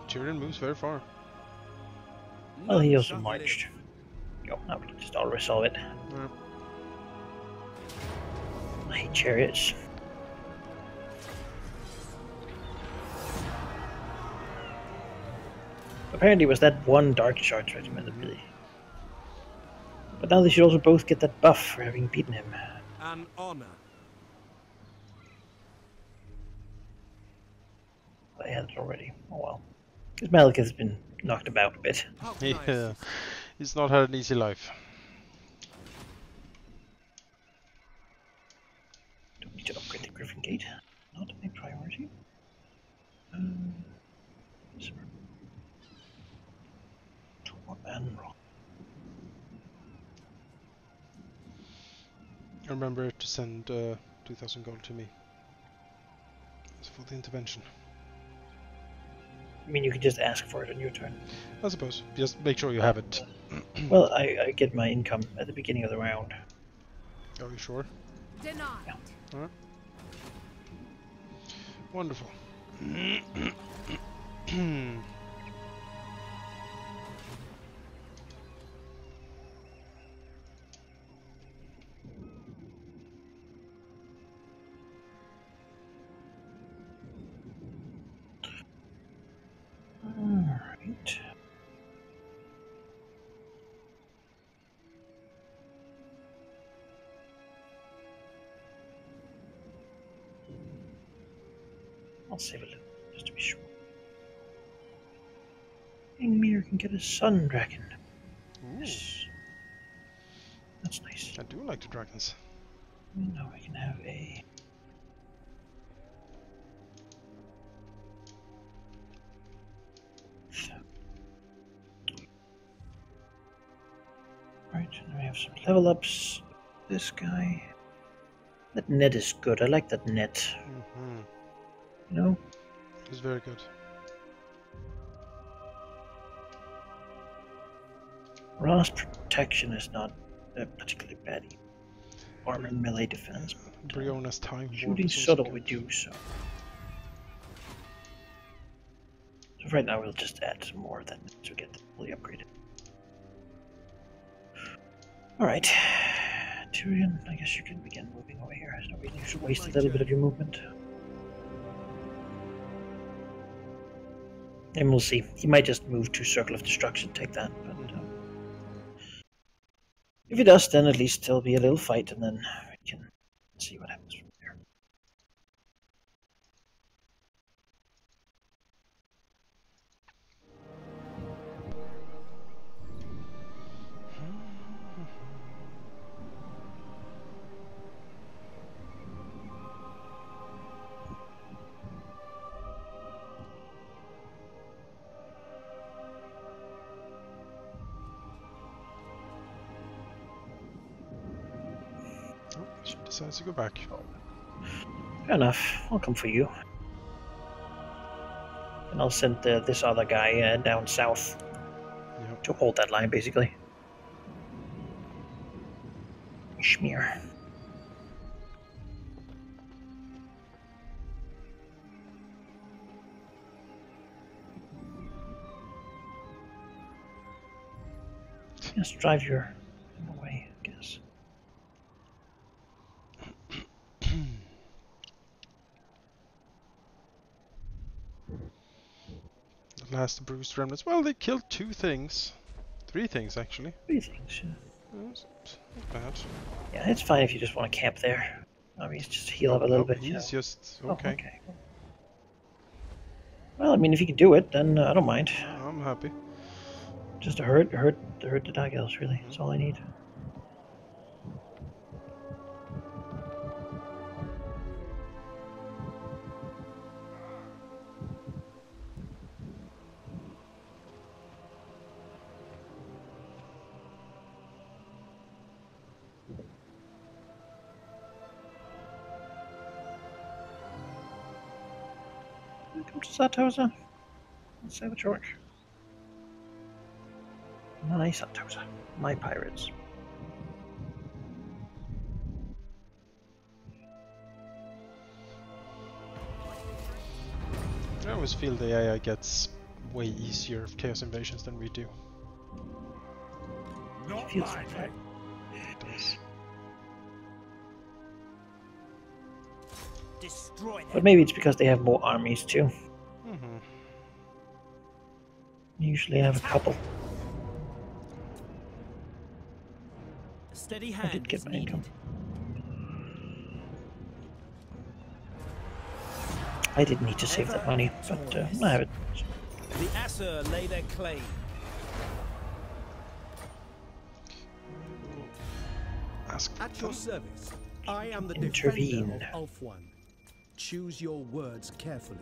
Speaker 1: Tyrion moves very far.
Speaker 2: Well, he also marched. Yo, now we can just all resolve it.
Speaker 1: Yeah.
Speaker 2: I hate chariots. Apparently it was that one Dark Charge regiment that really... But now they should also both get that buff for having beaten him.
Speaker 5: An honor.
Speaker 2: I had it already. Oh well. Because Malik has been knocked about a bit.
Speaker 5: How can I
Speaker 1: Yeah,
Speaker 5: assist?
Speaker 1: he's not had an easy life.
Speaker 2: Don't need to upgrade the Griffin Gate. Not a priority. And roll.
Speaker 1: Remember to send 2,000 gold to me. It's for the intervention.
Speaker 2: I mean, you can just ask for it on your turn.
Speaker 1: I suppose. Just make sure you have it.
Speaker 2: Well, I get my income at the beginning of the round.
Speaker 1: Are you sure?
Speaker 3: Denied.
Speaker 2: Yeah.
Speaker 1: Alright. Wonderful.
Speaker 2: Alright. I'll save a little, just to be sure. Mir can get a sun dragon.
Speaker 1: Ooh,
Speaker 2: Yes. That's nice.
Speaker 1: I do like the dragons.
Speaker 2: Now I can have a... Right, and we have some level ups. This guy... That net is good. I like that net. You know?
Speaker 1: It's very good.
Speaker 2: Raw's protection is not particularly bad. Armor and melee defense. But,
Speaker 1: Briona's time warp
Speaker 2: shooting
Speaker 1: is also
Speaker 2: subtle
Speaker 1: good.
Speaker 2: we do so. So right now we'll just add some more of that to get fully upgraded. Alright. Tyrion, I guess you can begin moving over here. There's no reason you should waste a little bit of your movement. And we'll see. He might just move to Circle of Destruction, take that. But if he does, then at least there'll be a little fight, and then we can see what happens from there.
Speaker 1: Oh, she decides to go back.
Speaker 2: Fair enough. I'll come for you. And I'll send this other guy down south to hold that line, basically. Schmear. Just drive your away, I guess.
Speaker 1: The last bruised remnants. Well, they killed 2 things. 3 things, actually.
Speaker 2: 3 things, yeah.
Speaker 1: That's not bad.
Speaker 2: Yeah, it's fine if you just want to camp there. I mean, just heal up a little bit.
Speaker 1: He's just...
Speaker 2: Oh,
Speaker 1: okay.
Speaker 2: okay. Well, I mean, if you can do it, then I don't mind.
Speaker 1: I'm happy.
Speaker 2: Just to hurt the Dark Elves, really. That's all I need. Welcome to Satosa. Let's say the George. Nice Satosa. My pirates.
Speaker 1: I always feel the AI gets way easier of Chaos Invasions than we do.
Speaker 5: Not
Speaker 2: Feels
Speaker 5: my
Speaker 2: like
Speaker 5: way.
Speaker 1: It does.
Speaker 4: Destroy them.
Speaker 2: But maybe it's because they have more armies too.
Speaker 1: Mm-hmm.
Speaker 2: Usually have a couple.
Speaker 4: A steady
Speaker 2: I
Speaker 4: hand
Speaker 2: did get
Speaker 4: is
Speaker 2: my
Speaker 4: needed.
Speaker 2: income. I didn't need to save that money, but I have it.
Speaker 4: The Asur lay their claim.
Speaker 1: Ask
Speaker 5: At your service, I am the
Speaker 2: Intervene.
Speaker 5: defender of Ulf-One. Choose your words carefully.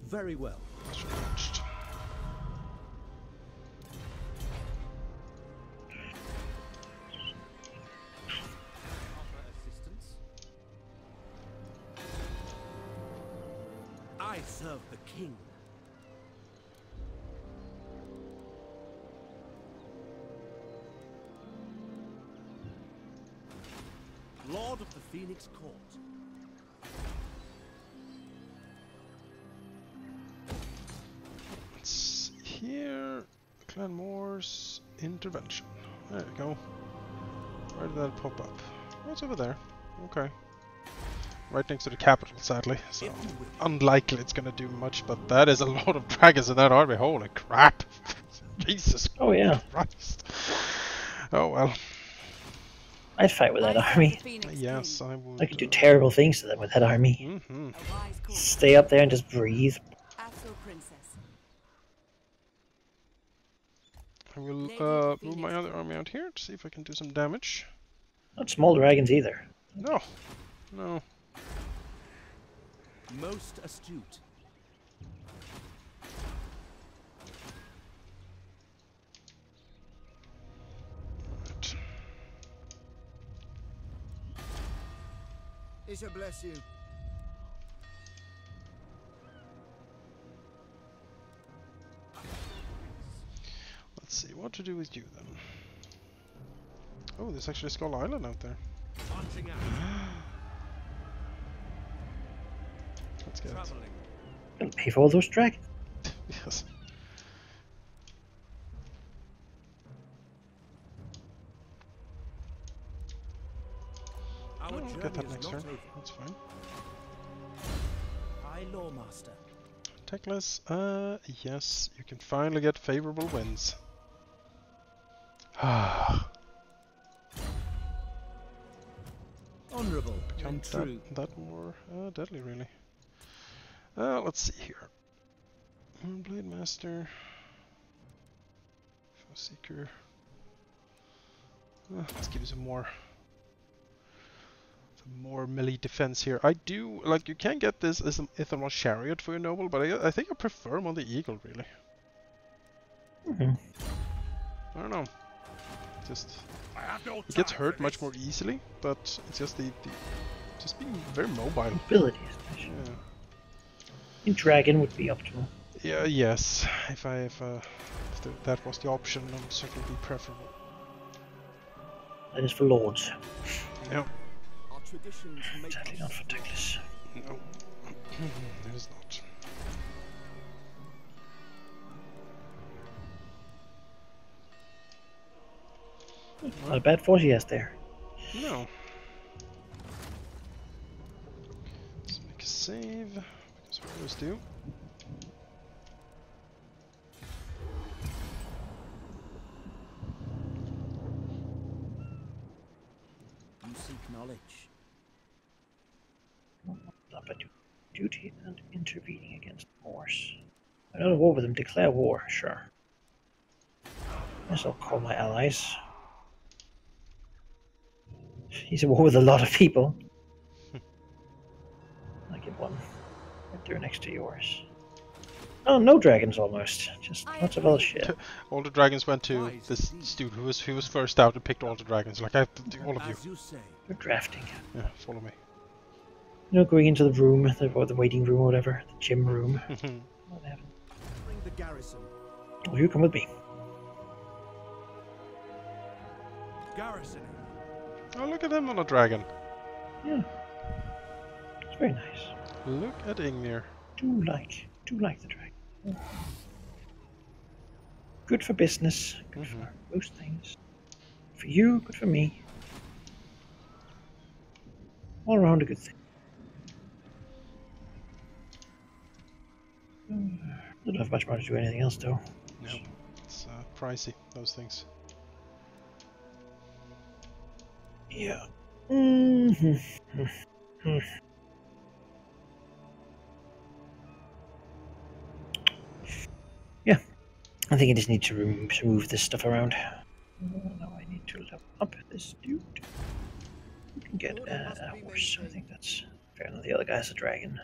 Speaker 5: Very well.
Speaker 4: Assistance.
Speaker 5: I serve the king. Lord of the Phoenix Court.
Speaker 1: It's here. Clan Moore's intervention. There you go. Where did that pop up? Oh, it's over there. Okay. Right next to the capital, sadly. So unlikely it's gonna do much, but that is a lot of dragons in that army. Holy crap! Jesus
Speaker 2: Oh yeah,
Speaker 1: Christ. Oh well.
Speaker 2: I'd fight with that
Speaker 3: I serve
Speaker 2: army.
Speaker 3: the Phoenix
Speaker 1: Yes,
Speaker 3: King.
Speaker 1: I would.
Speaker 2: I could do terrible things to them with that army.
Speaker 1: Mm-hmm.
Speaker 3: A wise call.
Speaker 2: Stay up there and just breathe.
Speaker 3: Asur princess.
Speaker 1: I will
Speaker 3: Lady of the
Speaker 1: move my
Speaker 3: Phoenix
Speaker 1: other army out here to see if I can do some damage.
Speaker 2: Not small dragons either.
Speaker 1: No. No.
Speaker 5: Most astute.
Speaker 1: Right.
Speaker 5: It shall bless you.
Speaker 1: Let's see what to do with you then. Oh, there's actually Skull Island out there.
Speaker 5: Launching out.
Speaker 1: Let's get it.
Speaker 5: Traveling.
Speaker 2: Gonna pay for all those dragons.
Speaker 1: Yes.
Speaker 5: Our
Speaker 1: I'll
Speaker 5: journey
Speaker 1: get that
Speaker 5: is
Speaker 1: next
Speaker 5: not
Speaker 1: turn.
Speaker 5: over.
Speaker 1: That's fine.
Speaker 4: High Lawmaster.
Speaker 1: Techless, yes, you can finally get favorable winds. Ah,
Speaker 4: Honorable
Speaker 1: become
Speaker 4: and true.
Speaker 1: that more deadly, really. Let's see here. Blade Master, Foe Seeker. Let's give you some more melee defense here. I do like you can get this as an Ithamar Chariot for your noble, but I think I prefer him on the Eagle, really. I don't know. Just
Speaker 5: I have no
Speaker 1: he gets
Speaker 5: time
Speaker 1: hurt
Speaker 5: for
Speaker 1: much
Speaker 5: this.
Speaker 1: more easily, but it's just the just being very mobile.
Speaker 2: Abilities.
Speaker 1: Yeah.
Speaker 2: In Dragon would be optimal.
Speaker 1: Yeah. Yes. If that was the option, that would certainly be preferable.
Speaker 2: That is for Lords.
Speaker 1: Yeah.
Speaker 5: Our traditions make
Speaker 2: Sadly
Speaker 5: us
Speaker 2: not for Techless.
Speaker 1: No. It is not.
Speaker 2: Not a bad force he has there.
Speaker 1: No. Let's make a save, because we always do.
Speaker 4: You seek knowledge.
Speaker 2: Up a duty and intervening against Moors. I'm not at war with them. Declare war, sure. Guess I'll call my allies. He's at war with a lot of people. I get one right there next to yours. Oh, no dragons almost. Just lots of other shit.
Speaker 1: All the dragons went to this dude who was first out and picked all the dragons. Like I have to do all of you.
Speaker 5: as you say.
Speaker 2: They're drafting.
Speaker 1: Yeah, follow me.
Speaker 2: You know, going into the room, or the waiting room or whatever, the gym room. What happened?
Speaker 5: Bring the garrison.
Speaker 2: Oh, you come with me.
Speaker 5: Garrisoning.
Speaker 1: Oh, look at him on a dragon.
Speaker 2: Yeah. It's very nice.
Speaker 1: Look at Ignir.
Speaker 2: Do like the dragon. Good for business. Good for most things. For you, good for me. All around a good thing. Don't have much money to do anything else, though.
Speaker 1: No, it's pricey, those things.
Speaker 2: Yeah. Yeah. I think I just need to move this stuff around. Now I need to level up this dude. You can get a horse. I think that's fair enough. The other guy's a dragon.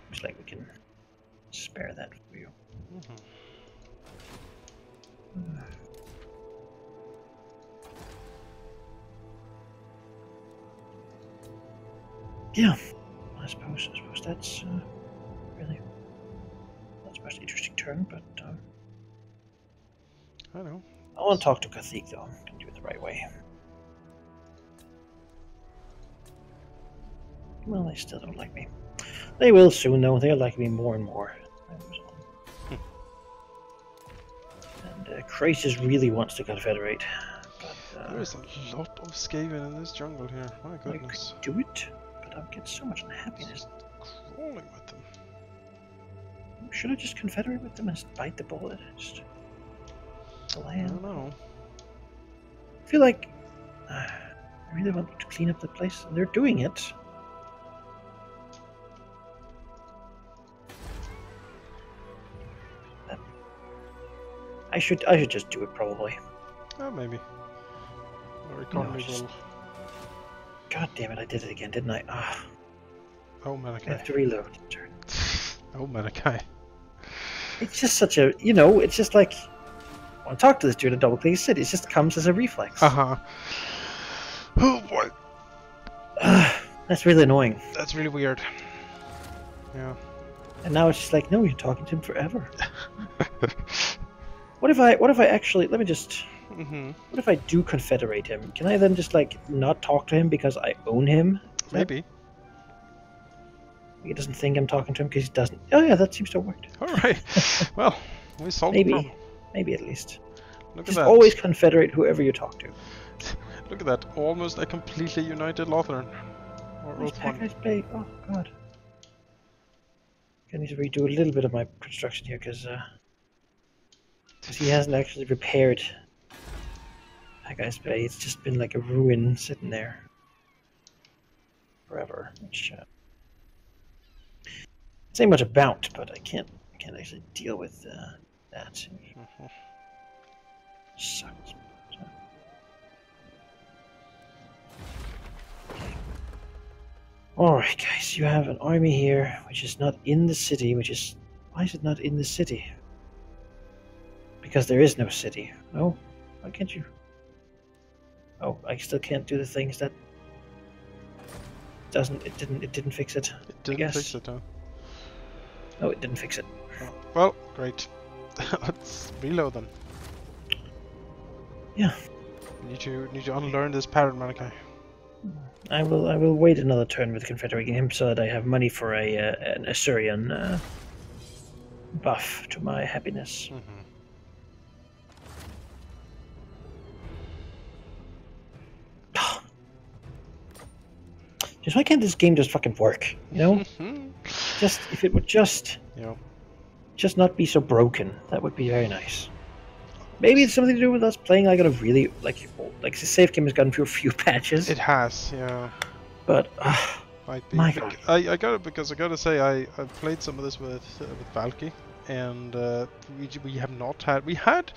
Speaker 2: Looks like we can spare that for you. Yeah, I suppose that's really that's the most interesting turn. But
Speaker 1: I know.
Speaker 2: I want to talk to Kathik though. I can do it the right way. Well, they still don't like me. They will soon, though. They'll like me more and more. And Krasis really wants to confederate. But,
Speaker 1: There's a lot of Skaven in this jungle here. My
Speaker 2: I
Speaker 1: goodness.
Speaker 2: could do it, but I'll get so much unhappiness.
Speaker 1: Crawling with them.
Speaker 2: Should I just confederate with them and just bite the bullet? Just the
Speaker 1: I
Speaker 2: land.
Speaker 1: don't know.
Speaker 2: I feel like I really want to clean up the place, and they're doing it. I should just do it probably.
Speaker 1: Oh, maybe. Our economy will.
Speaker 2: God damn it! I did it again, didn't I? Ah,
Speaker 1: Oh,
Speaker 2: I have
Speaker 1: Malachi.
Speaker 2: to reload. Turn.
Speaker 1: Oh, Malachi.
Speaker 2: It's just such a, it's just like, I want to talk to this dude at double click. He said it just comes as a reflex.
Speaker 1: Oh boy.
Speaker 2: That's really annoying.
Speaker 1: That's really weird. Yeah.
Speaker 2: And now it's just like, no, you're talking to him forever. What if I actually, let me just, what if I do confederate him? Can I then just like not talk to him because I own him?
Speaker 1: Maybe.
Speaker 2: He doesn't think I'm talking to him because he doesn't. Oh yeah, that seems to have worked.
Speaker 1: Alright. Well, we solved the problem.
Speaker 2: Maybe at least.
Speaker 1: Look at
Speaker 2: Just
Speaker 1: that.
Speaker 2: always confederate whoever you talk to.
Speaker 1: Look at that, almost a completely united Lothern. Or
Speaker 2: Where's
Speaker 1: Earth one.
Speaker 2: Packard's Bay? Oh god. I need to redo a little bit of my construction here because he hasn't actually repaired Packard's Bay. It's just been like a ruin sitting there forever. Which say much about, but I can't actually deal with that. Sucks. Alright guys, you have an army here which is not in the city, why is it not in the city? Because there is no city. No? Why can't you? Oh, I still can't do the things that it didn't fix it.
Speaker 1: It didn't fix it, huh?
Speaker 2: No, it didn't fix it.
Speaker 1: Oh, well, great. Let's reload them.
Speaker 2: Yeah.
Speaker 1: Need to unlearn this pattern, Malachi.
Speaker 2: I will wait another turn with confederating him so that I have money for an Assyrian buff to my happiness. Just why can't this game just fucking work? You know, just if it would just not be so broken, that would be very nice. Maybe it's something to do with us playing like on a really like the save game has gone through a few patches.
Speaker 1: It has, yeah.
Speaker 2: But
Speaker 1: might be.
Speaker 2: My God.
Speaker 1: I got it because I gotta say I played some of this with Valky, and we have not had we had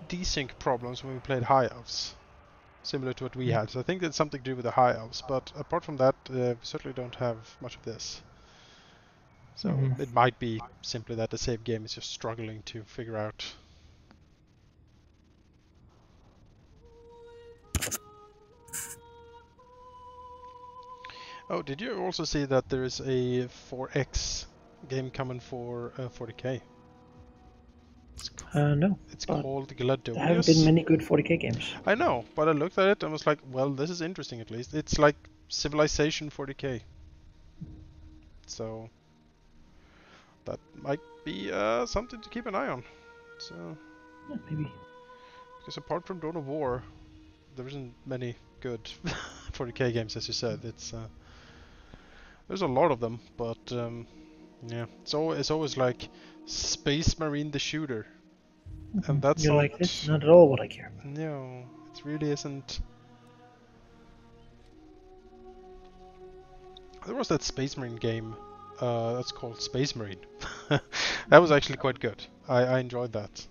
Speaker 1: desync problems when we played High Elves, similar to what we had. So I think it's something to do with the High Elves. But apart from that, we certainly don't have much of this. So it might be simply that the save game is just struggling to figure out. Oh, did you also see that there is a 4X game coming for 40k?
Speaker 2: No.
Speaker 1: It's called Gladiolus.
Speaker 2: There haven't been many good 40k games.
Speaker 1: I know, but I looked at it and was like, well, this is interesting at least. It's like Civilization 40k. So that might be something to keep an eye on. So
Speaker 2: Yeah, maybe.
Speaker 1: Because apart from Dawn of War, there isn't many good 40k games, as you said. It's there's a lot of them, but yeah, it's always like Space Marine the shooter, and that's
Speaker 2: You're
Speaker 1: not,
Speaker 2: like, this is not at all what I care about.
Speaker 1: No, it really isn't. There was that Space Marine game that's called Space Marine. That was actually quite good. I enjoyed that.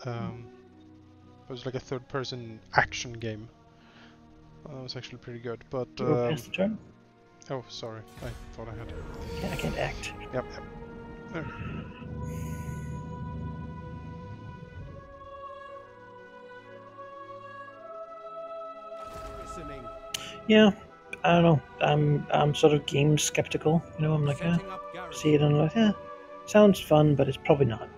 Speaker 1: It was like a third-person action game. That was actually pretty good, but...
Speaker 2: You go past the turn?
Speaker 1: Oh, sorry. I thought I had.
Speaker 2: I can't act.
Speaker 1: Yep. There.
Speaker 5: Listening.
Speaker 2: Yeah, I don't know. I'm sort of game skeptical. You know, I'm like,
Speaker 5: Setting up garrison.
Speaker 2: see it and I'm like, sounds fun, but it's probably not.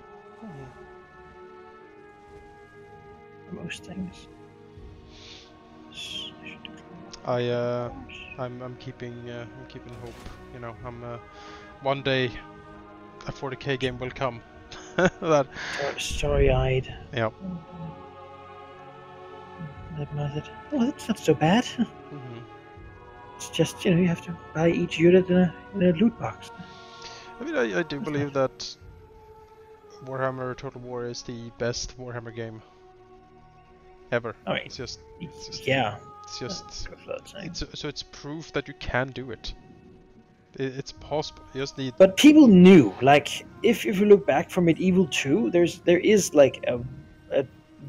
Speaker 2: For most things.
Speaker 1: I'm keeping hope. You know, one day a 40k game will come. That.
Speaker 2: Story-eyed.
Speaker 1: Yep.
Speaker 2: Oh, that's not so bad. It's just, you know, you have to buy each unit in a loot box.
Speaker 1: I mean, I do believe that Warhammer Total War is the best Warhammer game ever.
Speaker 2: I mean,
Speaker 1: it's just
Speaker 2: yeah.
Speaker 1: It's just so it's proof that you can do it. It's possible. You just need.
Speaker 2: But people knew, like, if you look back from Medieval 2, there is like a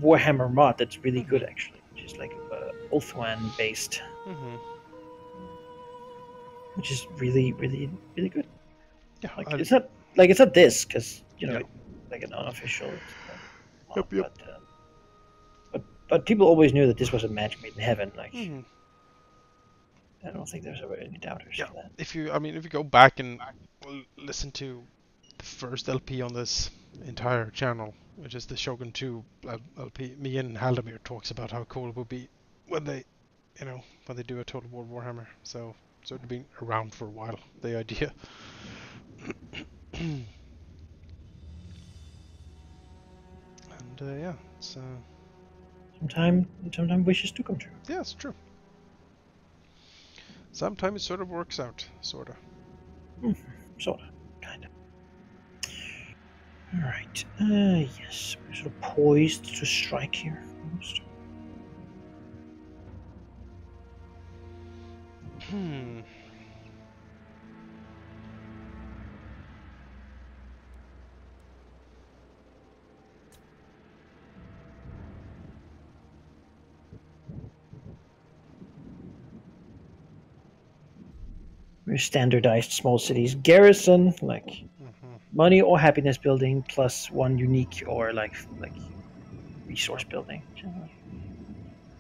Speaker 2: Warhammer mod that's really good actually, which is like Ulthuan based, which is really good.
Speaker 1: Yeah,
Speaker 2: like, it's not this because you know like an unofficial.
Speaker 1: Yep.
Speaker 2: But people always knew that this was a match made in heaven. Like, I don't think there's ever any doubters to that.
Speaker 1: If you go back and listen to the first LP on this entire channel, which is the Shogun 2 LP, me and Halldamir talks about how cool it would be when they do a Total War Warhammer. So it's certainly been around for a while, the idea. And yeah, it's
Speaker 2: Sometimes wishes do come true.
Speaker 1: Yeah, it's true. Sometimes it sort of works out, sorta.
Speaker 2: Sorta, kinda. Alright, yes, we're sort of poised to strike here. Almost.
Speaker 1: Hmm.
Speaker 2: We're standardized small cities. Garrison, like money or happiness building, plus one unique or like resource building.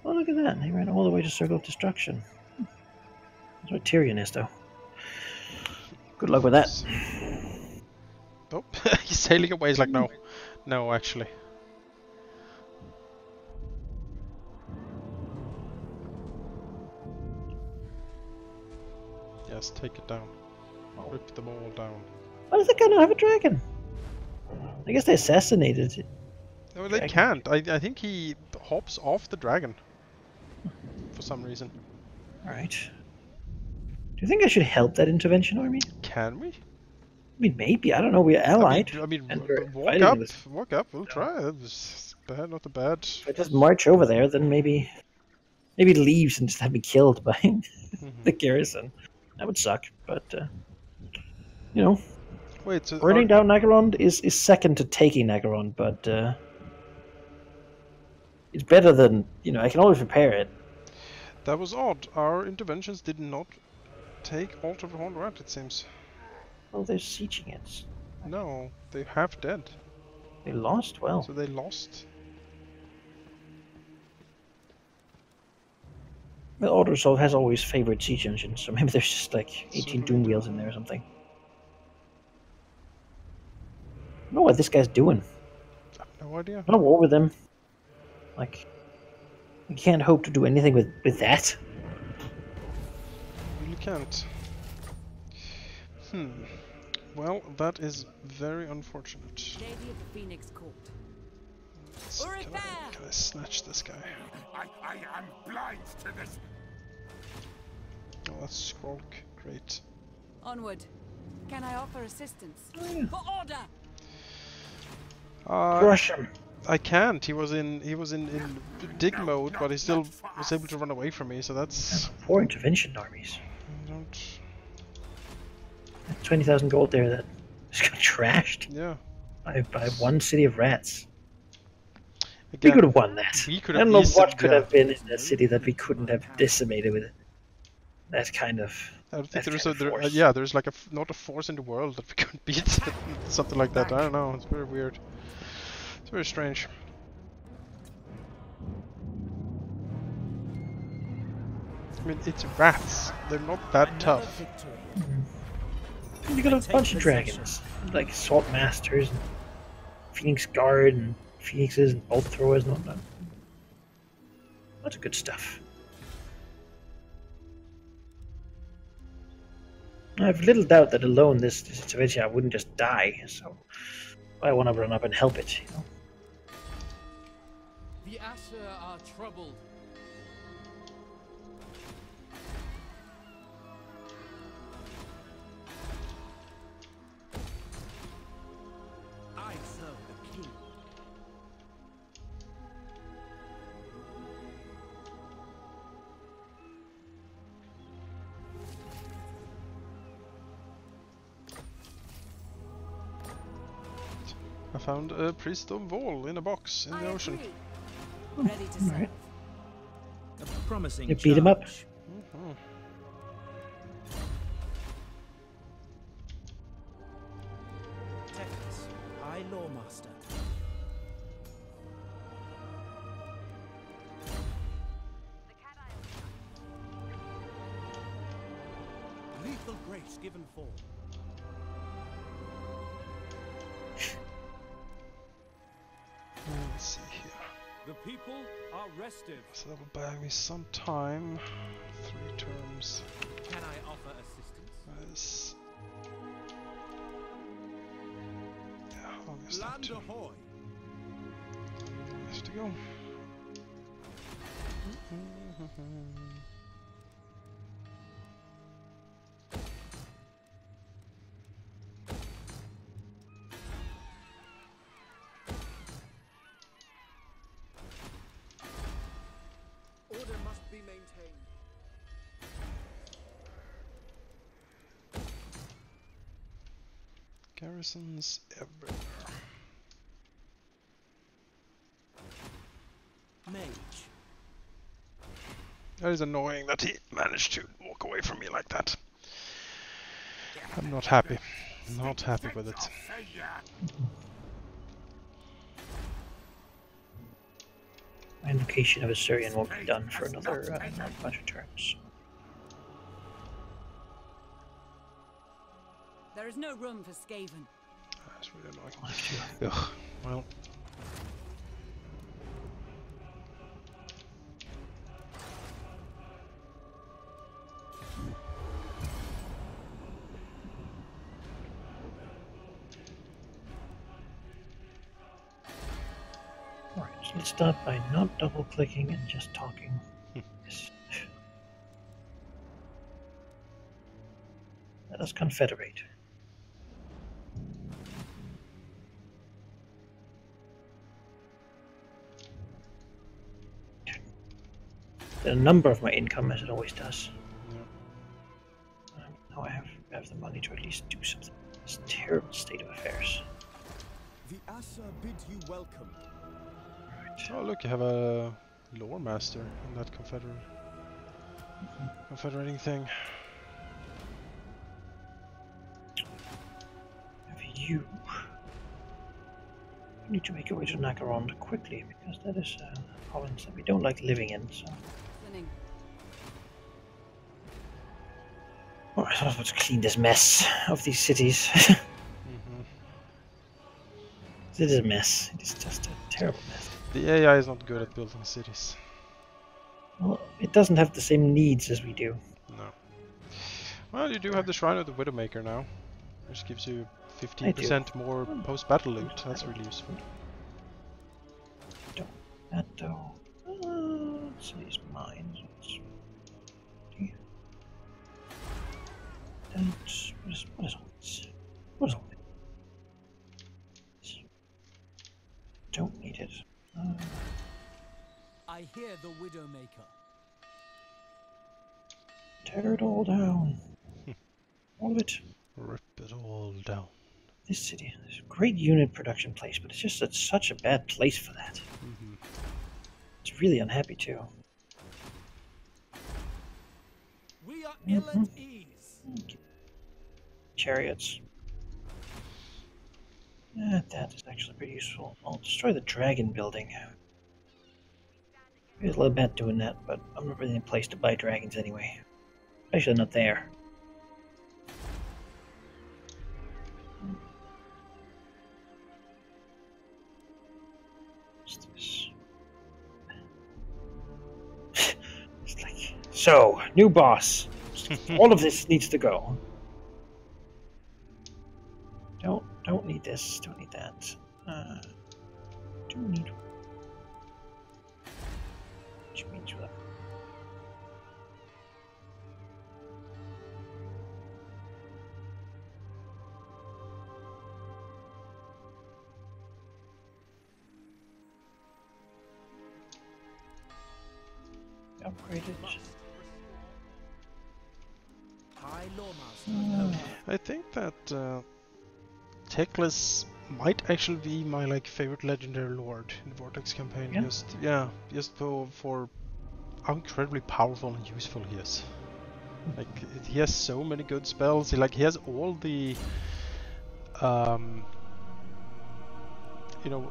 Speaker 2: Oh, look at that! They ran all the way to Circle of Destruction. That's what Tyrion is, though. Good luck with that.
Speaker 1: Oh, he's sailing away. He's like, no. No, actually. Yes, take it down. Rip them all down.
Speaker 2: Why does that guy not have a dragon? I guess they assassinated it.
Speaker 1: No, they can't. I think he hops off the dragon. For some reason.
Speaker 2: Alright. Do you think I should help that intervention army?
Speaker 1: Can we?
Speaker 2: I mean, maybe. I don't know. We're allied.
Speaker 1: I mean
Speaker 2: and we're
Speaker 1: walk
Speaker 2: fighting
Speaker 1: up.
Speaker 2: with-
Speaker 1: Walk up. We'll try. It's bad, not a bad.
Speaker 2: If I just march over there, then maybe it leaves and just have me killed by the garrison. That would suck, but you know,
Speaker 1: Wait, so
Speaker 2: burning down Nagaron is second to taking Nagaron, but it's better than, you know, I can always repair it.
Speaker 1: that was odd. Our interventions did not take Altar of the Horned Rat, it seems.
Speaker 2: Well, they're sieging it.
Speaker 1: No, they're half dead.
Speaker 2: They lost? Well,
Speaker 1: So they lost.
Speaker 2: well, Autoresolve has always favored siege engines, so maybe there's just like 18
Speaker 1: So
Speaker 2: Doom Wheels in there or something. I don't know what this guy's doing.
Speaker 1: I have no idea.
Speaker 2: I'm at war with him. Like, you can't hope to do anything with that.
Speaker 1: Really can't. Well, that is very unfortunate.
Speaker 3: Lady of the Phoenix Court.
Speaker 1: Can I snatch this guy?
Speaker 5: I am blind to this.
Speaker 1: Oh, that's Skrulk. Great.
Speaker 3: Onward. Can I offer assistance?
Speaker 2: yeah.
Speaker 3: For order!
Speaker 2: Crush him.
Speaker 1: I can't. He was in dig mode, but he still was able to run away from me. So that's
Speaker 2: 4 intervention armies.
Speaker 1: I don't.
Speaker 2: 20,000 gold there that just got trashed
Speaker 1: Yeah.
Speaker 2: by one city of rats.
Speaker 1: Again,
Speaker 2: We could have won that.
Speaker 1: we could
Speaker 2: I
Speaker 1: have
Speaker 2: don't know
Speaker 1: easily-
Speaker 2: what could
Speaker 1: yeah.
Speaker 2: have been in that city that we couldn't have decimated with that kind of.
Speaker 1: I don't think
Speaker 2: That's
Speaker 1: there's
Speaker 2: kind of force.
Speaker 1: yeah, there's like not a force in the world that we couldn't beat. Something like that. I don't know. It's very weird. It's very strange. I mean, it's rats. They're not that tough.
Speaker 4: Victory.
Speaker 2: You got a bunch of dragons, like Salt Masters, and Phoenix Guard, and Phoenixes, and Bolt Throwers, and whatnot. Lots of good stuff. I have little doubt that alone this intervention I wouldn't just die, so I want to run up and help it, you know.
Speaker 7: The Asher are troubled.
Speaker 5: I serve the king.
Speaker 1: I found a priest of Vol in a box in
Speaker 3: I
Speaker 1: the ocean.
Speaker 3: agree. Ready to serve.
Speaker 2: Alright.
Speaker 4: A promising
Speaker 2: You beat him up.
Speaker 4: charge.
Speaker 1: Mhm.
Speaker 4: Texas, High Lawmaster.
Speaker 5: Lethal grace given forth.
Speaker 1: Let's see here.
Speaker 5: The people are restive.
Speaker 1: So that will buy me some time. 3 turns.
Speaker 4: Can I offer assistance?
Speaker 1: Is yeah, I'll guess that
Speaker 5: Land
Speaker 1: too.
Speaker 5: ahoy.
Speaker 1: Has to go.
Speaker 5: Order must be maintained.
Speaker 1: Garrisons everywhere.
Speaker 4: Mage.
Speaker 1: That is annoying that he managed to walk away from me like that. I'm not happy. Not happy with it.
Speaker 2: My invocation of Assyrian won't be done for another bunch of turns.
Speaker 3: There is no room for Skaven.
Speaker 1: That's really annoying. Ugh. Well.
Speaker 2: Alright, so let's start by not double clicking and just talking. Yes. Let us confederate. The number of my income as it always does.
Speaker 1: Yeah.
Speaker 2: Now I have the money to at least do something. This terrible state of affairs.
Speaker 5: The Asa bids you welcome.
Speaker 2: Right.
Speaker 1: Oh look, you have a lore master in that confederating thing.
Speaker 2: Have you? We need to make our way to Nakaron quickly because that is a province that we don't like living in. So.
Speaker 3: Listening.
Speaker 2: Alright, let's clean this mess of these cities. It is a mess. It is just a terrible mess.
Speaker 1: The AI is not good at building cities.
Speaker 2: Well, it doesn't have the same needs as we do.
Speaker 1: No. Well, you do have the Shrine of the Widowmaker now, which gives you 15% more post-battle loot. That's really useful.
Speaker 2: That though. Let's see, it's mine. What is all this? What is all this? Don't need it.
Speaker 4: I hear the Widowmaker.
Speaker 2: Tear it all down. All of it.
Speaker 1: Rip it all down.
Speaker 2: This city is a great unit production place, but it's just such a bad place for that. It's really unhappy too.
Speaker 4: We are ill at ease.
Speaker 2: Chariots. That is actually pretty useful. I'll destroy the dragon building. It was a little bad doing that, but I'm not really in a place to buy dragons anyway. Especially not there. What's this? It's like, so, new boss. All of this needs to go. Don't need this. Don't need that. Do need. Which means what? Upgraded.
Speaker 4: High Lawmaster.
Speaker 1: I think that Teclis might actually be my favorite legendary lord in the Vortex campaign.
Speaker 2: Yeah?
Speaker 1: Just for how incredibly powerful and useful he is. He has so many good spells. He has all the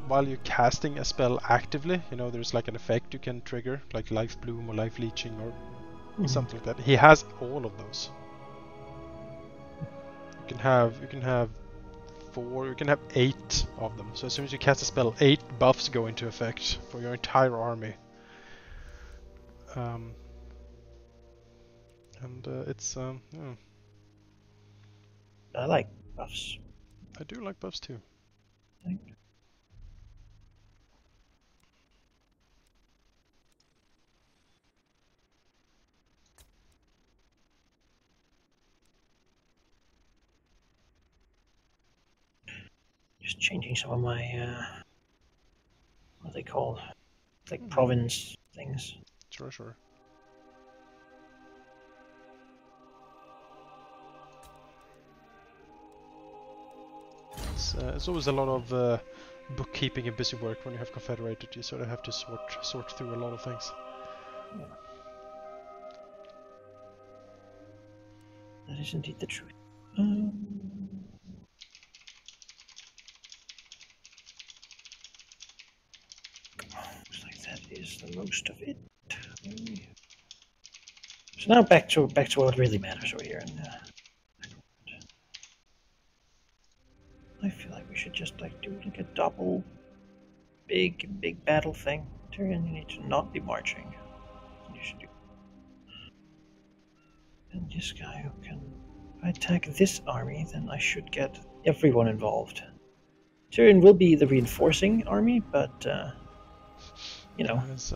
Speaker 1: while you're casting a spell actively, there's an effect you can trigger, like Life Bloom or Life Leeching or something like that. He has all of those. You can have 4, you can have 8 of them. So as soon as you cast a spell, 8 buffs go into effect for your entire army. It's yeah.
Speaker 2: I like buffs.
Speaker 1: I do like buffs too.
Speaker 2: Just changing some of my what are they called? Like province things.
Speaker 1: Sure, sure. It's always a lot of bookkeeping and busy work when you have confederated. You sort of have to sort through a lot of things.
Speaker 2: Yeah. That is indeed the truth. Looks like that is the most of it. So now back to what really matters over here. And I feel like we should just like do like a double, big battle thing. Tyrion, you need to not be marching. You should do. And this guy who can. If I attack this army, then I should get everyone involved. Tyrion will be the reinforcing army, but you know.
Speaker 1: It's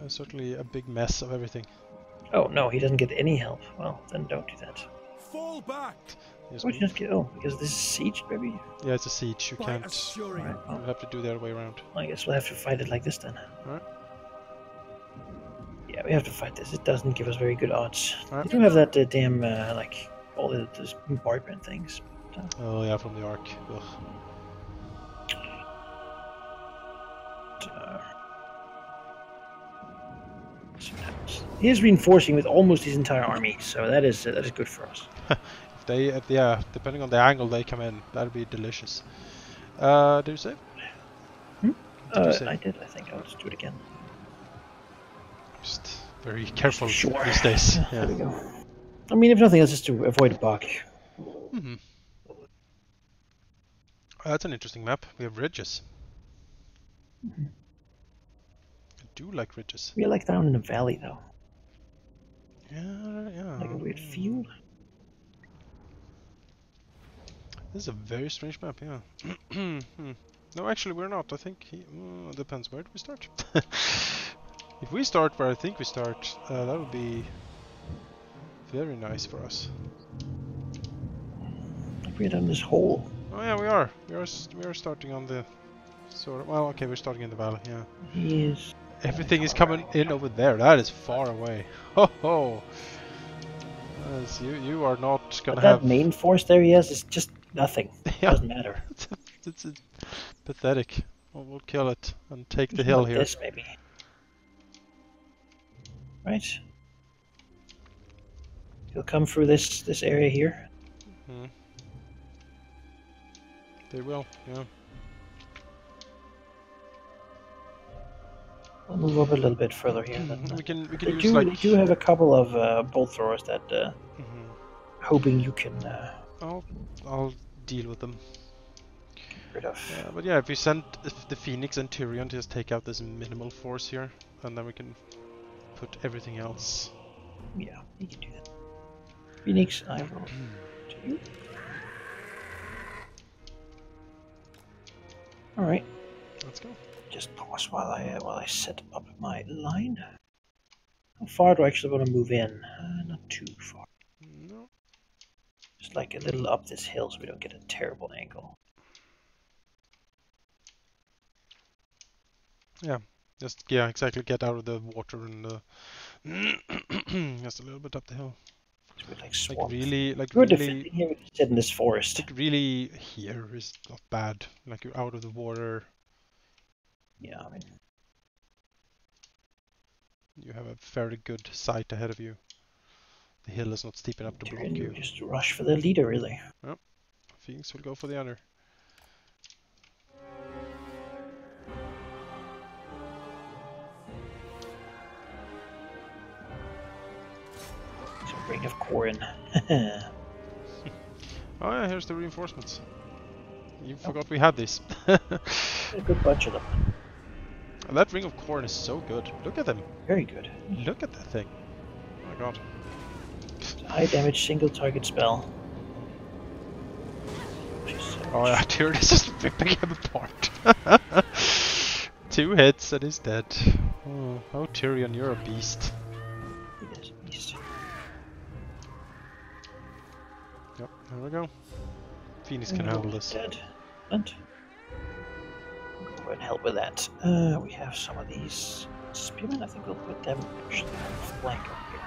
Speaker 1: certainly a big mess of everything.
Speaker 2: Oh no, he doesn't get any help. Well, then don't do that.
Speaker 5: Fall back!
Speaker 1: Yes,
Speaker 2: Why did you not get? Oh, because this is siege, maybe.
Speaker 1: yeah, it's a siege. You
Speaker 5: Quite
Speaker 1: can't.
Speaker 5: assuring.
Speaker 2: Alright, well,
Speaker 1: You have to do the other way around.
Speaker 2: I guess we'll have to fight it like this then.
Speaker 1: Alright.
Speaker 2: Yeah, we have to fight this. It doesn't give us very good odds.
Speaker 1: Alright.
Speaker 2: We do have that damn like all those bombardment things. But,
Speaker 1: Oh yeah, from the arc. Ugh.
Speaker 2: see what happens. He is reinforcing with almost his entire army, so that is good for us.
Speaker 1: If they, yeah, depending on the angle they come in, that'd be delicious. Did you say? Did you say?
Speaker 2: I did. I think I'll just do it again.
Speaker 1: Just very careful
Speaker 2: Sure.
Speaker 1: these days.
Speaker 2: There
Speaker 1: Yeah.
Speaker 2: we go. I mean, if nothing else, just to avoid a bug.
Speaker 1: Mm-hmm. That's an interesting map. We have ridges.
Speaker 2: Mm-hmm.
Speaker 1: I do like ridges.
Speaker 2: We are like down in a valley, though,
Speaker 1: Yeah, yeah.
Speaker 2: like a weird field.
Speaker 1: This is a very strange map, yeah. No, actually we're not. I think depends. Where do we start? If we start where I think we start, that would be very nice for us.
Speaker 2: Like we're down this hole.
Speaker 1: Oh yeah, we are. We are starting on the sort of. Well, okay, we're starting in the valley. Yeah.
Speaker 2: He is.
Speaker 1: Everything is coming in over there. That is far away. Ho ho. You are not gonna
Speaker 2: But that
Speaker 1: have.
Speaker 2: main force there he has is just nothing.
Speaker 1: Yeah.
Speaker 2: Doesn't matter.
Speaker 1: It's pathetic. We'll kill it and take the
Speaker 2: Just
Speaker 1: hill
Speaker 2: not
Speaker 1: here.
Speaker 2: This maybe. Right. He'll come through this area here.
Speaker 1: Hmm. They will, yeah.
Speaker 2: I'll move up a little bit further here. Then.
Speaker 1: We can
Speaker 2: They
Speaker 1: use
Speaker 2: do,
Speaker 1: like.
Speaker 2: they do have a couple of bolt throwers that
Speaker 1: Mhm.
Speaker 2: hoping you can
Speaker 1: I'll deal with them.
Speaker 2: get rid of.
Speaker 1: But yeah, if we send the Phoenix and Tyrion to just take out this minimal force here, and then we can put everything else.
Speaker 2: Yeah, you can do that. Phoenix, I will to you. All right.
Speaker 1: Let's go.
Speaker 2: Just pause while I set up my line. How far do I actually want to move in? Not too far.
Speaker 1: No.
Speaker 2: Just like a little up this hill so we don't get a terrible angle.
Speaker 1: Yeah. Just yeah, exactly. Get out of the water and just a little bit up the hill.
Speaker 2: So we're like
Speaker 1: Like
Speaker 2: swamped.
Speaker 1: really, like
Speaker 2: We're
Speaker 1: really.
Speaker 2: defending here. We can sit in this forest.
Speaker 1: Like really, here is not bad. Like you're out of the water.
Speaker 2: Yeah, I mean,
Speaker 1: You have a fairly good sight ahead of you. The hill is not steep enough to block
Speaker 2: and you
Speaker 1: you.
Speaker 2: just rush for the leader, really.
Speaker 1: Phoenix will go for the honor.
Speaker 2: So Ring of Corin.
Speaker 1: Oh yeah, here's the reinforcements. You forgot we had these.
Speaker 2: A good bunch of them.
Speaker 1: And that ring of corn is so good. Look at them.
Speaker 2: Very good.
Speaker 1: Look at that thing. Oh my god.
Speaker 2: High damage single target spell.
Speaker 1: Oh yeah, Tyrion is just ripping him apart. 2 hits and he's dead. Oh Tyrion, you're a beast.
Speaker 2: He is a beast.
Speaker 1: Yep, there we go. Phoenix can handle this.
Speaker 2: Dead. Excellent. Go over and help with that. We have some of these spearmen. I think we'll put them actually on the flank up here.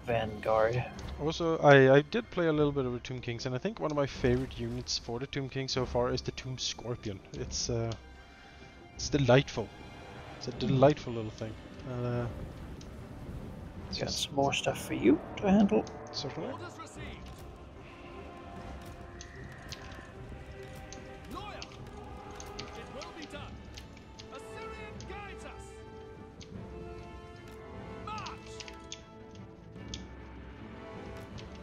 Speaker 2: The vanguard.
Speaker 1: Also, I did play a little bit of the Tomb Kings, and I think one of my favorite units for the Tomb King so far is the Tomb Scorpion. It's delightful. It's a delightful little thing. It's
Speaker 2: Got
Speaker 1: just
Speaker 2: some more stuff for you to handle.
Speaker 1: certainly.
Speaker 4: Orders received. Lawyer, it will be done. Assyrian guides us. March.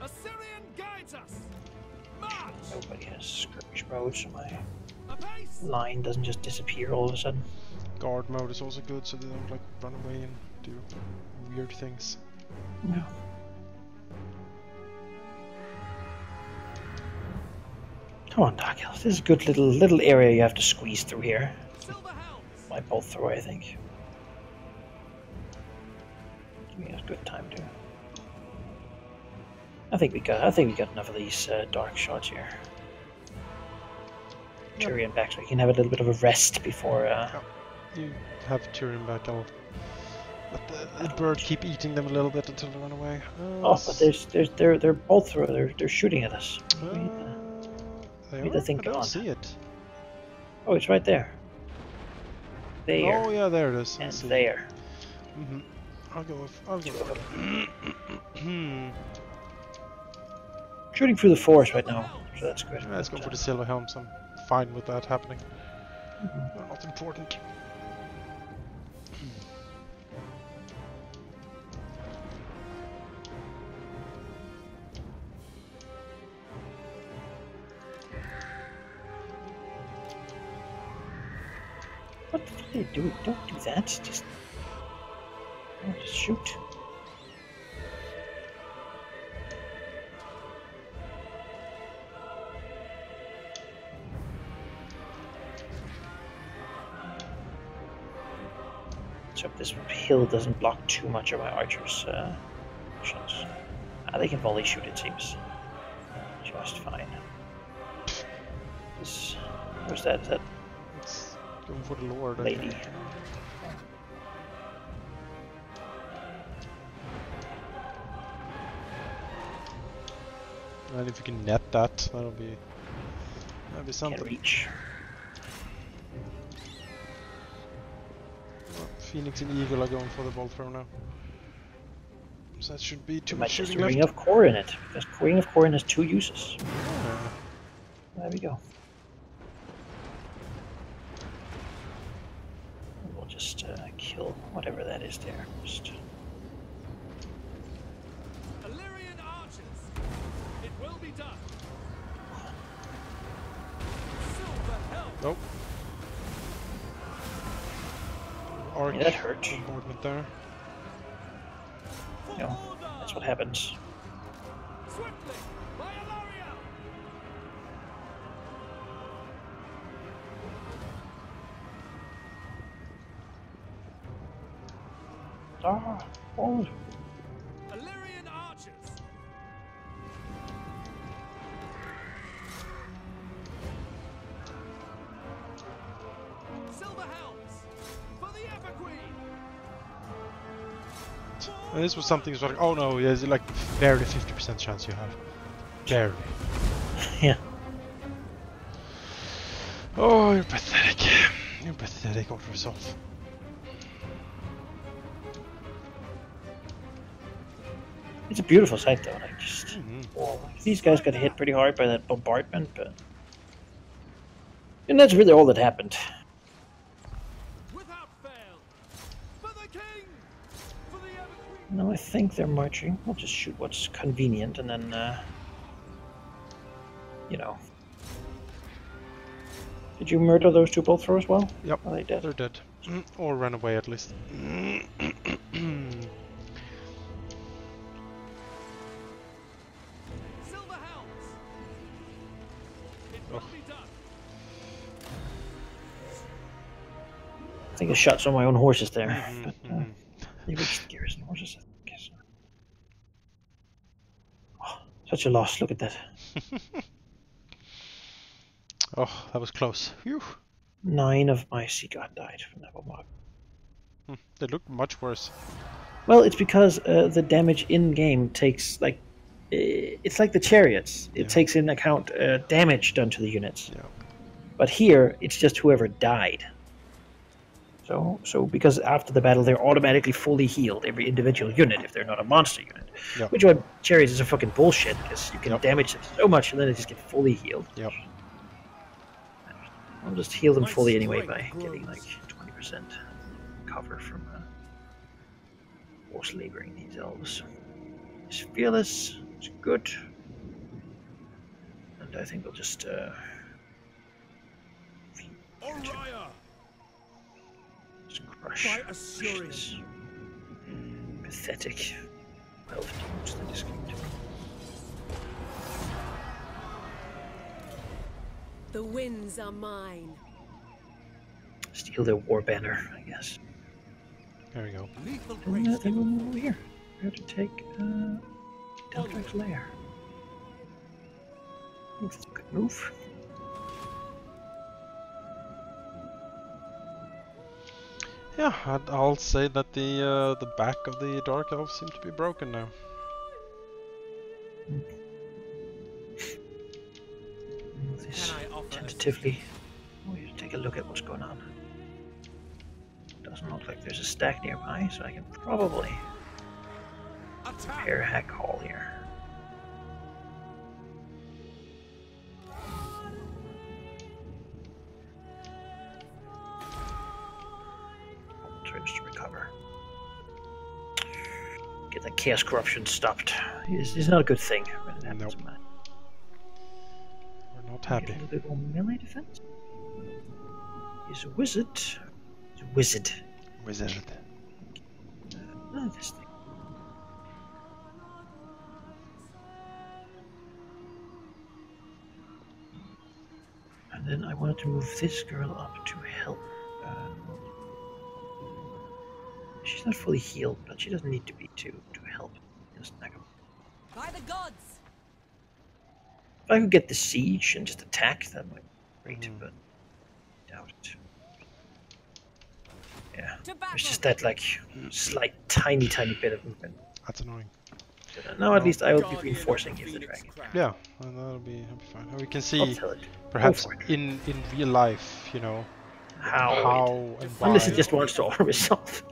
Speaker 4: Assyrian guides us. March.
Speaker 2: Nobody has skirmish mode, so my
Speaker 4: Apace.
Speaker 2: line doesn't just disappear all of a sudden.
Speaker 1: Guard mode is also good, so they don't like run away and do weird things.
Speaker 2: No. Come on, Dark Elves. This is a good little area you have to squeeze through here.
Speaker 4: Silver helms.
Speaker 2: My bolt throw, I think. Give me a good time to. I think we got enough of these dark shots here.
Speaker 1: Yep.
Speaker 2: Tyrion back, so we can have a little bit of a rest before.
Speaker 1: You have Tyrion back. I'll let the bird keep eating them a little bit until they run away.
Speaker 2: Oh, but they're both through. They're shooting at us.
Speaker 1: They
Speaker 2: Maybe
Speaker 1: are?
Speaker 2: the thing
Speaker 1: I don't
Speaker 2: gone.
Speaker 1: see it.
Speaker 2: Oh, it's right there. There
Speaker 1: Oh yeah, there it is. I
Speaker 2: and
Speaker 1: see.
Speaker 2: there.
Speaker 1: Mhm. I'll go. I'll
Speaker 2: Two
Speaker 1: go.
Speaker 2: of them.
Speaker 1: Hmm.
Speaker 2: Shooting through the forest right now, so that's good.
Speaker 1: Let's go
Speaker 2: But,
Speaker 1: for the silver helms. I'm fine with that happening.
Speaker 2: mhm.
Speaker 1: They're not important.
Speaker 2: What are they doing? Don't do that. Just shoot. Let's hope this hill doesn't block too much of my archers' shots. They can volley shoot, it seems. Just fine. Where's that? Is that
Speaker 1: It's going for the Lord. I
Speaker 2: lady?
Speaker 1: think. And if you can net that, that'll be
Speaker 2: Can't
Speaker 1: something.
Speaker 2: reach.
Speaker 1: Well, Phoenix and Eagle are going for the bolt throw now. So that should be too
Speaker 2: There
Speaker 1: much
Speaker 2: might just
Speaker 1: shooting
Speaker 2: a
Speaker 1: left.
Speaker 2: ring of core in it, because ring of core has 2 uses.
Speaker 1: Yeah.
Speaker 2: There we go. We'll just kill whatever that is there. Just
Speaker 4: Illyrian archers. It will be done. Silver helm.
Speaker 1: Nope. Arc
Speaker 2: Yeah, that hurt.
Speaker 1: bombardment there.
Speaker 4: For
Speaker 2: You know,
Speaker 4: order.
Speaker 2: that's what happens.
Speaker 4: Swiftly. By Ilaria.
Speaker 2: Oh,
Speaker 4: Illyrian archers. Silver helms. For the Ever Queen.
Speaker 1: And this was something sort of, oh no, there's like barely 50% chance you have. Barely.
Speaker 2: yeah.
Speaker 1: Oh, you're pathetic. You're pathetic, auto resolve.
Speaker 2: It's a beautiful sight, though. Like, just
Speaker 1: Mhm.
Speaker 2: these guys got hit pretty hard by that bombardment, but and that's really all that happened.
Speaker 4: Without fail. For the king. For the Ever Queen.
Speaker 2: Now I think they're marching. I'll just shoot what's convenient, and then you know. Did you murder those 2 bolt throw as well?
Speaker 1: Yep,
Speaker 2: Are they dead?
Speaker 1: they're dead. Or ran away at least.
Speaker 4: Silver helms. It will be done.
Speaker 2: I think I shot some of my own horses there.
Speaker 1: Mhm,
Speaker 2: But,
Speaker 1: mhm.
Speaker 2: they were garrison horses, I guess. Oh, such a loss. Look at that.
Speaker 1: Oh, that was close. Phew.
Speaker 2: 9 of my Sea God died from that bombard.
Speaker 1: They look much worse.
Speaker 2: Well, it's because the damage in game takes like it's like the chariots. It
Speaker 1: Yeah.
Speaker 2: takes in account damage done to the units.
Speaker 1: Yeah.
Speaker 2: But here, it's just whoever died. So because after the battle, they're automatically fully healed, every individual unit, if they're not a monster unit.
Speaker 1: Yep.
Speaker 2: Which why chariots is a fucking bullshit, because you can
Speaker 1: Yep.
Speaker 2: damage them so much and then they just get fully healed.
Speaker 1: Yep.
Speaker 2: I'll just heal them
Speaker 5: My
Speaker 2: fully anyway
Speaker 5: strength
Speaker 2: by getting
Speaker 5: grows.
Speaker 2: like 20% cover from force laboring these elves. It's fearless, it's good. And I think we'll just
Speaker 5: Oriah!
Speaker 2: crush
Speaker 5: By Assyrian.
Speaker 2: this pathetic elf dudes that escaped.
Speaker 3: The winds are mine.
Speaker 2: Steal their war banner, I guess.
Speaker 1: There we go.
Speaker 5: Lethal
Speaker 2: And
Speaker 5: grace.
Speaker 2: then we'll move over here. We have to take Delphi's lair. I think that's a good move.
Speaker 1: Yeah, I'll say that the back of the Dark Elves seem to be broken now.
Speaker 2: Move this
Speaker 5: Can I offer
Speaker 2: tentatively. We have to take a look at what's going on. Doesn't look like there's a stack nearby, so I can probably
Speaker 5: Attack!
Speaker 2: repair Hack Hall here. Turns to recover. Get that chaos corruption stopped. It's not a good thing when it happens.
Speaker 1: Nope.
Speaker 2: Man.
Speaker 1: We're not
Speaker 2: Get
Speaker 1: happy.
Speaker 2: a little bit more melee defense. He's a wizard. He's a wizard.
Speaker 1: Wizard.
Speaker 2: This thing. And then I wanted to move this girl up to help. She's not fully healed, but she doesn't need to be to help. Just like
Speaker 3: By the gods.
Speaker 2: if I could get the siege and just attack, that might be great, but doubt it. Yeah,
Speaker 3: To battle.
Speaker 2: it's just that like slight, tiny bit of movement.
Speaker 1: That's annoying.
Speaker 2: Now at least I will be reinforcing if the dragon.
Speaker 1: Yeah, and that'll be fine. And we can
Speaker 2: I'll
Speaker 1: see
Speaker 2: tell it.
Speaker 1: perhaps
Speaker 2: Go for it.
Speaker 1: in real life, you know,
Speaker 2: How?
Speaker 1: and why.
Speaker 2: Unless it just wants to auto resolve.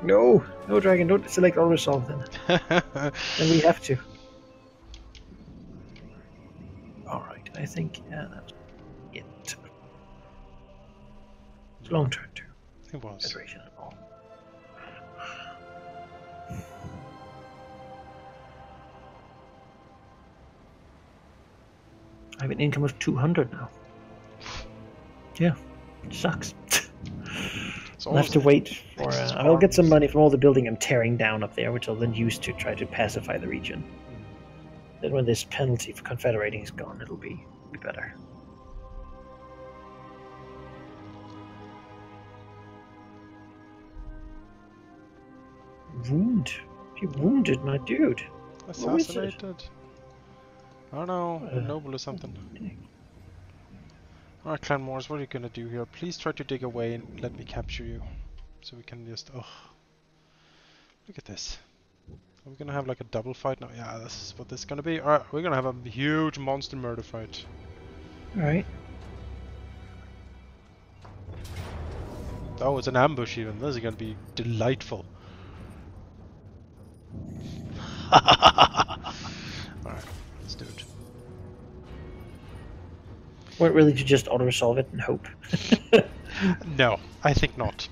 Speaker 2: No, no dragon, don't select auto resolve then. Then we have to. Alright, I think that's it. It's a long turn too.
Speaker 1: It was.
Speaker 2: Federation and all. I have an income of 200 now. Yeah, it sucks.
Speaker 1: It's
Speaker 2: I'll have to
Speaker 1: almost
Speaker 2: wait for.
Speaker 1: next
Speaker 2: I'll get some
Speaker 1: farms.
Speaker 2: money from all the building I'm tearing down up there, which I'll then use to try to pacify the region. Then, when this penalty for confederating is gone, it'll be better. Wound? You wounded my dude. Who is it?
Speaker 1: Assassinated. I don't know, a noble or something. Alright, Clan Moors, what are you gonna do here? Please try to dig away and let me capture you. So we can just... Oh. Look at this. Are we gonna have like a double fight now? Yeah, this is what this is gonna be. Alright, we're gonna have a huge monster murder fight.
Speaker 2: Alright.
Speaker 1: Oh, it's an ambush even. This is gonna be delightful. Alright, let's do it.
Speaker 2: Weren't really to just auto resolve it and hope.
Speaker 1: No, I think not.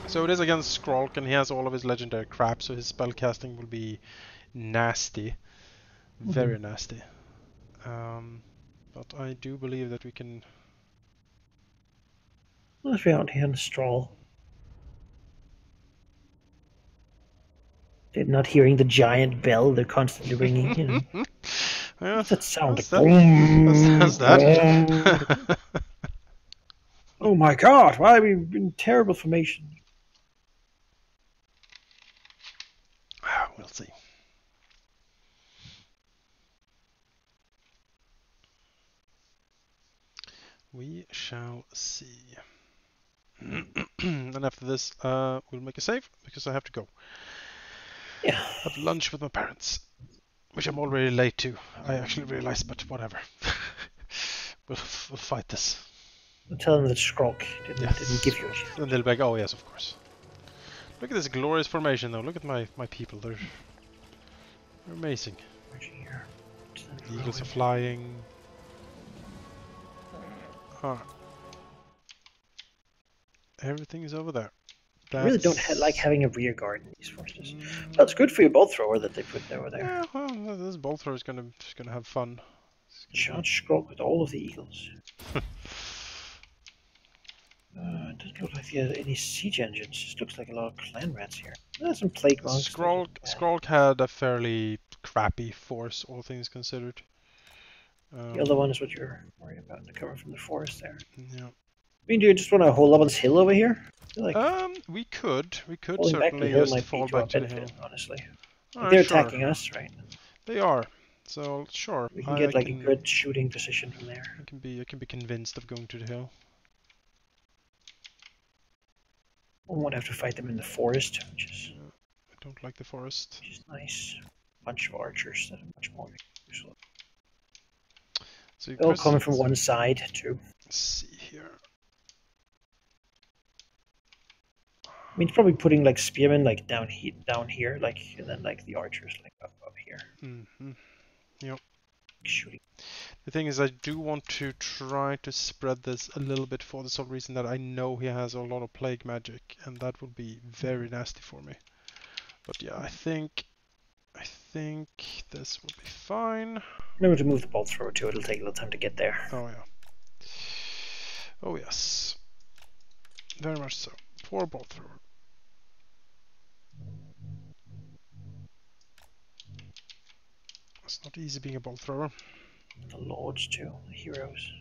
Speaker 1: So it is against Skrolk, and he has all of his legendary crap, so his spell casting will be nasty. Very nasty. But I do believe that we can...
Speaker 2: Let's be out here on the stroll. They're not hearing the giant bell they're constantly ringing. You know.
Speaker 1: Yeah,
Speaker 2: What's that sound?
Speaker 1: how's
Speaker 2: Like,
Speaker 1: that? How's that?
Speaker 2: boom. Oh my god, why are we in terrible formation?
Speaker 1: We'll see. We shall see. And after this, we'll make a save because I have to go
Speaker 2: Yeah.
Speaker 1: have lunch with my parents, which I'm already late to. I actually realized, but whatever. we'll fight this.
Speaker 2: Tell them that Skrulk didn't give you a
Speaker 1: Yes.
Speaker 2: chance.
Speaker 1: And they'll be like, oh yes, of course. Look at this glorious formation, though. Look at my people. They're amazing.
Speaker 2: Here.
Speaker 1: The eagles are flying. Ah. Everything is over there.
Speaker 2: I really don't like having a rear guard in these forces. Well, it's good for your bolt thrower that they put over there.
Speaker 1: Yeah, well, this bolt thrower is gonna have fun.
Speaker 2: Charge Skrulk with all of the eagles. It doesn't look like there are any siege engines. It just looks like a lot of clan rats here. There's some plague monks.
Speaker 1: Skrulk had a fairly crappy force, all things considered.
Speaker 2: The other one is what you're worried about. They're coming from the forest there.
Speaker 1: Yeah.
Speaker 2: I mean, do you just want to hold up on this hill over here? I feel like
Speaker 1: we could
Speaker 2: falling back to the
Speaker 1: certainly
Speaker 2: hill
Speaker 1: just
Speaker 2: might
Speaker 1: fall
Speaker 2: be to our
Speaker 1: back to the hill.
Speaker 2: benefit, honestly.
Speaker 1: Alright,
Speaker 2: They're
Speaker 1: sure.
Speaker 2: attacking us, right?
Speaker 1: They are. So sure.
Speaker 2: We can get like a good shooting position from there.
Speaker 1: I can be convinced of going to the hill.
Speaker 2: We won't have to fight them in the forest, which is
Speaker 1: I don't like the forest.
Speaker 2: which is nice. Bunch of archers that are much more useful.
Speaker 1: So
Speaker 2: They're all coming from one side too.
Speaker 1: Let's see here.
Speaker 2: I mean, it's probably putting like spearmen like down here, like, and then like the archers like up here.
Speaker 1: Mm-hmm. Yep.
Speaker 2: Shooting.
Speaker 1: The thing is, I do want to try to spread this a little bit for the sole reason that I know he has a lot of plague magic, and that would be very nasty for me. But yeah, I think this will be fine.
Speaker 2: Remember to move the bolt thrower too. It'll take a little time to get there.
Speaker 1: Oh yeah. Oh yes. Very much so. Poor bolt thrower. It's not easy being a bolt thrower.
Speaker 2: The lords too, the heroes.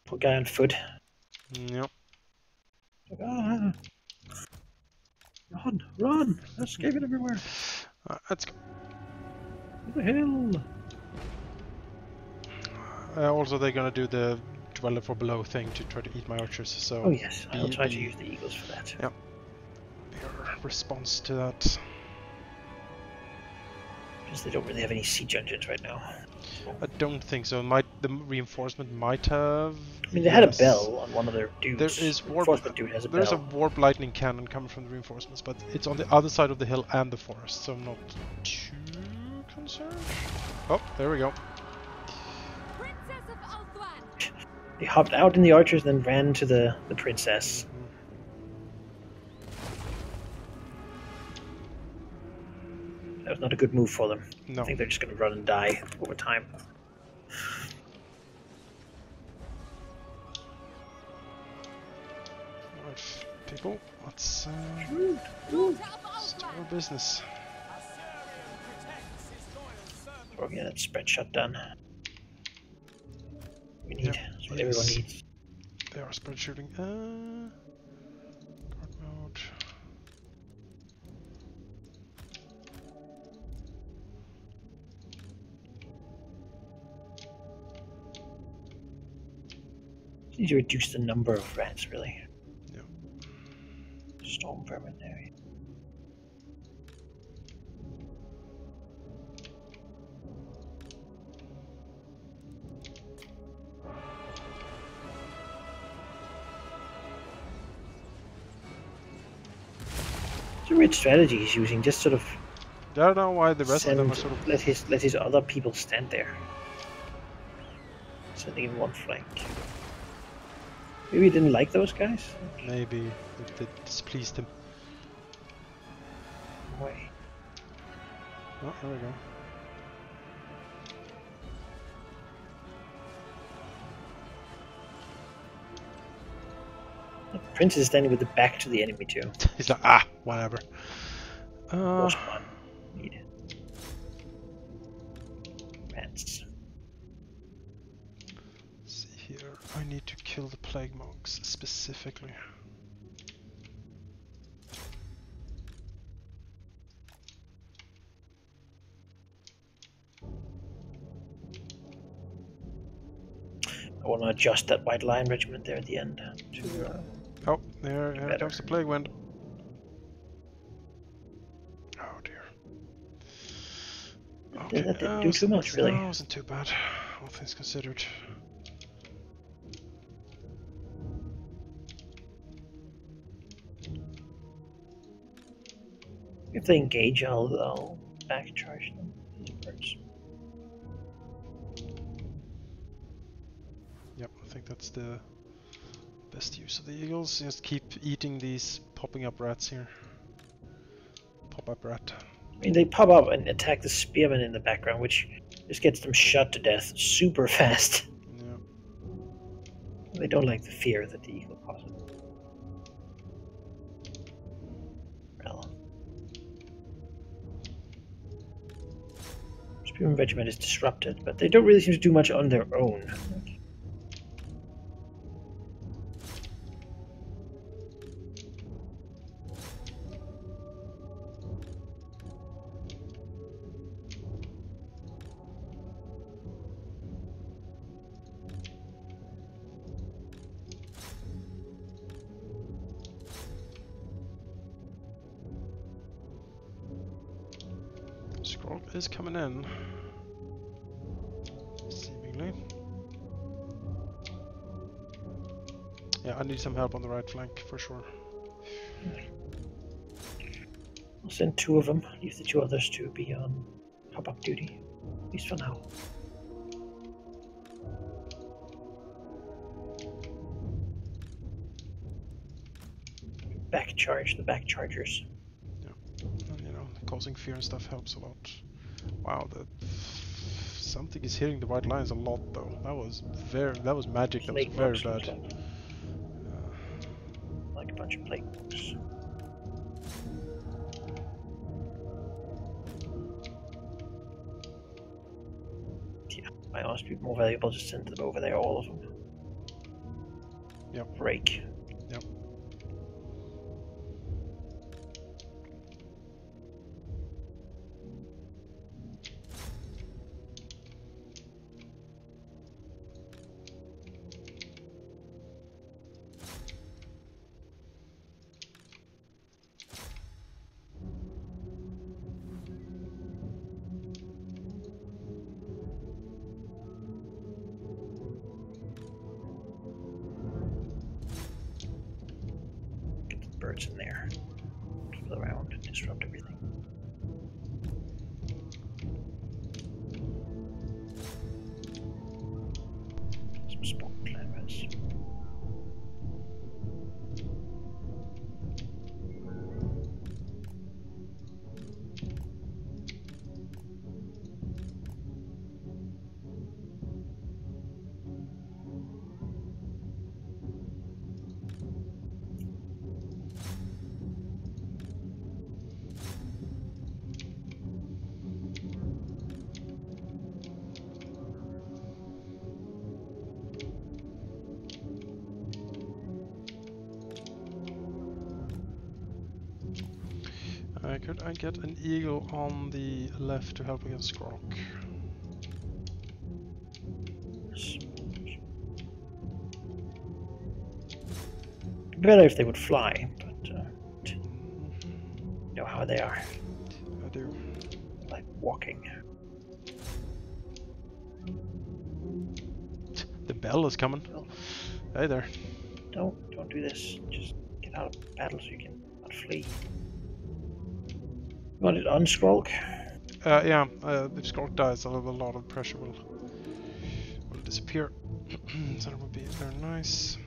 Speaker 2: Poor guy on foot.
Speaker 1: Yep.
Speaker 2: Like, ah, run! They're escaping everywhere.
Speaker 1: Let's go.
Speaker 2: To the hill.
Speaker 1: Also, they're gonna do the dweller for below thing to try to eat my archers. So.
Speaker 2: Oh yes, I'll try to use the eagles for that.
Speaker 1: Yep. Your response to that.
Speaker 2: Because they don't really have any siege engines right now.
Speaker 1: I don't think so. The reinforcement might have.
Speaker 2: I mean, they had a bell on one of their dudes.
Speaker 1: There is
Speaker 2: reinforcement dude has a
Speaker 1: There's
Speaker 2: bell.
Speaker 1: a warp lightning cannon coming from the reinforcements, but it's on the other side of the hill and the forest, so I'm not too concerned. Oh, there we go.
Speaker 3: Princess of Althwan.
Speaker 2: They hopped out in the archers, then ran to the princess. That was not a good move for them.
Speaker 1: No.
Speaker 2: I think they're just going to run and die over time.
Speaker 1: Alright, people, let's
Speaker 3: Daughter of
Speaker 1: start our
Speaker 3: Althwan.
Speaker 1: business.
Speaker 2: We're going to get that spread shut done. We need.
Speaker 1: Yep,
Speaker 2: That's what
Speaker 1: yes.
Speaker 2: everyone needs.
Speaker 1: They are spread shooting. Guard mode.
Speaker 2: Need to reduce the number of rats, really.
Speaker 1: Yep.
Speaker 2: Storm vermin there. It's a weird strategy he's using. Just sort of
Speaker 1: I don't know why the rest of them are sort of.
Speaker 2: let his other people stand there. Sending in one flank. Maybe he didn't like those guys?
Speaker 1: Maybe it displeased him.
Speaker 2: Wait.
Speaker 1: Oh, there we go.
Speaker 2: The prince is standing with the back to the enemy too.
Speaker 1: He's like, ah, whatever.
Speaker 2: Horse one. Need. Rats.
Speaker 1: See here, I need to kill the plague monks specifically.
Speaker 2: I want to adjust that White Lion regiment there at the end to
Speaker 1: Oh, here
Speaker 2: better.
Speaker 1: comes the plague wind. Oh dear. Okay,
Speaker 2: That didn't do too much, really.
Speaker 1: No, it wasn't too bad, all things considered.
Speaker 2: If they engage, I'll back charge them. These birds.
Speaker 1: Yep, I think that's the best use of the eagles. Just keep eating these popping up rats here. Pop-up rat.
Speaker 2: I mean, they pop up and attack the spearmen in the background, which just gets them shot to death super fast.
Speaker 1: Yeah.
Speaker 2: They don't like the fear that the eagle causes. Well, spearman regiment is disrupted, but they don't really seem to do much on their own.
Speaker 1: Scroll is coming in. Seemingly. Yeah, I need some help on the right flank for sure.
Speaker 2: I'll send 2 of them, leave the 2 others to be on pop-up duty, at least for now. Back charge the back chargers.
Speaker 1: And, you know, causing fear and stuff helps a lot. Wow, something is hitting the white lines a lot though. That was magic. That was
Speaker 2: Plague
Speaker 1: very
Speaker 2: bugs, looks
Speaker 1: bad.
Speaker 2: like a bunch of plague bugs. Yeah, might honestly be more valuable to send them over there, all of them.
Speaker 1: Yep.
Speaker 2: Break.
Speaker 1: Yep.
Speaker 2: Get the birds in there. People around, disrupt everything. Some spawn climbers.
Speaker 1: Could I get an eagle on the left to help against Skrork?
Speaker 2: Better if they would fly, but you know how they are.
Speaker 1: I do.
Speaker 2: Like walking.
Speaker 1: The bell is coming.
Speaker 2: Oh.
Speaker 1: Hey there.
Speaker 2: Don't do this. Just get out of battle so you can not flee. You want it on Skrolk?
Speaker 1: Yeah, if Skrork dies, a lot of pressure will disappear. So that would be very nice.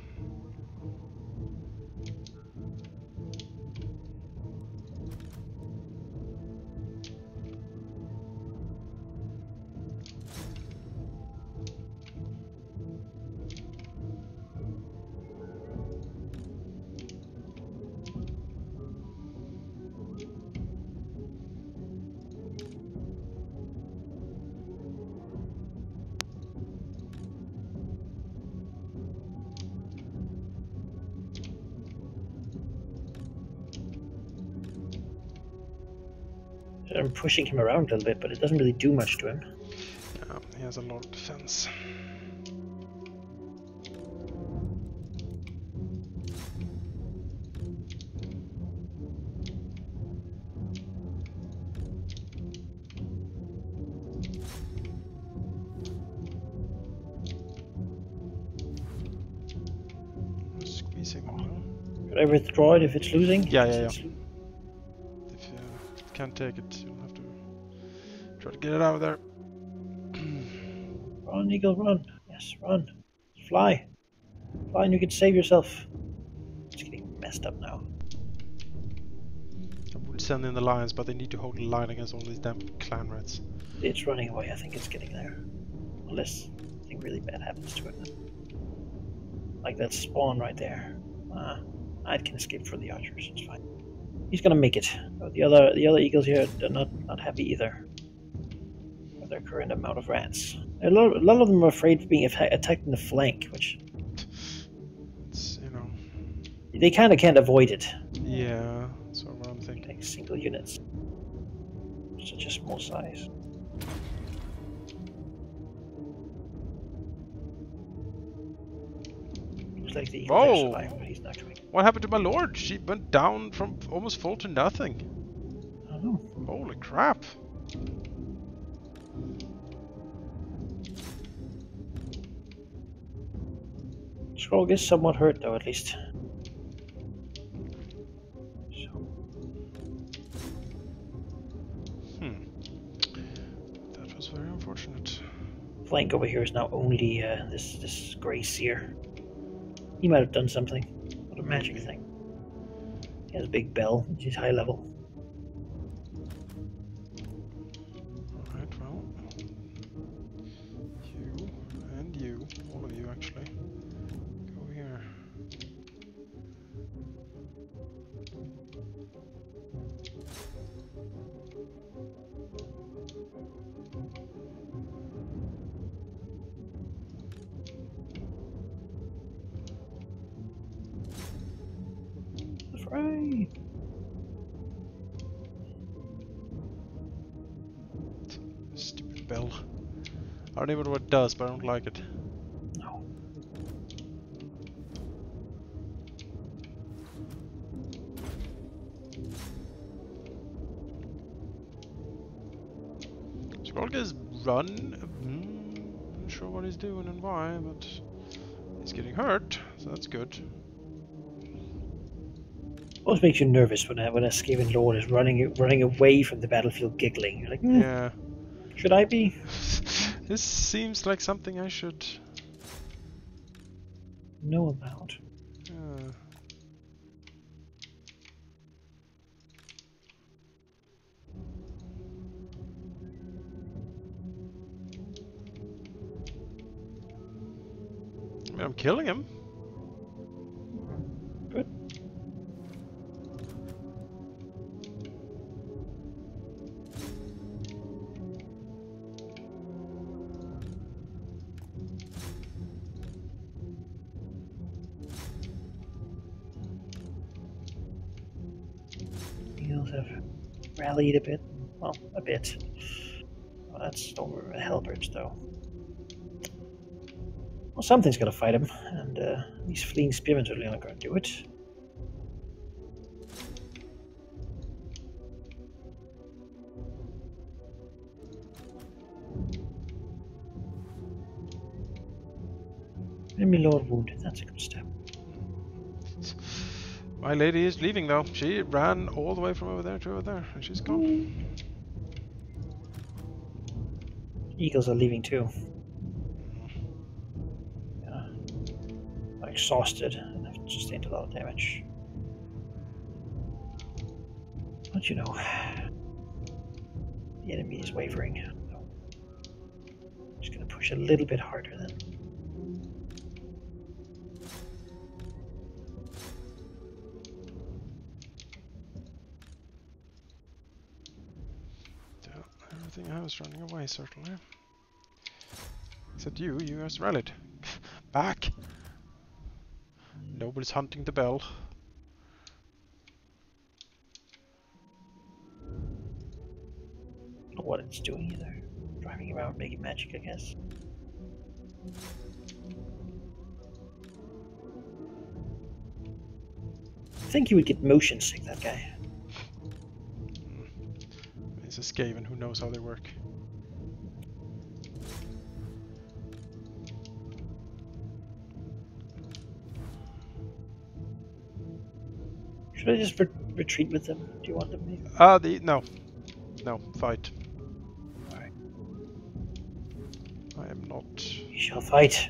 Speaker 2: I'm pushing him around a little bit, but it doesn't really do much to him.
Speaker 1: Yeah, he has a lot of defense. increasing them now.
Speaker 2: Should I withdraw it if it's losing?
Speaker 1: Yeah,
Speaker 2: If
Speaker 1: If you can't take it, you'll have to try to get it out of there.
Speaker 2: Run, eagle, run. Yes, run. Fly. Fly and you can save yourself. It's getting messed up now.
Speaker 1: I would send in the lions, but they need to hold the line against all these damn clan rats.
Speaker 2: It's running away. I think it's getting there. Unless something really bad happens to it. Like that spawn right there. I can escape for the archers. It's fine. He's gonna make it. The other eagles here are not happy either. With their current amount of rats. A lot of them are afraid of being attacked in the flank, which
Speaker 1: It's, you know...
Speaker 2: they kind of can't avoid it.
Speaker 1: Yeah, that's what I'm thinking.
Speaker 2: Like single units. Such a small size. Looks like the eagle there survived, but he's not coming.
Speaker 1: What happened to my lord? She went down from almost full to nothing.
Speaker 2: I don't know.
Speaker 1: Holy crap.
Speaker 2: Scroll is somewhat hurt though, at least.
Speaker 1: That was very unfortunate.
Speaker 2: Flank over here is now only this grey seer. He might have done something. What a magic thing. He has a big bell, which is high level.
Speaker 1: Alright, well. You and you, all of you actually. Go here.
Speaker 2: Fry!
Speaker 1: Stupid bell. I don't even know what it does, but I don't like it.
Speaker 2: No.
Speaker 1: Skrolga's run. Not sure what he's doing and why, but he's getting hurt, so that's good.
Speaker 2: Always makes you nervous when a Skaven Lord is running away from the battlefield giggling. You're like,
Speaker 1: Yeah.
Speaker 2: should I be?
Speaker 1: This seems like something I should
Speaker 2: know about.
Speaker 1: I mean, I'm killing him.
Speaker 2: Good. Eagles have rallied a bit. Well, a bit. Well, that's over a Hellbridge, though. Well, something's got to fight him, and these fleeing spearmen are really not going to do it. Enemy Lord wounded. That's a good step.
Speaker 1: My lady is leaving though. She ran all the way from over there to over there, and she's gone.
Speaker 2: Eagles are leaving too. Yeah. Are exhausted and have sustained a lot of damage. But you know, the enemy is wavering. So just gonna push a little bit harder then.
Speaker 1: Everything I was running away, certainly. Except you guys rallied. Back! Nobody's hunting the bell.
Speaker 2: Don't know what it's doing either. Driving around making magic, I guess. I think he would get motion sick, that guy.
Speaker 1: He's a Skaven who knows how they work.
Speaker 2: Should I just retreat with them? Do you want them here?
Speaker 1: No, fight.
Speaker 2: Alright.
Speaker 1: I am not.
Speaker 2: You shall fight.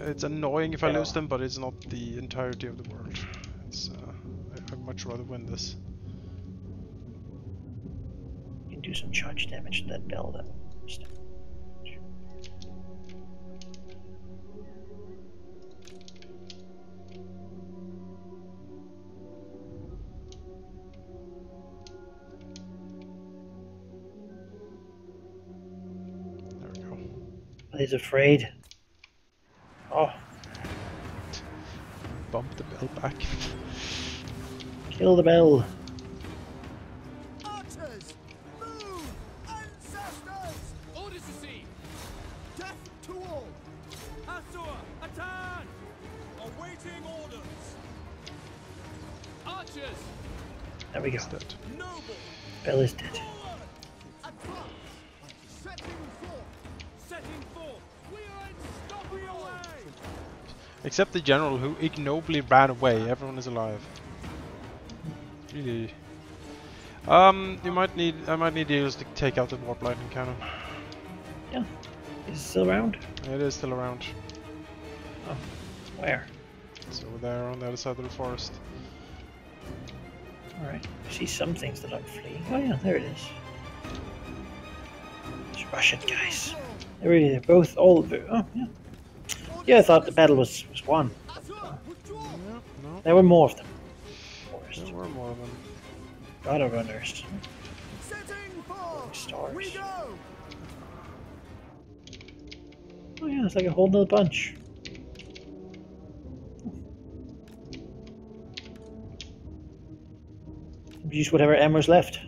Speaker 1: It's annoying if I
Speaker 2: No.
Speaker 1: lose them, but it's not the entirety of the world. It's I'd much rather win this.
Speaker 2: You can do some charge damage to that bell then.
Speaker 1: There we go.
Speaker 2: He's afraid. Oh,
Speaker 1: Bump the bell back.
Speaker 2: kill the bell.
Speaker 5: Archers! Move! Ancestors!
Speaker 7: Orders received.
Speaker 5: Death to all!
Speaker 4: Asura, attack!
Speaker 5: Awaiting orders!
Speaker 7: Archers!
Speaker 2: There we go.
Speaker 1: It's dead.
Speaker 5: Noble!
Speaker 2: Bell is dead.
Speaker 5: Forward! Attack! Setting forth!
Speaker 4: Setting forth!
Speaker 5: We are unstoppable! Away!
Speaker 1: Except the general who ignobly ran away. Everyone is alive. Really. I might need heals to take out the warp lightning cannon.
Speaker 2: Yeah. Is it still around?
Speaker 1: It is still around.
Speaker 2: Oh. Where?
Speaker 1: It's over there on the other side of the forest.
Speaker 2: Alright. I see some things that aren't fleeing. Oh yeah, there it is. It's Russian guys. They're both all of it. Oh yeah. Yeah, I thought the battle was won.
Speaker 5: Asura, withdraw!
Speaker 1: Yeah, no,
Speaker 2: There were more of them. Forest.
Speaker 1: there were more of them.
Speaker 2: Gotta runners.
Speaker 5: Setting forth!
Speaker 2: Stars.
Speaker 5: We go!
Speaker 2: Oh yeah, it's like a whole nother bunch. Use whatever ammo's left.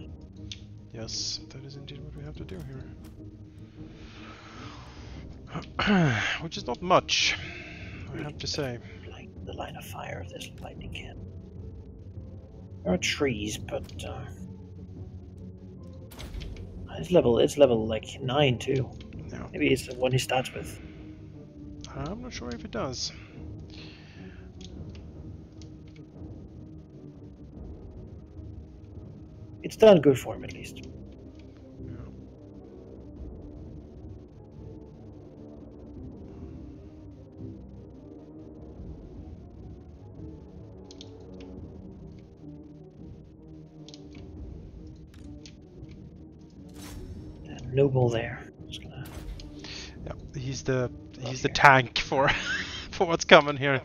Speaker 1: Yes, that is indeed what we have to do here. Which is not much, I have to say.
Speaker 2: Like the line of fire of this lightning cannon. There are trees, but it's level like 9 too.
Speaker 1: No,
Speaker 2: Maybe it's the one he starts with.
Speaker 1: I'm not sure if it does.
Speaker 2: It's done good for him at least. That noble there. Just gonna...
Speaker 1: Yeah, he's the tank for for what's coming here.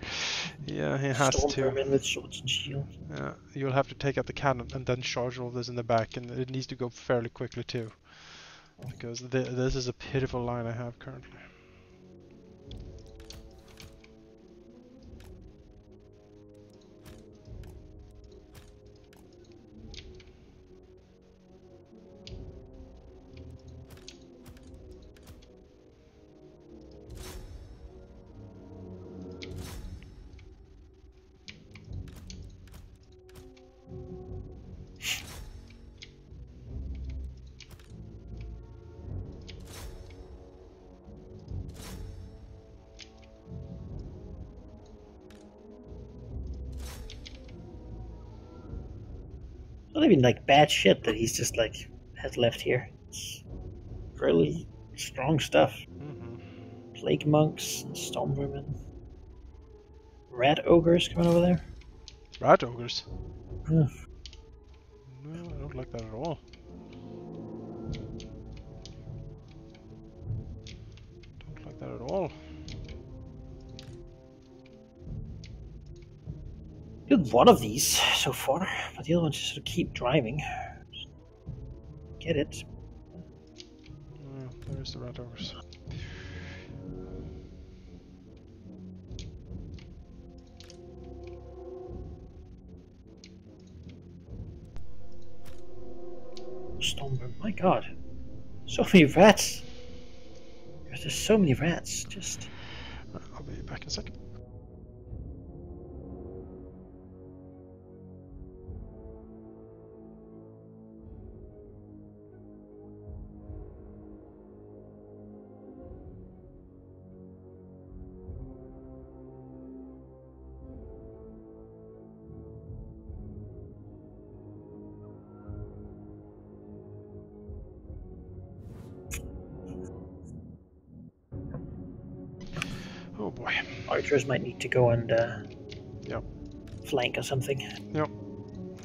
Speaker 1: Yeah, he has
Speaker 2: Storm
Speaker 1: to.
Speaker 2: vermin with swords and shields.
Speaker 1: Yeah, you'll have to take out the cannon and then charge all this in the back, and it needs to go fairly quickly too, because this is a pitiful line I have currently.
Speaker 2: It's not even like bad shit that he's just like has left here. It's really strong stuff. Plague monks, and storm vermin. Rat ogres coming over there.
Speaker 1: Rat ogres?
Speaker 2: Yeah.
Speaker 1: No, I don't like that at all. Don't like that at all.
Speaker 2: Killed one of these so far, but the other ones just sort of keep driving. Get it?
Speaker 1: Yeah, there's the rat ogres.
Speaker 2: Stormberg, my god. So many rats. There's just so many rats. Just.
Speaker 1: I'll be back in a second. Oh boy.
Speaker 2: Archers might need to go and
Speaker 1: Yep.
Speaker 2: flank or something.
Speaker 1: Yep.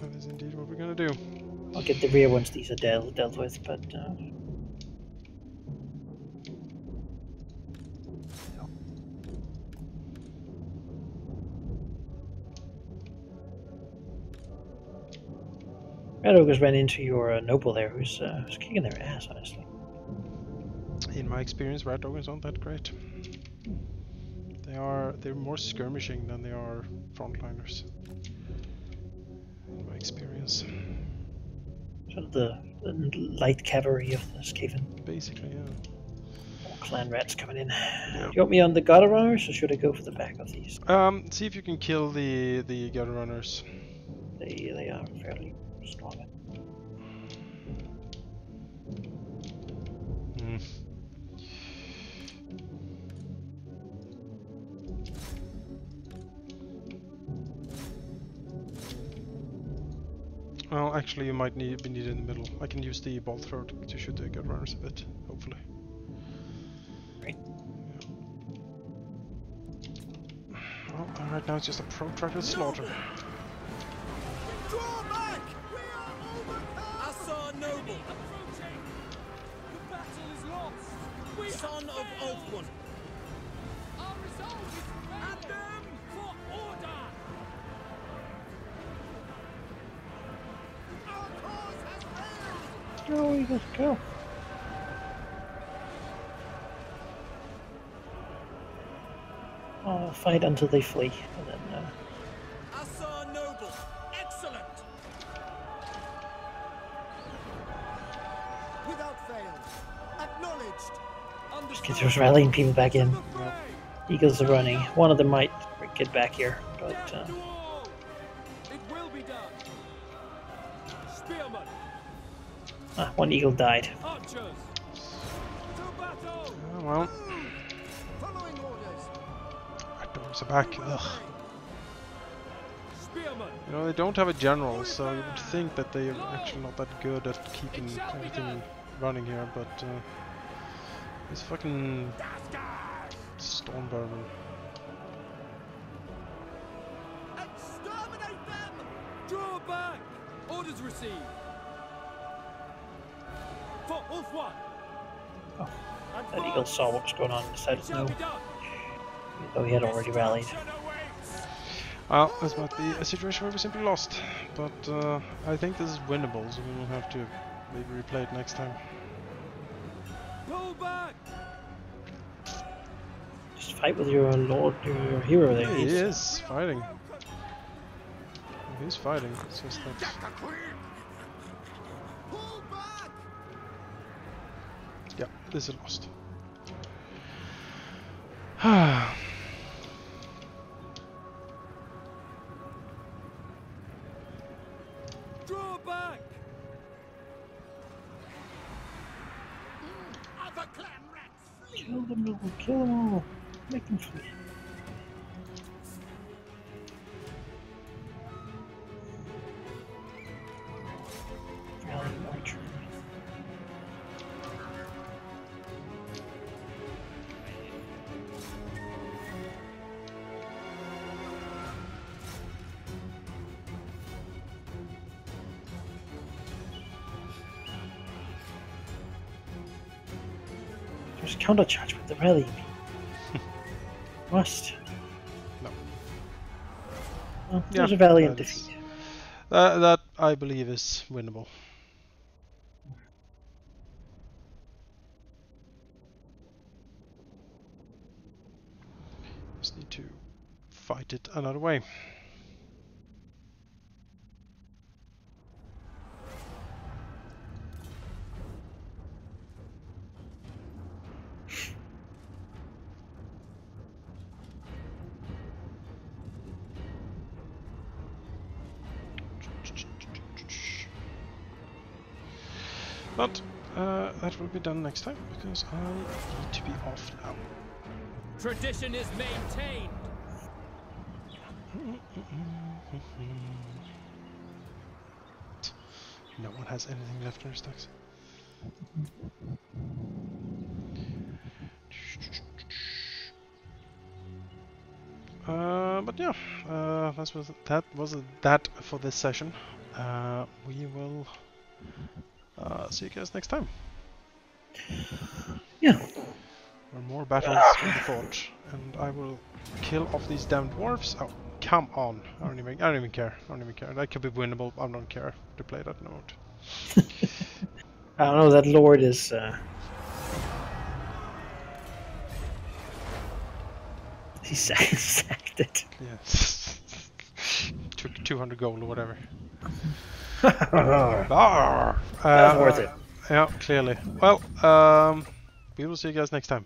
Speaker 1: That is indeed what we're gonna do.
Speaker 2: I'll get the rear once these are dealt with, but Red Ogres ran into your noble there, who's kicking their ass, honestly.
Speaker 1: In my experience, rat ogres aren't that great. They're more skirmishing than they are frontliners. In my experience.
Speaker 2: Sort of the light cavalry of the Skaven.
Speaker 1: Basically, yeah.
Speaker 2: Clan rats coming in.
Speaker 1: Yeah.
Speaker 2: Do you want me on the gutter runners, or should I go for the back of these?
Speaker 1: See if you can kill the gutter runners.
Speaker 2: They are fairly strong.
Speaker 1: Hmm. Well, actually, you might be needed in the middle. I can use the bolt thrower to shoot the gutter runners a bit, hopefully.
Speaker 2: Right.
Speaker 1: Well, right now it's just a protracted slaughter.
Speaker 5: Draw back! We are overcome! Assar Noble,
Speaker 4: Approaching! The battle is lost! We
Speaker 5: son of Ulfwon,
Speaker 4: Our resolve is
Speaker 5: at
Speaker 4: failing!
Speaker 5: them!
Speaker 4: For order!
Speaker 5: Our cause has failed!
Speaker 2: Go, Eagles, go. I'll fight until they flee, and then
Speaker 5: Assar Noble, excellent! Without fail, acknowledged!
Speaker 2: get those rallying people back in.
Speaker 5: To the fray!
Speaker 2: Eagles are running. One of them might get back here, but
Speaker 4: Death to all! It will be done! Spearmen!
Speaker 2: one eagle died.
Speaker 4: Archers! To battle!
Speaker 1: Oh, well,
Speaker 5: Following orders!
Speaker 1: rat dogs are back. Ugh.
Speaker 4: Spearmen!
Speaker 1: You know, they don't have a general, so you would think that they are actually not that good at keeping everything running here, but this fucking Stormvermin.
Speaker 5: Exterminate them!
Speaker 4: Draw back! Orders received! For Ulfwan!
Speaker 2: Oh, that eagle saw what was going on and decided
Speaker 4: Shall
Speaker 2: no,
Speaker 4: be done!
Speaker 2: though he had already rallied.
Speaker 4: Destruction awaits!
Speaker 1: Well, this might be a situation where we simply lost, but I think this is winnable, so we will have to maybe replay it next time.
Speaker 4: Pull back!
Speaker 2: Just fight with your lord, your hero there.
Speaker 1: He
Speaker 2: He's,
Speaker 1: is fighting. He's fighting, it's just that...
Speaker 5: Pull back!
Speaker 1: Yeah, this is lost.
Speaker 4: Draw back!
Speaker 5: Other clan rats flee!
Speaker 2: kill them, noble, kill them all. Make them flee. Rallying archer. There's countercharge with the rally. Must.
Speaker 1: No.
Speaker 2: Well, there's
Speaker 1: Yeah,
Speaker 2: a valiant
Speaker 1: that is-
Speaker 2: defeat.
Speaker 1: That, I believe, is winnable. Just need to fight it another way. But that will be done next time because I need to be off now.
Speaker 4: Tradition is maintained!
Speaker 1: No one has anything left in their stacks. But yeah, that was that for this session. We will see you guys next time.
Speaker 2: Yeah.
Speaker 1: Where more battles will be fought, and I will kill off these damn dwarves. Oh, come on! I don't even care. I don't even care. That could be winnable. I don't care to play that note.
Speaker 2: I don't know. That lord is. He sacked it.
Speaker 1: Yes. Took 200 gold or whatever.
Speaker 2: That's worth it.
Speaker 1: Yeah, clearly. Well, we will see you guys next time.